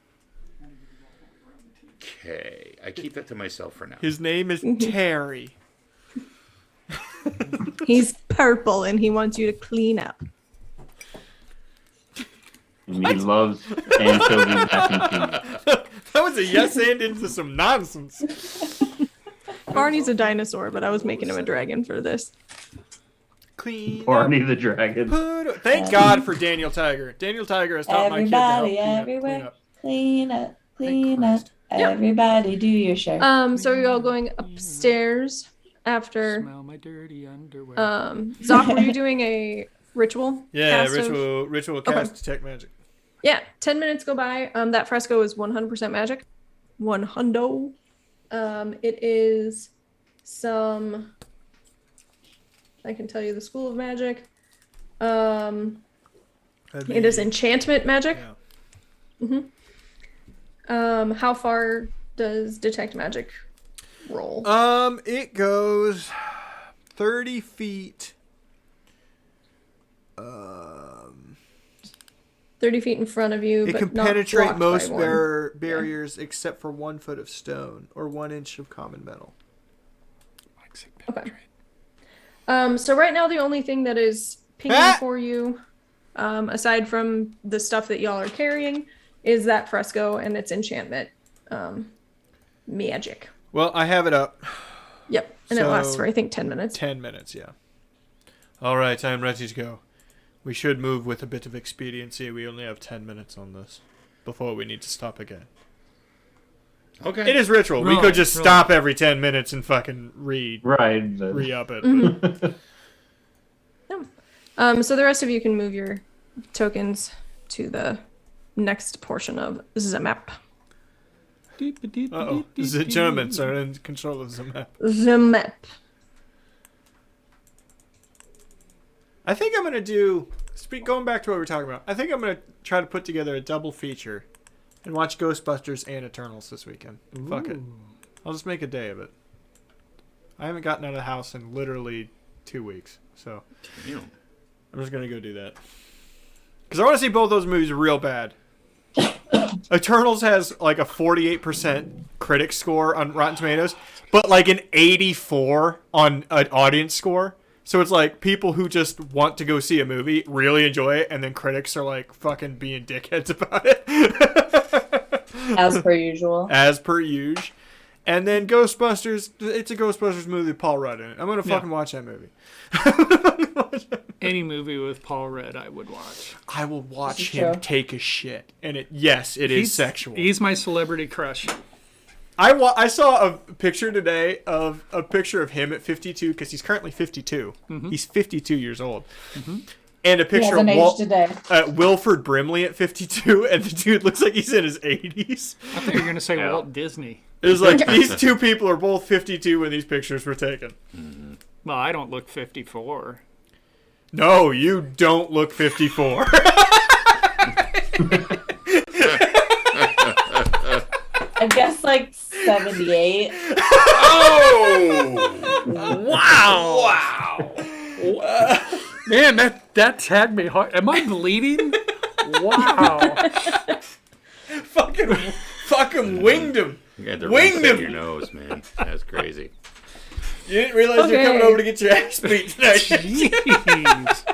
Okay, I keep that to myself for now. His name is Terry. He's purple and he wants you to clean up. And he loves anchovy mac and cheese. That was a yes and into some nonsense. Barney's a dinosaur, but I was making him a dragon for this. Clean Barney the dragon. Thank God for Daniel Tiger. Daniel Tiger has taught my kid to help everywhere, clean up. clean up. Everybody do your share. So are you all going upstairs after? Smell my dirty underwear. Zoc, were you doing a ritual? Yeah, ritual cast detect magic. Yeah, 10 minutes go by. That fresco is 100% magic. 100. It is some. I can tell you the school of magic. It is enchantment magic. Yeah. How far does detect magic roll? It goes 30 feet. 30 feet in front of you. It but can not penetrate most by barriers except for 1 foot of stone or 1 inch of common metal. Okay. So right now the only thing that is pinging for you, aside from the stuff that y'all are carrying, is that fresco and its enchantment magic. Well, I have it up. Yep, and it lasts for I think 10 minutes. 10 minutes, yeah. All right, I'm ready to go. We should move with a bit of expediency. We only have 10 minutes on this before we need to stop again. Okay. It is ritual. We could just stop every 10 minutes and fucking re-up it. Mm-hmm. So the rest of you can move your tokens to the next portion of the map. Uh-oh. The Germans are in control of the map. The map. I think I'm going to do... Going back to what we were talking about, I think I'm going to try to put together a double feature and watch Ghostbusters and Eternals this weekend. Ooh. Fuck it. I'll just make a day of it. I haven't gotten out of the house in literally 2 weeks, so I'm just going to go do that. Because I want to see both those movies real bad. Eternals has like a 48% critic score on Rotten Tomatoes, but like an 84 on an audience score. So it's like people who just want to go see a movie really enjoy it, and then critics are like fucking being dickheads about it. As per usual. As per usual. And then Ghostbusters, it's a Ghostbusters movie with Paul Rudd in it. I'm going to fucking watch that movie. Any movie with Paul Rudd I would watch. I will watch him take a shit. And it is sexual. He's my celebrity crush. I saw a picture today of him at 52 because he's currently 52. Mm-hmm. He's 52 years old. Mm-hmm. and a He picture hasn't of aged a day. Wilford Brimley at 52, and the dude looks like he's in his 80s. I thought you were going to say Walt Disney. It was like, these two people are both 52 when these pictures were taken. Well, I don't look 54. No, you don't look 54. I guess like 78. Oh! Wow! Man, that tagged me hard. Am I bleeding? Wow! Fucking winged him. You had to Winged reset him. your nose, man. That's crazy. You didn't realize you're coming over to get your ass beat tonight. Jeez.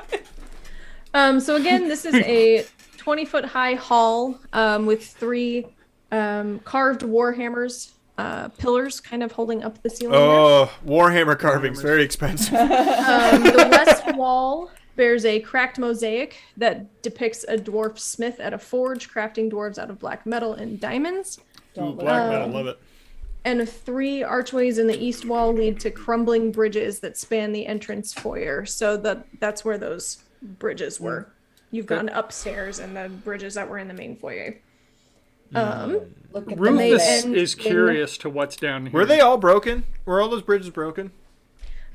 So again, this is a 20-foot high hall with 3 carved warhammers, pillars kind of holding up the ceiling. Oh, Warhammer carvings, very expensive. The west wall bears a cracked mosaic that depicts a dwarf smith at a forge crafting dwarves out of black metal and diamonds. Ooh, black metal, love it. And 3 archways in the east wall lead to crumbling bridges that span the entrance foyer. So that's where those bridges were. You've gone upstairs and the bridges that were in the main foyer. Look at Rufus the is curious to what's down here. Were they all broken? Were all those bridges broken?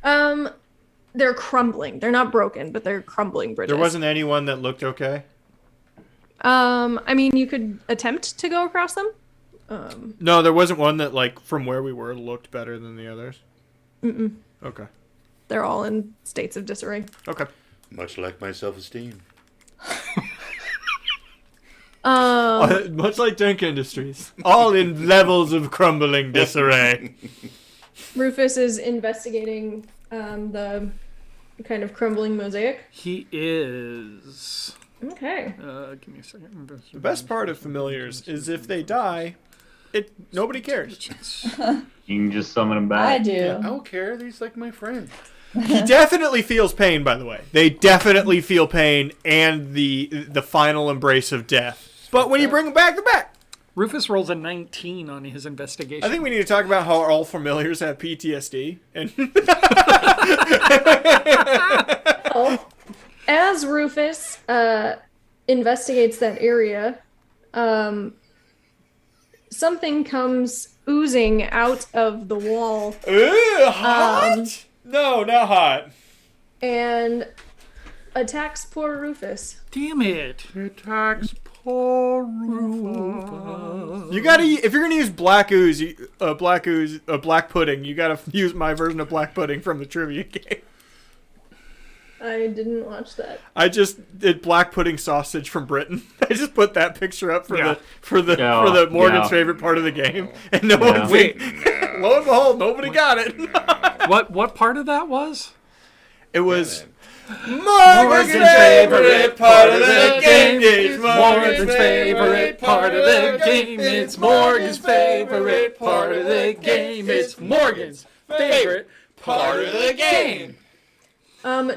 They're crumbling. They're not broken, but they're crumbling bridges. There wasn't anyone that looked okay? I mean, you could attempt to go across them. No, there wasn't one that, like, from where we were, looked better than the others? Mm-mm. Okay. They're all in states of disarray. Okay. Much like my self-esteem. Much like Dunk Industries. All in levels of crumbling disarray. Rufus is investigating the kind of crumbling mosaic. He is. Okay. Give me a second. The best part of familiars is if they die, nobody cares. You can just summon them back. I do. I don't care. He's like my friend. He definitely feels pain, by the way. They definitely feel pain and the final embrace of death. But when you bring them back, they're back. Rufus rolls a 19 on his investigation. I think we need to talk about how all familiars have PTSD. And as Rufus investigates that area, something comes oozing out of the wall. Ooh, hot? No, not hot. And attacks poor Rufus. Damn it. Attacks poor Rufus. You gotta, if you're gonna use black ooze, black pudding, you gotta use my version of black pudding from the trivia game. I didn't watch that. I just did black pudding sausage from Britain. I just put that picture up for the Morgan's favorite part of the game, and no one. Wait. Lo and behold, nobody got it. What part of that was? It was Morgan's favorite part of the game. It's Morgan's favorite part of the game. It's Morgan's favorite part of the game. It's Morgan's favorite part of the game.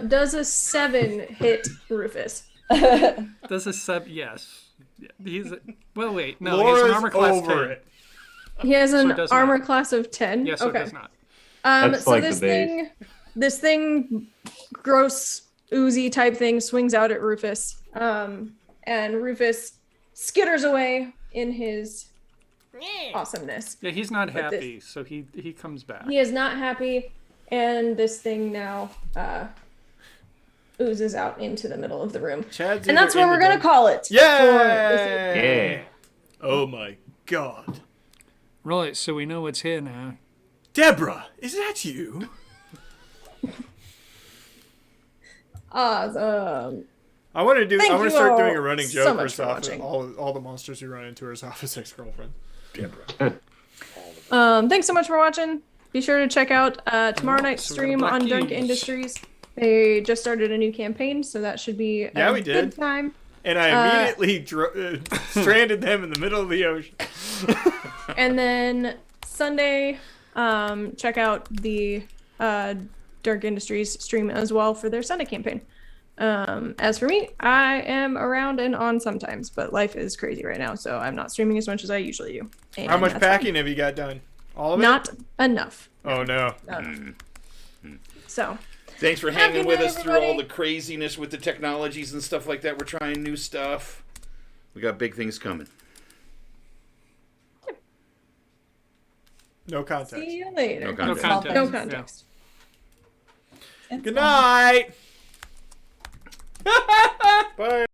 Does a 7 hit Rufus? Does a 7? Yes. He's well. Wait, no. Laura's He has an armor class over 10. it. He has an it does armor not. class of 10. Yes, so okay. it does not. That's So like this the base. thing, gross, oozy type thing, swings out at Rufus, and Rufus skitters away in his awesomeness. Yeah, he's not But happy, so he comes back. He is not happy, and this thing now oozes out into the middle of the room. Chad's And that's either what in we're the gonna call it. Yeah. Oh my God. Right, so we know what's here now. Deborah, is that you? Awesome. I want to Thank you start all doing a running so joke much where for it's watching. all the monsters you run into are his office ex-girlfriend. Thanks so much for watching. Be sure to check out tomorrow night's So we got stream Black on Dunk Keys. Industries. They just started a new campaign, so that should be a we did. good time. And I immediately stranded them in the middle of the ocean. And then Sunday, check out the Dunk Industries stream as well for their Sunday campaign. As for me, I am around and on sometimes, but life is crazy right now, so I'm not streaming as much as I usually do. And How much that's packing have you got done? All of fine. it? Not enough. Oh no. So, Thanks for Have a hanging good with night, us through all everybody. the craziness with the technologies and stuff like that. We're trying new stuff. We got big things coming. No context. See you later. No No context. context. No Yeah. context. It's Good fine. night. Bye.